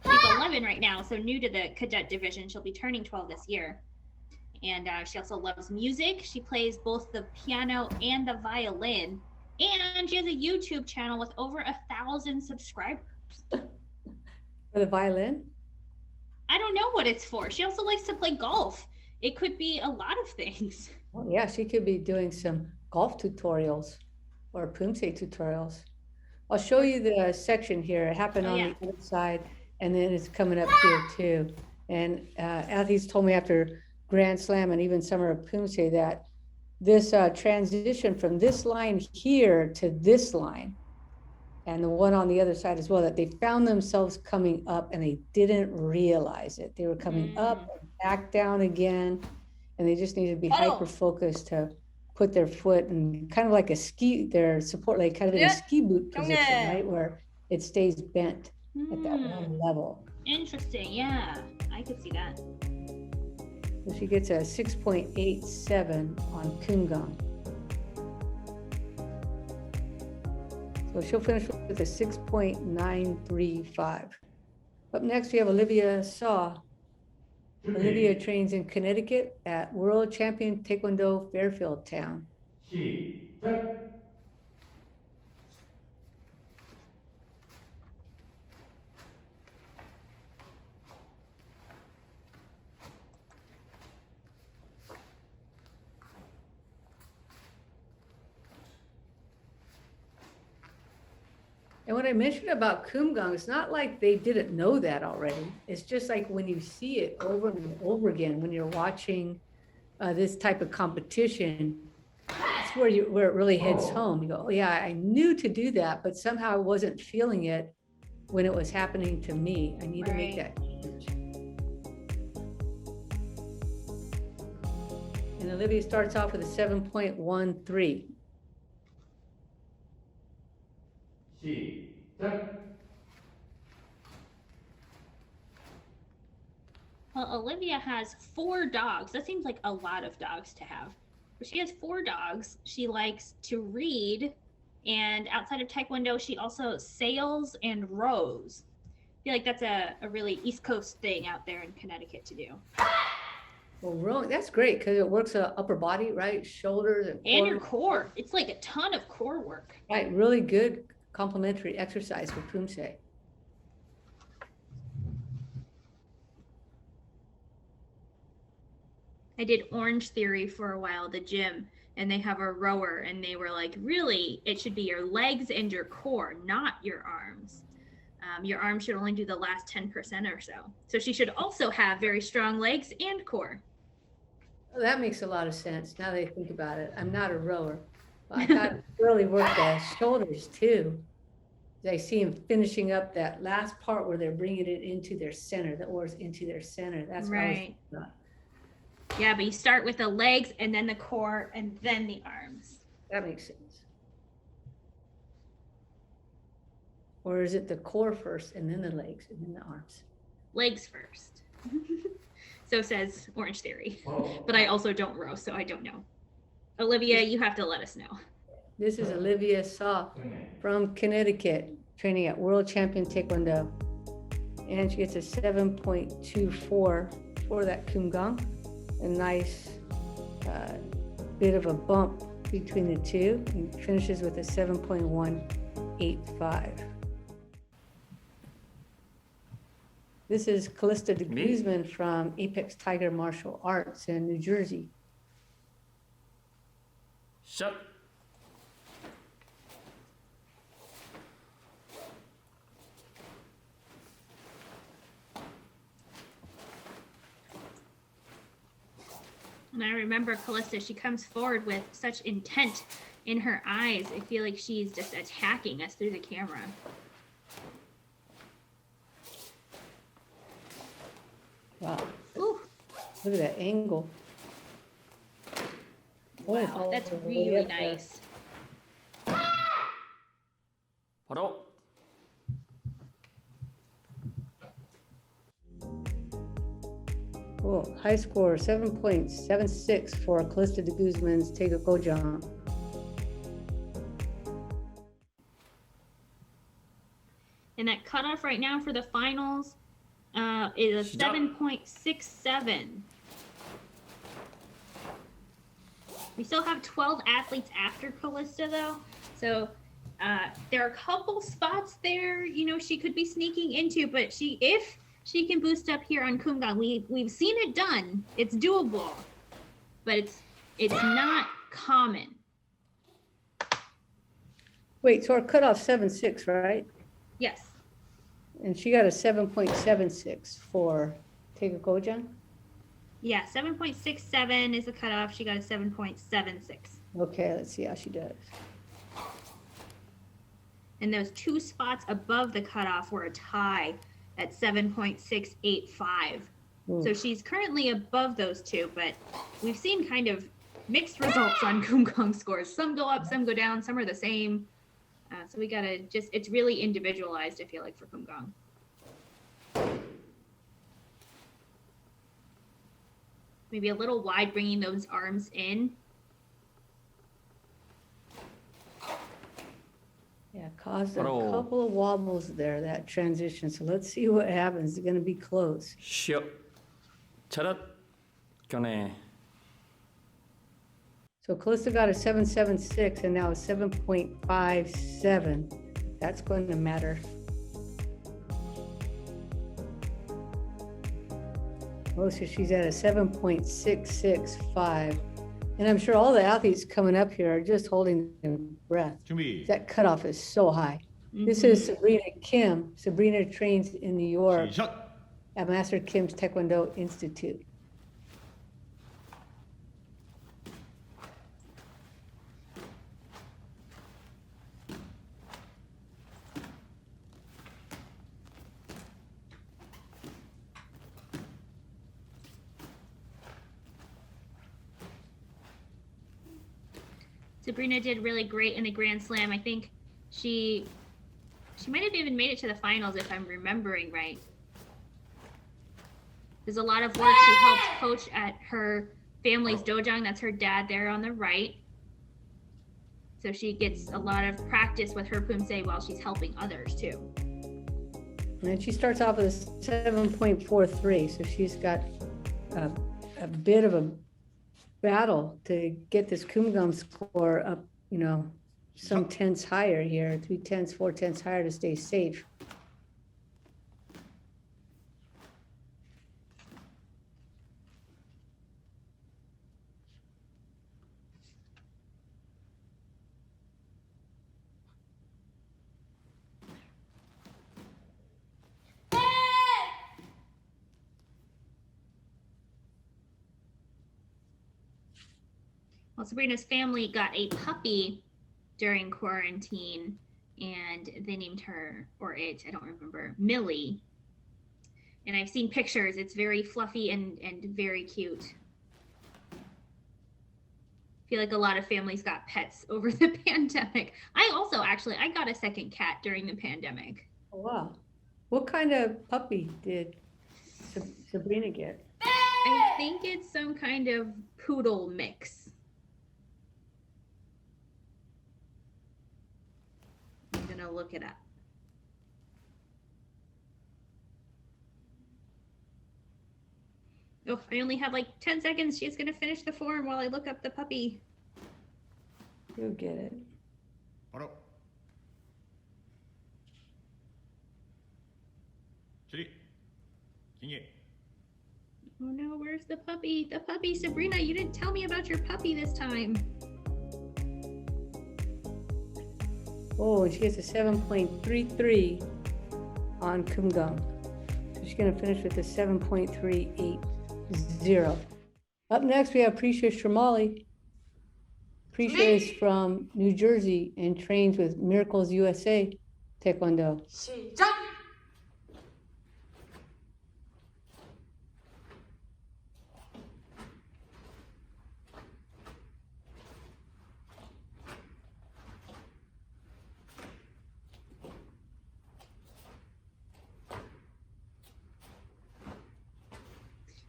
She's 11 right now, so new to the cadet division. She'll be turning 12 this year. And she also loves music. She plays both the piano and the violin. And she has a YouTube channel with over 1,000 subscribers. For the violin? I don't know what it's for. She also likes to play golf. It could be a lot of things. Oh, yeah, she could be doing some golf tutorials or Poomsae tutorials. I'll show you the section here. It happened on the other side, and then it's coming up here too. And athletes told me after Grand Slam and even Summer of Poomsae that this transition from this line here to this line, and the one on the other side as well, that they found themselves coming up and they didn't realize it. They were coming up and back down again, and they just needed to be hyper focused to put their foot in kind of like a ski, their support leg kind of in a ski boot position, right? Where it stays bent at that one level. Interesting, yeah, I could see that. So she gets a 6.87 on Kumgang. So she'll finish with a 6.935. Up next, we have Olivia Saw. Olivia trains in Connecticut at World Champion Taekwondo Fairfield Town. And what I mentioned about Kumgang, it's not like they didn't know that already. It's just like when you see it over and over again, when you're watching this type of competition, that's where it really hits home. You go, oh yeah, I knew to do that, but somehow I wasn't feeling it when it was happening to me. I need to make that change. And Olivia starts off with a 7.13. Well, Olivia has 4 dogs. That seems like a lot of dogs to have. But she has 4 dogs. She likes to read, and outside of Taekwondo, she also sails and rows. I feel like that's a really East Coast thing out there in Connecticut to do. Well, rowing, that's great because it works upper body, right? Shoulders and your core. It's like a ton of core work. Right, really good complementary exercise for Poomsae. I did Orange Theory for a while at the gym, and they have a rower, and they were like, really, it should be your legs and your core, not your arms. Your arms should only do the last 10% or so. So she should also have very strong legs and core. Well, that makes a lot of sense now that I think about it. I'm not a rower. I thought it really worked the shoulders too. I see him finishing up that last part where they're bringing it into their center, the oars into their center. That's right. Yeah, but you start with the legs and then the core and then the arms. That makes sense. Or is it the core first and then the legs and then the arms? Legs first. So says Orange Theory. But I also don't row, so I don't know. Olivia, you have to let us know. This is Olivia Saw from Connecticut, training at World Champion Taekwondo. And she gets a 7.24 for that Kumgang. A nice bit of a bump between the two, and finishes with a 7.185. This is Calista De Guzman from Apex Tiger Martial Arts in New Jersey. Shut. And I remember Calista, she comes forward with such intent in her eyes. I feel like she's just attacking us through the camera. Wow, Ooh, look at that angle. wow, that's really nice. 바로. Cool. High score 7.76 for Calista De Guzman's Taega Gojang. And that cutoff right now for the finals is a 7.67. We still have 12 athletes after Calista though. So there are a couple spots there, you know, she could be sneaking into, but if she can boost up here on Kumgang, we've seen it done. It's doable, but it's not common. Wait, so our cutoff 7.6, right? Yes. And she got a 7.76 for Taega Gojang? Yeah, 7.67 is the cutoff. She got a 7.76. Okay, let's see how she does. And those two spots above the cutoff were a tie at 7.685. So she's currently above those two, but we've seen kind of mixed results on Kumgang scores. Some go up, some go down, some are the same. So we gotta it's really individualized, I feel like, for Kumgang. Maybe a little wide, bringing those arms in. Yeah, caused a couple of wobbles there, that transition. So let's see what happens. It's going to be close. 쉬어. 차렷. 견해. So Calista got a 7.76 and now a 7.57. That's going to matter. Oh, so she's at a 7.665. And I'm sure all the athletes coming up here are just holding their breath. 준비. That cutoff is so high. This is Sabrina Kim. Sabrina trains in New York 시작. at Master Kim's Taekwondo Institute. Sabrina did really great in the Grand Slam. I think she might have even made it to the finals, if I'm remembering right. There's a lot of work. She helped coach at her family's dojang. That's her dad there on the right. So she gets a lot of practice with her Poomsae while she's helping others too. And she starts off with a 7.43, so she's got a bit of a battle to get this Kumgang score up, you know, some tenths higher here, 3 tenths, 4 tenths higher to stay safe. Well, Sabrina's family got a puppy during quarantine, and they named her, or it, I don't remember, Millie. And I've seen pictures. It's very fluffy and very cute. feel like a lot of families got pets over the pandemic. I got a second cat during the pandemic. Oh, wow. What kind of puppy did Sabrina get? I think it's some kind of poodle mix. I'm gonna look it up. Oh, I only have like 10 seconds. She's gonna finish the form while I look up the puppy. You'll get it. 바로. Three. Junior. Oh no, where's the puppy? The puppy, Sabrina, you didn't tell me about your puppy this time. Oh, she gets a 7.33 on Kumgang. So she's going to finish with a 7.380. Up next, we have Prisha Sharmali. Prisha is from New Jersey and trains with Miracles USA Taekwondo. 시작!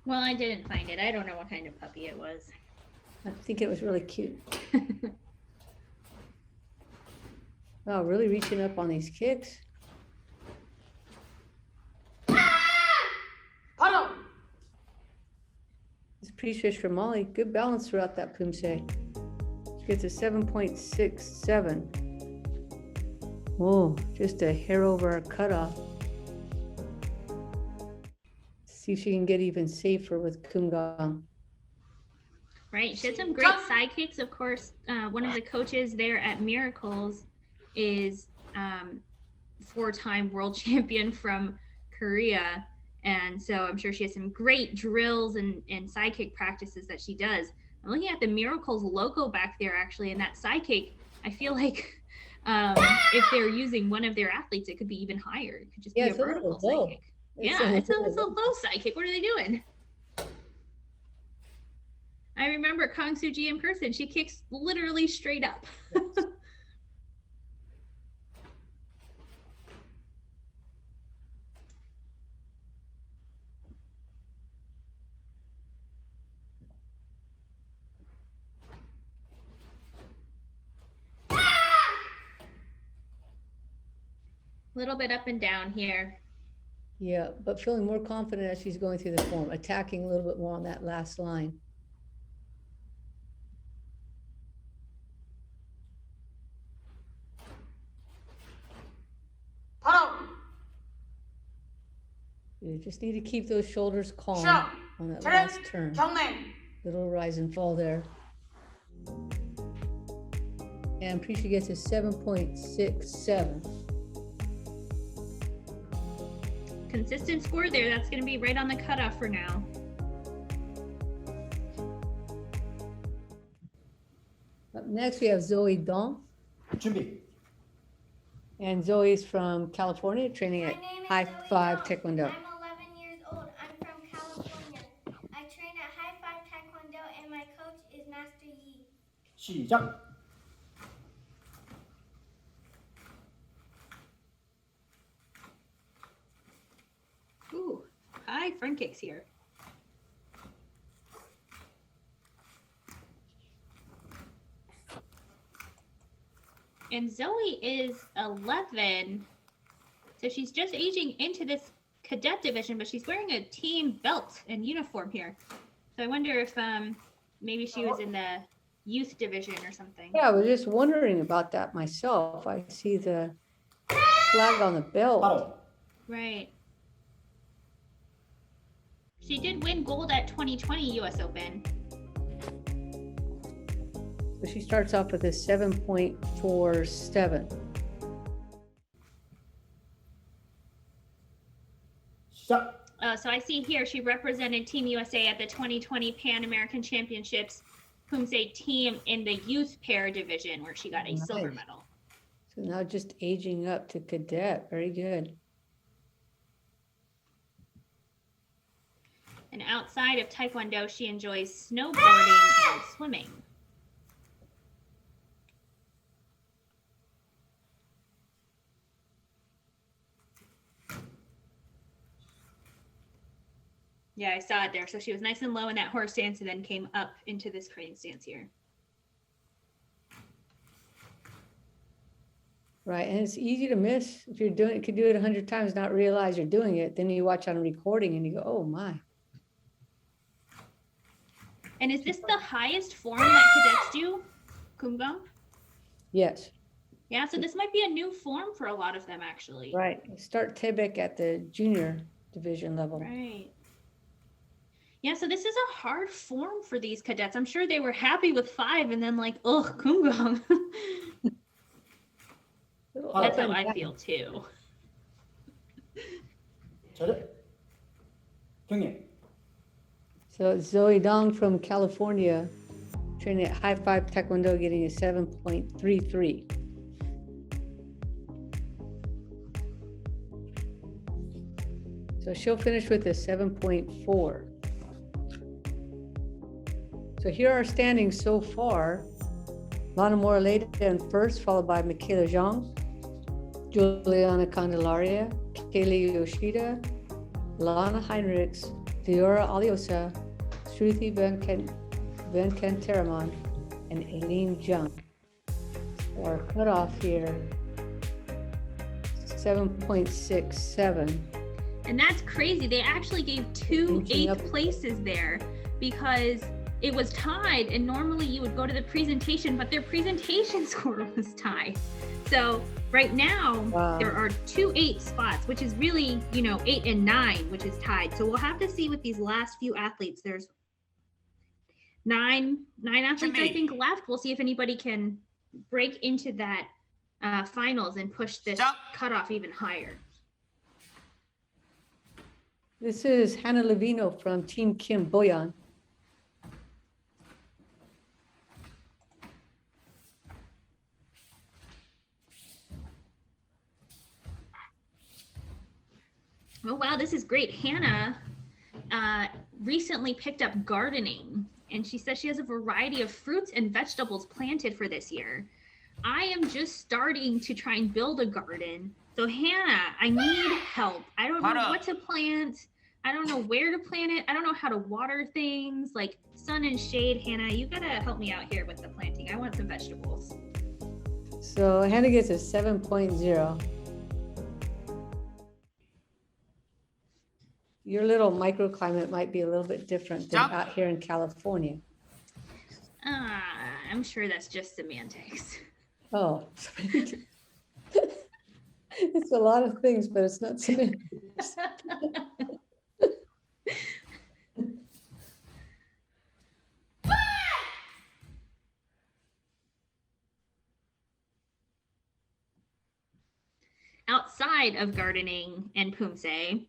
Well, I didn't find it. I don't know what kind of puppy it was. I think it was really cute. Wow, really reaching up on these kicks. 바로! This is Prisha Sharmali. Good balance throughout that Poomsae. She gets a 7.67. Whoa, just a hair over our cutoff. See if she can get even safer with Kumgang. Right, she had some great side kicks. Of course, one of the coaches there at Miracles is 4-time world champion from Korea. And so I'm sure she has some great drills and side kick practices that she does. I'm looking at the Miracles logo back there, actually, and that side kick, I feel like if they're using one of their athletes, it could be even higher. It could just be a vertical side kick. It's a low side kick. What are they doing? I remember Kang Soo-ji in person. She kicks literally straight up. Little bit up and down here. Yeah, but feeling more confident as she's going through the form, attacking a little bit more on that last line. 바로! You just need to keep those shoulders calm 시작! on that 차렷! last turn. 경례! Little rise and fall there. And Prisha gets a 7.67. Consistent score there. That's going to be right on the cutoff for now. Up next, we have Zoe Dong. 준비. And Zoe's from California, training at High Five Taekwondo. I'm 11 years old. I'm from California. I train at High Five Taekwondo and my coach is Master Yi. 시작. Ooh, high front kicks here. And Zoe is 11, so she's just aging into this cadet division, but she's wearing a team belt and uniform here. So I wonder if maybe she was in the youth division or something. Yeah, I was just wondering about that myself. I see the flag on the belt. 바로. Right. She did win gold at 2020 US Open. So she starts off with a 7.47. 시작. So I see here she represented Team USA at the 2020 Pan American Championships Poomsae team in the youth pair division, where she got a silver Nice. medal. So now just aging up to cadet. Very good. And outside of Taekwondo, she enjoys snowboarding and swimming. Yeah, I saw it there. So she was nice and low in that horse stance and then came up into this crane stance here. Right, and it's easy to miss if you're doing it. Could do it 100 times, not realize you're doing it. Then you watch on a recording and you go, "Oh my!" And is this the highest form that cadets do, Kumgang? Yes, Yeah, so this might be a new form for a lot of them, actually. right. Start Tebek at the junior division level. Right. Yeah, so this is a hard form for these cadets. I'm sure they were happy with 5 and then like, oh, Kumgang. That's how I feel too. 차렷. 경례. So Zoe Dong from California, training at High Five Taekwondo, getting a 7.33. So she'll finish with a 7.4. So here are our standings so far. Lana Moreleida in first, followed by Mikhail Cho, Juliana Candelaria, Kaylee Yoshida, Lana Heinrichs, Leora Alviosa, Shruti Venkataraman, and Eileen Jung. So our cutoff here, 7.67. And that's crazy. They actually gave 2 Inching up. 8th places there because it was tied, and normally you would go to the presentation, but their presentation score was tied. So right now, Wow. there are 2 8 spots, which is really, 8 and 9, which is tied. So we'll have to see with these last few athletes. There's nine athletes, I think, left. We'll see if anybody can break into that finals and push this cutoff even higher. This is Hannah Levino from Team Kim Boyan. Oh, wow, this is great. Hannah recently picked up gardening, and she says she has a variety of fruits and vegetables planted for this year. I am just starting to try and build a garden. So Hannah, I need help. I don't know what to plant. I don't know where to plant it. I don't know how to water things like sun and shade. Hannah, you gotta help me out here with the planting. I want some vegetables. So Hannah gets a 7.0. Your little microclimate might be a little bit different than out here in California. I'm sure that's just semantics. Oh, it's a lot of things, but it's not semantics. Outside of gardening and Poomsae,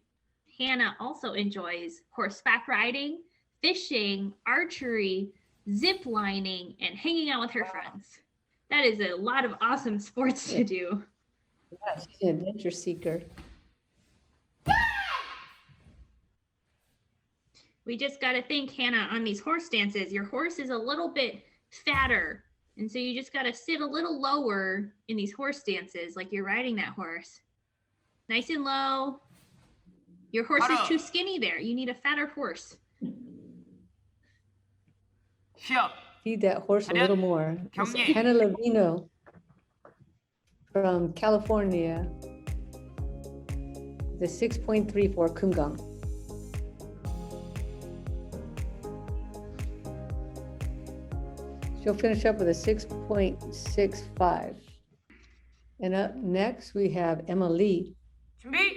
Hannah also enjoys horseback riding, fishing, archery, zip lining, and hanging out with her friends. That is a lot of awesome sports to do. Yeah, she's an adventure seeker. We just got to think, Hannah, on these horse stances, your horse is a little bit fatter. And so you just got to sit a little lower in these horse stances, like you're riding that horse. Nice and low. Your horse is too skinny there. You need a fatter horse. Feed that horse a little more. It's Hannah Levino from California, the 6.3 for Kumgang. She'll finish up with a 6.65. And up next, we have Emma Lee.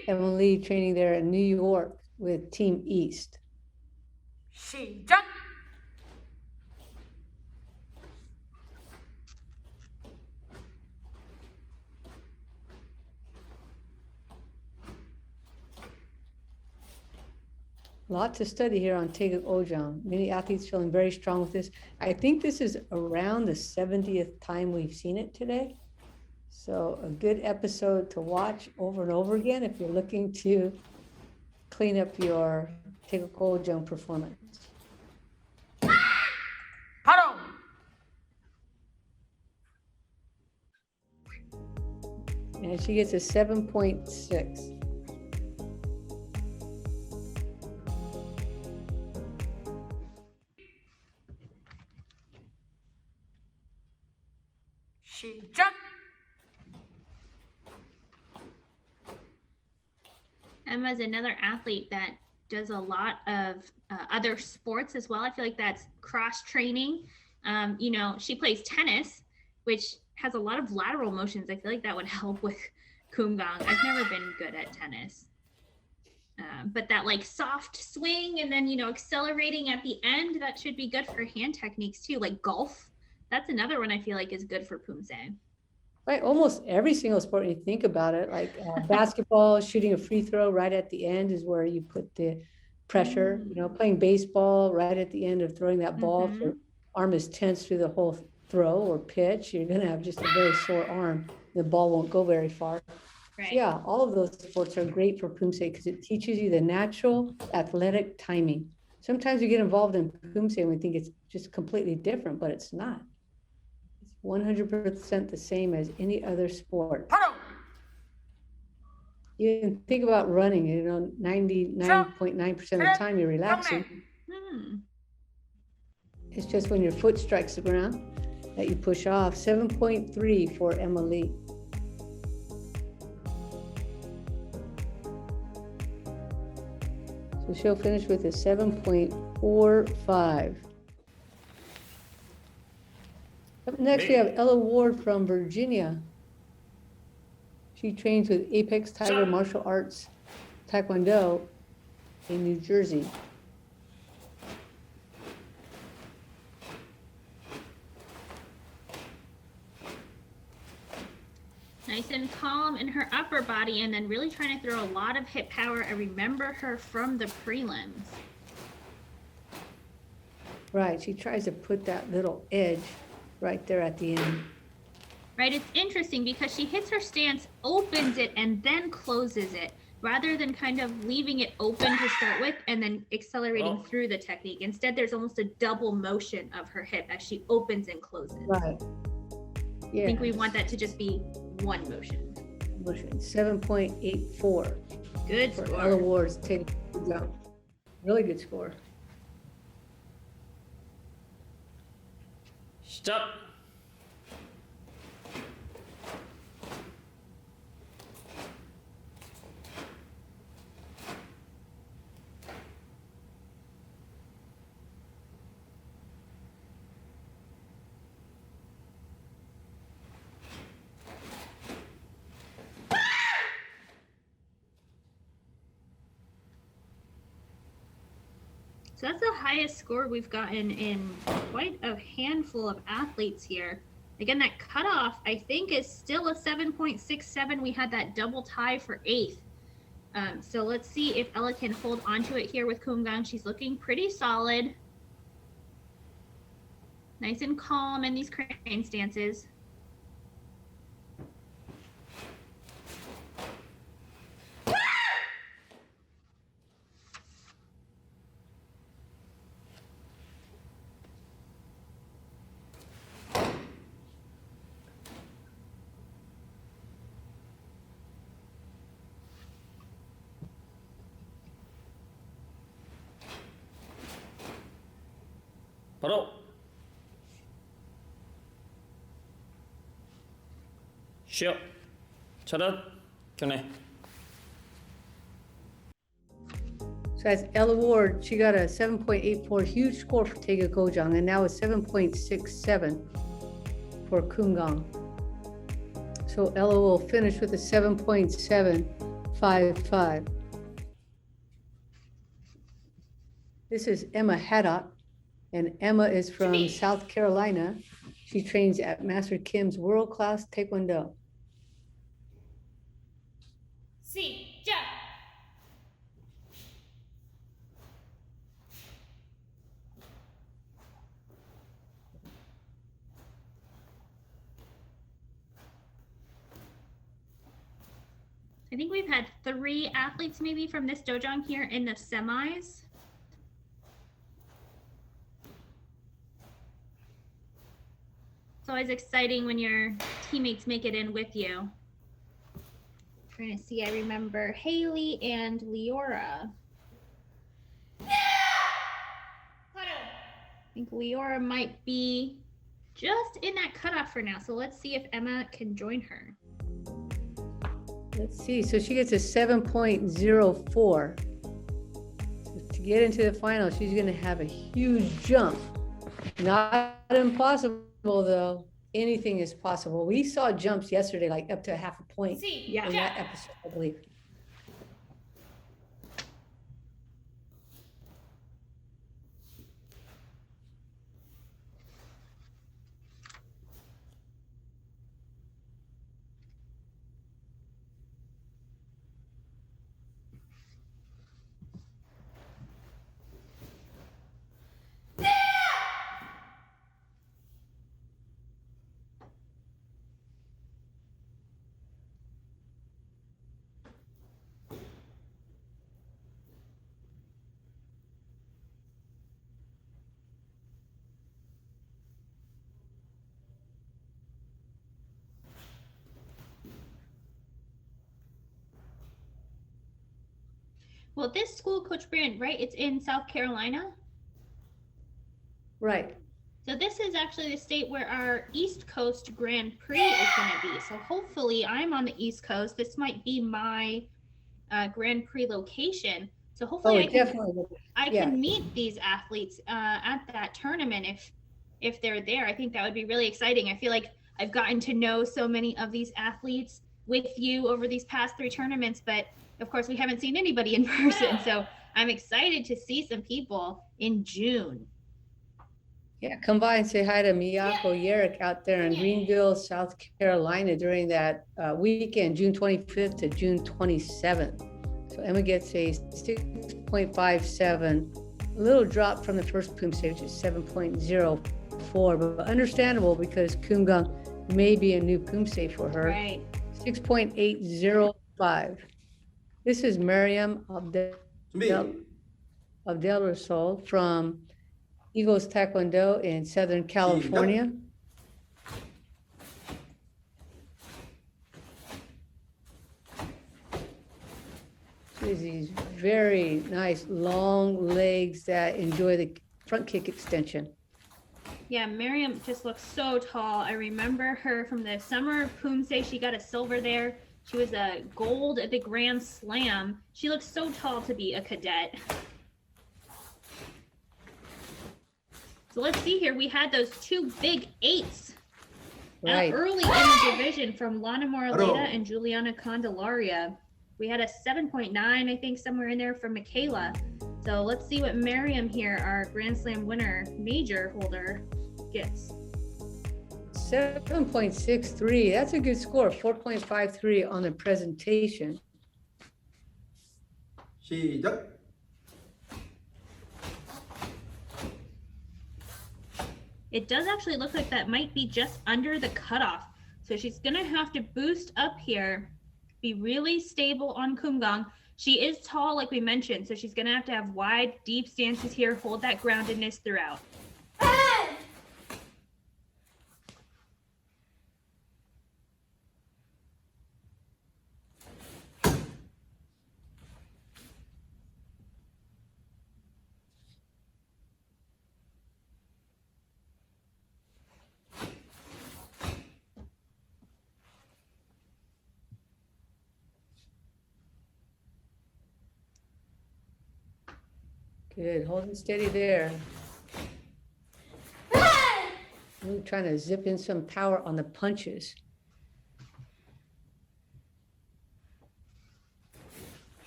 Emma Lee training there in New York with Team East. 시작! Lots to study here on Taeguk Ojang. Many athletes feeling very strong with this. I think this is around the 70th time we've seen it today. So a good episode to watch over and over again if you're looking to clean up your Taeguk Ojang performance. 바로! And she gets a 7.6. Emma's another athlete that does a lot of other sports as well. I feel like that's cross training. You know, she plays tennis, which has a lot of lateral motions. I feel like that would help with Kumgang. I've never been good at tennis. But that like soft swing and then, you know, accelerating at the end, that should be good for hand techniques too. Like golf, that's another one I feel like is good for Poomsae. Right, almost every single sport, you think about it, like basketball, shooting a free throw right at the end is where you put the pressure. You know, playing baseball right at the end of throwing that ball, if your arm is tense through the whole throw or pitch, you're going to have just a very sore arm. The ball won't go very far. Right. So yeah, all of those sports are great for Poomsae because it teaches you the natural athletic timing. Sometimes we get involved in Poomsae and we think it's just completely different, but it's not. It's 100% the same as any other sport. You can think about running, you know, 99.9% of the time you're relaxing. It's just when your foot strikes the ground that you push off. 7.3 for Emma Lee. So she'll finish with a 7.45. Up next, we have Ella Ward from Virginia. She trains with Apex Tiger Martial Arts Taekwondo in New Jersey. Nice and calm in her upper body and then really trying to throw a lot of hip power. I remember her from the prelims. Right, she tries to put that little edge right there at the end. Right, it's interesting because she hits her stance, opens it, and then closes it, rather than kind of leaving it open to start with and then accelerating through the technique. Instead, there's almost a double motion of her hip as she opens and closes. Right. Yeah. I think we want that to just be one motion. 7.84. Good for score. Ella Ward's taking down. Really good score. Stop. So that's the highest score we've gotten in quite a handful of athletes here. Again, that cutoff, I think, is still a 7.67. We had that double tie for 8th. So let's see if Ella can hold onto it here with Kumgang. She's looking pretty solid. Nice and calm in these crane stances. 바로 쉬어 차렷 경례. So that's Ella Ward. She got a 7.84, huge score for Taega Gojang, and now a 7.67 for Kumgang. So Ella will finish with a 7.755. This is Emma Haddock, and Emma is from South Carolina. She trains at Master Kim's world-class Taekwondo. 시작. I think we've had 3 athletes maybe from this dojang here in the semis. It's always exciting when your teammates make it in with you. Trying to see, I remember Hayley and Leora. I think Leora might be just in that cutoff for now. So let's see if Emma can join her. Let's see, so she gets a 7.04. To get into the final, she's gonna have a huge jump. Not impossible though, anything is possible. We saw jumps yesterday, like up to a half a point C. Yeah. in that episode, I believe. Well, this school, Coach Brand, right? It's in South Carolina. Right. So this is actually the state where our East Coast Grand Prix is going to be. So hopefully I'm on the East Coast. This might be my Grand Prix location. So hopefully I can meet these athletes at that tournament if they're there. I think that would be really exciting. I feel like I've gotten to know so many of these athletes with you over these past 3 tournaments, but of course we haven't seen anybody in person. So I'm excited to see some people in June. Yeah, come by and say hi to Miyako Yerick out there in Greenville, South Carolina during that weekend, June 25th to June 27th. So Emma gets a 6.57, a little drop from the first Poomsae, which is 7.04, but understandable because Kumgang may be a new Poomsae for her. Right. 6.805. This is Miriam Abdel-Rasoul from Eagles Taekwondo in Southern California. She has these very nice long legs that enjoy the front kick extension. Yeah, Miriam just looks so tall. I remember her from the summer Poomsae. She got a silver there. She was a gold at the Grand Slam. She looks so tall to be a cadet. So let's see here. We had those 2 big 8s early in the division from Lana Moreleida and Juliana Candelaria. We had a 7.9, I think, somewhere in there from Michaela. So let's see what Miriam here, our Grand Slam winner, major holder, gets. 7.63. That's a good score. 4.53 on the presentation. 시작. It does actually look like that might be just under the cutoff. So she's gonna have to boost up here, be really stable on Kumgang. She is tall, like we mentioned, so she's gonna have wide, deep stances here, hold that groundedness throughout. Good, holding steady there. Really trying to zip in some power on the punches.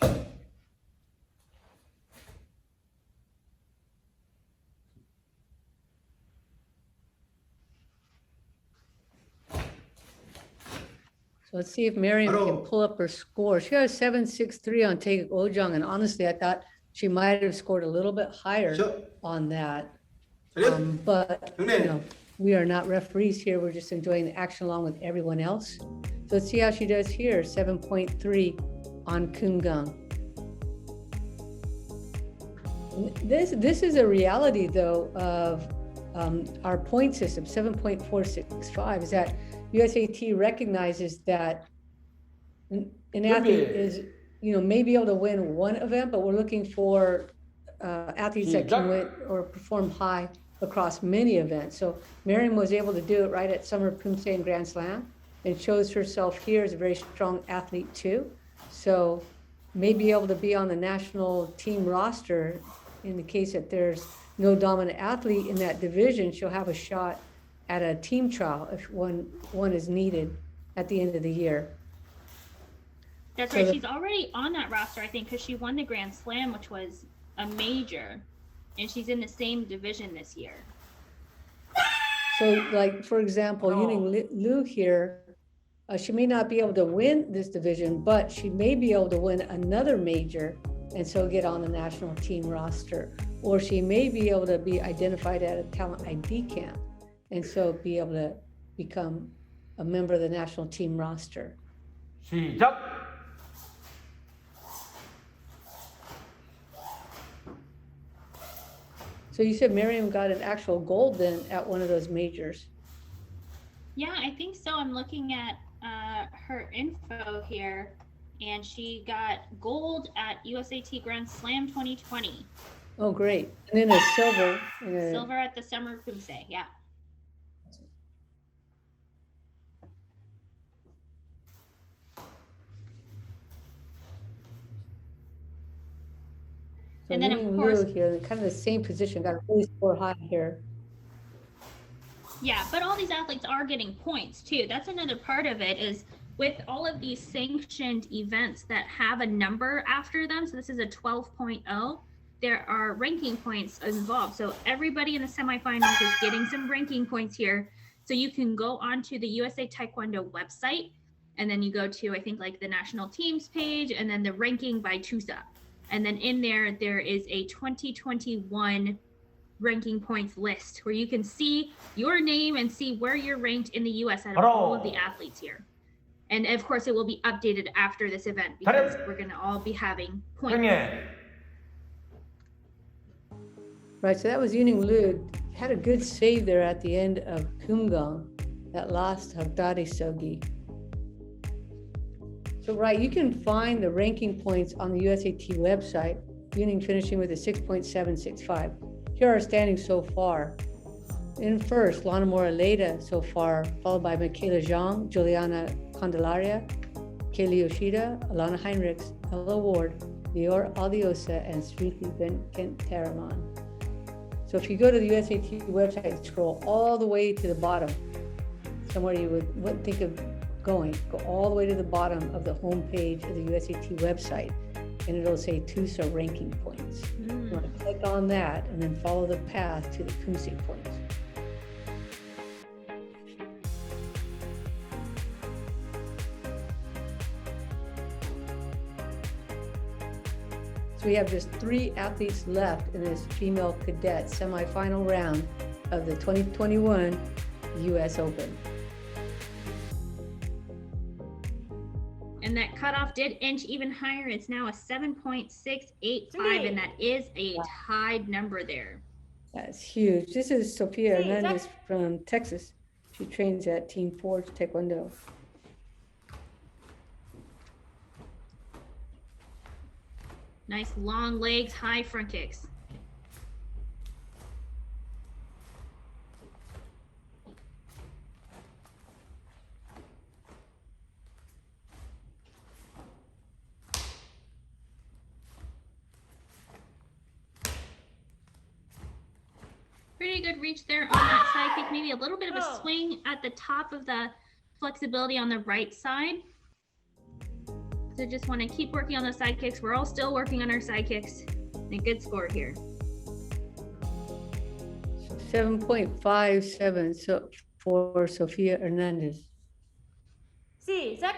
So let's see if Miriam can pull up her score. She got a 7.63 on Taeguk Ojong, and honestly, I thought she might have scored a little bit higher on that. But you know, we are not referees here. We're just enjoying the action along with everyone else. So let's see how she does here. 7.3 on Kumgang. This is a reality though of our point system. 7.465 is that USAT recognizes that an athlete is, you know, may be able to win one event, but we're looking for athletes that can win or perform high across many events. So Miriam was able to do it right at Summer Poomsae and Grand Slam. and shows herself here as a very strong athlete too. So may be able to be on the national team roster in the case that there's no dominant athlete in that division. She'll have a shot at a team trial if one is needed at the end of the year. That's right. She's already on that roster, I think, because she won the Grand Slam, which was a major, and she's in the same division this year. So, like, for example, Yuna Liu here, she may not be able to win this division, but she may be able to win another major and so get on the national team roster. Or she may be able to be identified at a talent ID camp and so be able to become a member of the national team roster. 시작. So you said Miriam got an actual gold then at one of those majors. Yeah, I think so. I'm looking at her info here, and she got gold at USAT Grand Slam 2020. Oh, great. And then a silver. Silver at the Summer Poomsae, yeah. So and then of course here, kind of the same position, got a really score high here. Yeah, but all these athletes are getting points too. That's another part of it, is with all of these sanctioned events that have a number after them. So this is a 12.0. There are ranking points involved. So everybody in the semifinals is getting some ranking points here. So you can go onto the USA Taekwondo website, and then you go to, I think, like the national teams page, and then the ranking by TUSA. And then in there, there is a 2021 ranking points list where you can see your name and see where you're ranked in the US out of all of the athletes here. And of course, it will be updated after this event because we're going to all be having points. Right, so that was Yuna Liu. Had a good save there at the end of Kumgang that lost Hagdari Sogi. So, right, you can find the ranking points on the USAT website, Yuna finishing with a 6.765. Here are our standings so far. In first, Lana Moreleida so far, followed by Michaela Zhang, Juliana Candelaria, Kaylee Yoshida, Alana Heinrichs, Ella Ward, Leora Alviosa, and Sriti Venkataraman. So if you go to the USAT website, scroll all the way to the bottom, somewhere you wouldn't think of going, go all the way to the bottom of the homepage of the USAT website, and it'll say TUSA ranking points. You want to click on that and then follow the path to the Poomsae points. So we have just 3 athletes left in this female cadet semifinal round of the 2021 US Open. And that cutoff did inch even higher. It's now a 7.685, and that is a tied number there. That's huge. This is Sophia Hernandez from Texas. She trains at Team Forge Taekwondo. Nice long legs, high front kicks. Pretty good reach there on that side kick. Maybe a little bit of a swing at the top of the flexibility on the right side. So just want to keep working on those side kicks. We're all still working on our side kicks. And a good score here. 7.57 so for Sophia Hernandez. 시작.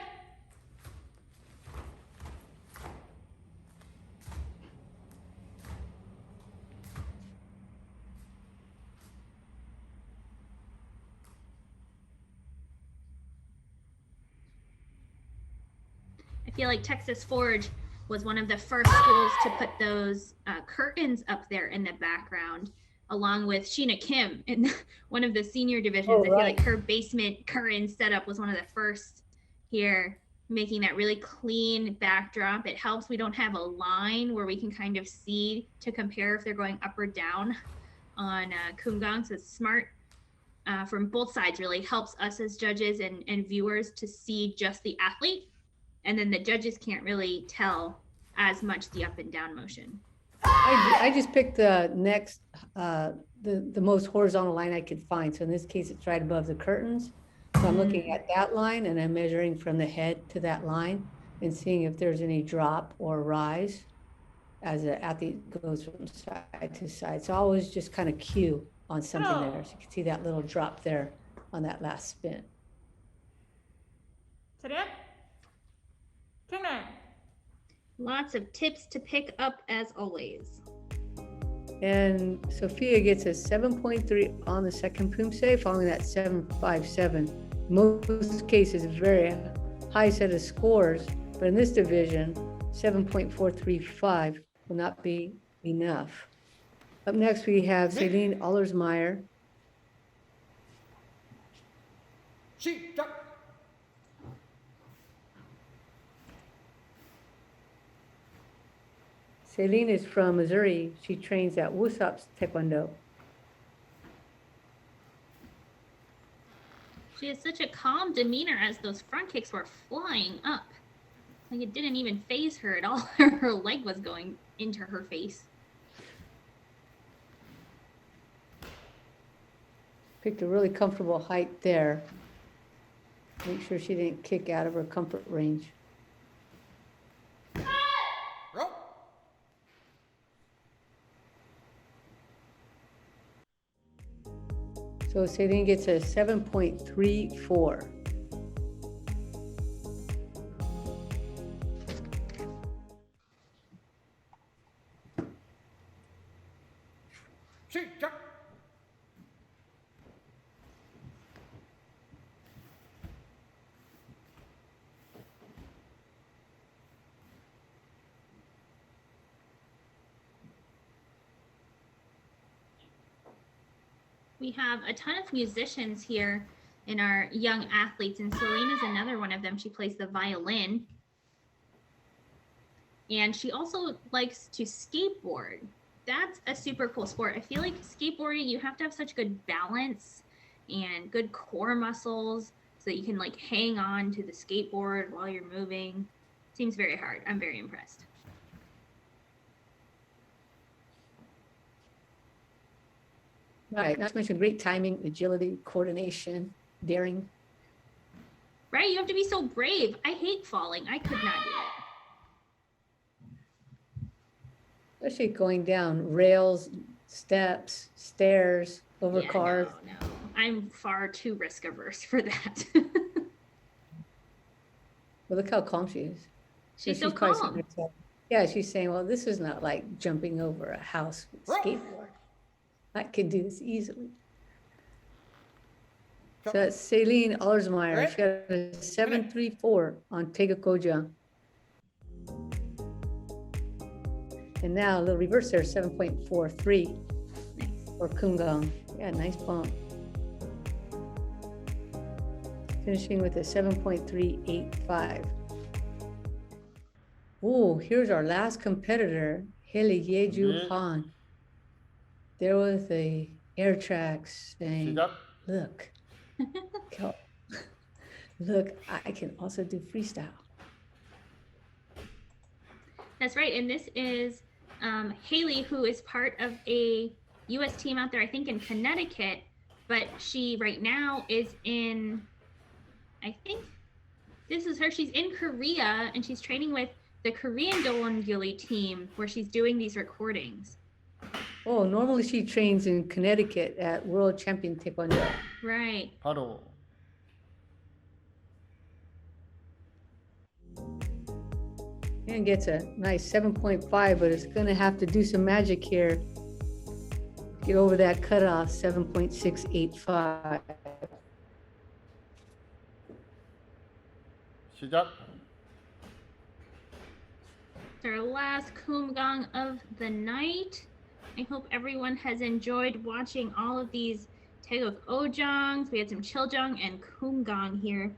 I feel like Texas Forge was one of the first schools to put those curtains up there in the background, along with Yuna Kim in one of the senior divisions. I feel like her basement curtain setup was one of the first here, making that really clean backdrop. It helps we don't have a line where we can kind of see to compare if they're going up or down on Kumgang, so it's smart from both sides really helps us as judges and viewers to see just the athlete. And then the judges can't really tell as much the up and down motion. I just picked the next, the most horizontal line I could find. So in this case, it's right above the curtains. So I'm looking at that line and I'm measuring from the head to that line and seeing if there's any drop or rise as the athlete goes from side to side. So I always just kind of cue on something there. So you can see that little drop there on that last spin. 차렷. 경례. Lots of tips to pick up as always. And Sophia gets a 7.3 on the second Poomsae, following that 7.57. Most cases, a very high set of scores, but in this division, 7.435 will not be enough. Up next, we have Celine Ellersmeyer. 시작. Celine is from Missouri. She trains at Woosop's Taekwondo. She has such a calm demeanor as those front kicks were flying up. Like it didn't even faze her at all. Her leg was going into her face. Picked a really comfortable height there. Make sure she didn't kick out of her comfort range. Roll. So Celine gets a 7.34. 시작. We have a ton of musicians here in our young athletes, and Celine is another one of them. She plays the violin. And she also likes to skateboard. That's a super cool sport. I feel like skateboarding, you have to have such good balance and good core muscles so that you can like hang on to the skateboard while you're moving. Seems very hard. I'm very impressed. Right, not to mention great timing, agility, coordination, daring. Right? You have to be so brave. I hate falling. I could not do it. Especially going down rails, steps, stairs, over cars. No. I'm far too risk averse for that. Well, look how calm she is. She's so probably calm. saying to herself, yeah, she's saying, well, this is not like jumping over a house with a skateboard. I can do this easily. So that's Celine Ellersmeyer. She got a 7.34 on Tegakoja. And now a little reverse there, 7.43 for Kumgang. Yeah, nice bump. Finishing with a 7.385. Oh, here's our last competitor, Hayley Kobach. There was the air tracks saying, look, look, I can also do freestyle. That's right. And this is Hayley, who is part of a US team out there, I think in Connecticut, but she right now is in, I think this is her. She's in Korea and she's training with the Korean Dolonguli team where she's doing these recordings. Oh, normally she trains in Connecticut at World Champion Taekwondo. Right. 바로 And gets a nice 7.5, but it's going to have to do some magic here. Get over that cutoff, 7.685. 시작. It's our last Kumgang of the night. I hope everyone has enjoyed watching all of these Taeguk Ojangs. We had some Chiljang and Kumgang here.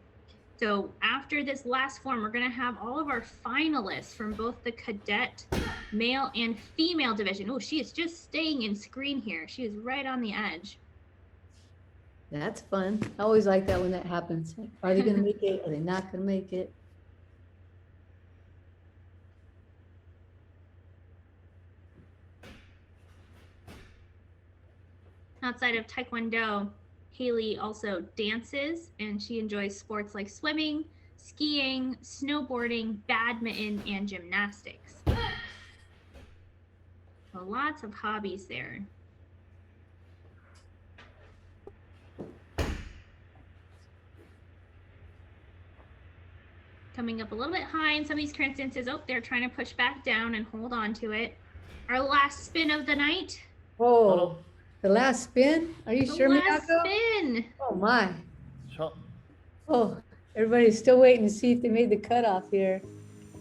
So after this last form, we're going to have all of our finalists from both the cadet male and female division. Oh, she is just staying in screen here. She is right on the edge. That's fun. I always like that when that happens. Are they gonna make it? Are they not gonna make it? Outside of Taekwondo, Hayley also dances, and she enjoys sports like swimming, skiing, snowboarding, badminton, and gymnastics. So lots of hobbies there. Coming up a little bit high in some of these current stances. Oh, they're trying to push back down and hold on to it. Our last spin of the night. Oh, the last spin? Are you The sure, last Miyako? spin. Oh my. Shot. Oh, everybody's still waiting to see if they made the cutoff here.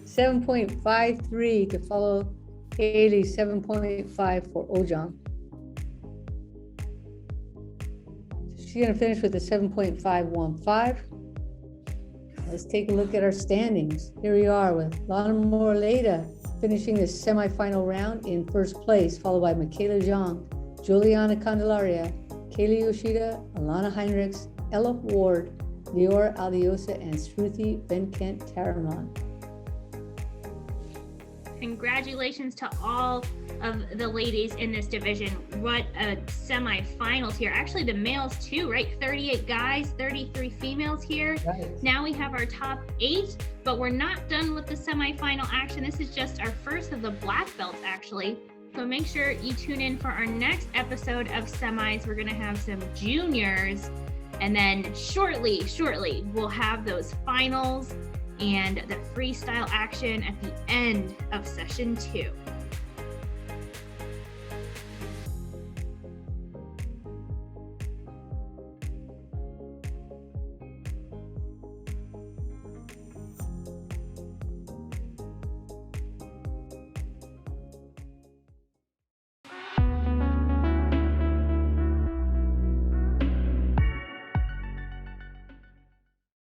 7.53 to follow Hayley, 7.5 for Ojong. She's gonna finish with a 7.515. Let's take a look at our standings. Here we are with Lana Moreleida finishing the semifinal round in first place, followed by Michaela Zhang, Juliana Candelaria, Kaylee Yoshida, Alana Heinrichs, Ella Ward, Leora Alviosa, and Shruti Benkent Taraman. Congratulations to all of the ladies in this division. What a semifinals here. Actually, the males too, right? 38 guys, 33 females here. Right. Now we have our top 8, but we're not done with the semifinal action. This is just our first of the black belts, actually. So make sure you tune in for our next episode of semis. We're gonna have some juniors, and then shortly, we'll have those finals and the freestyle action at the end of session 2.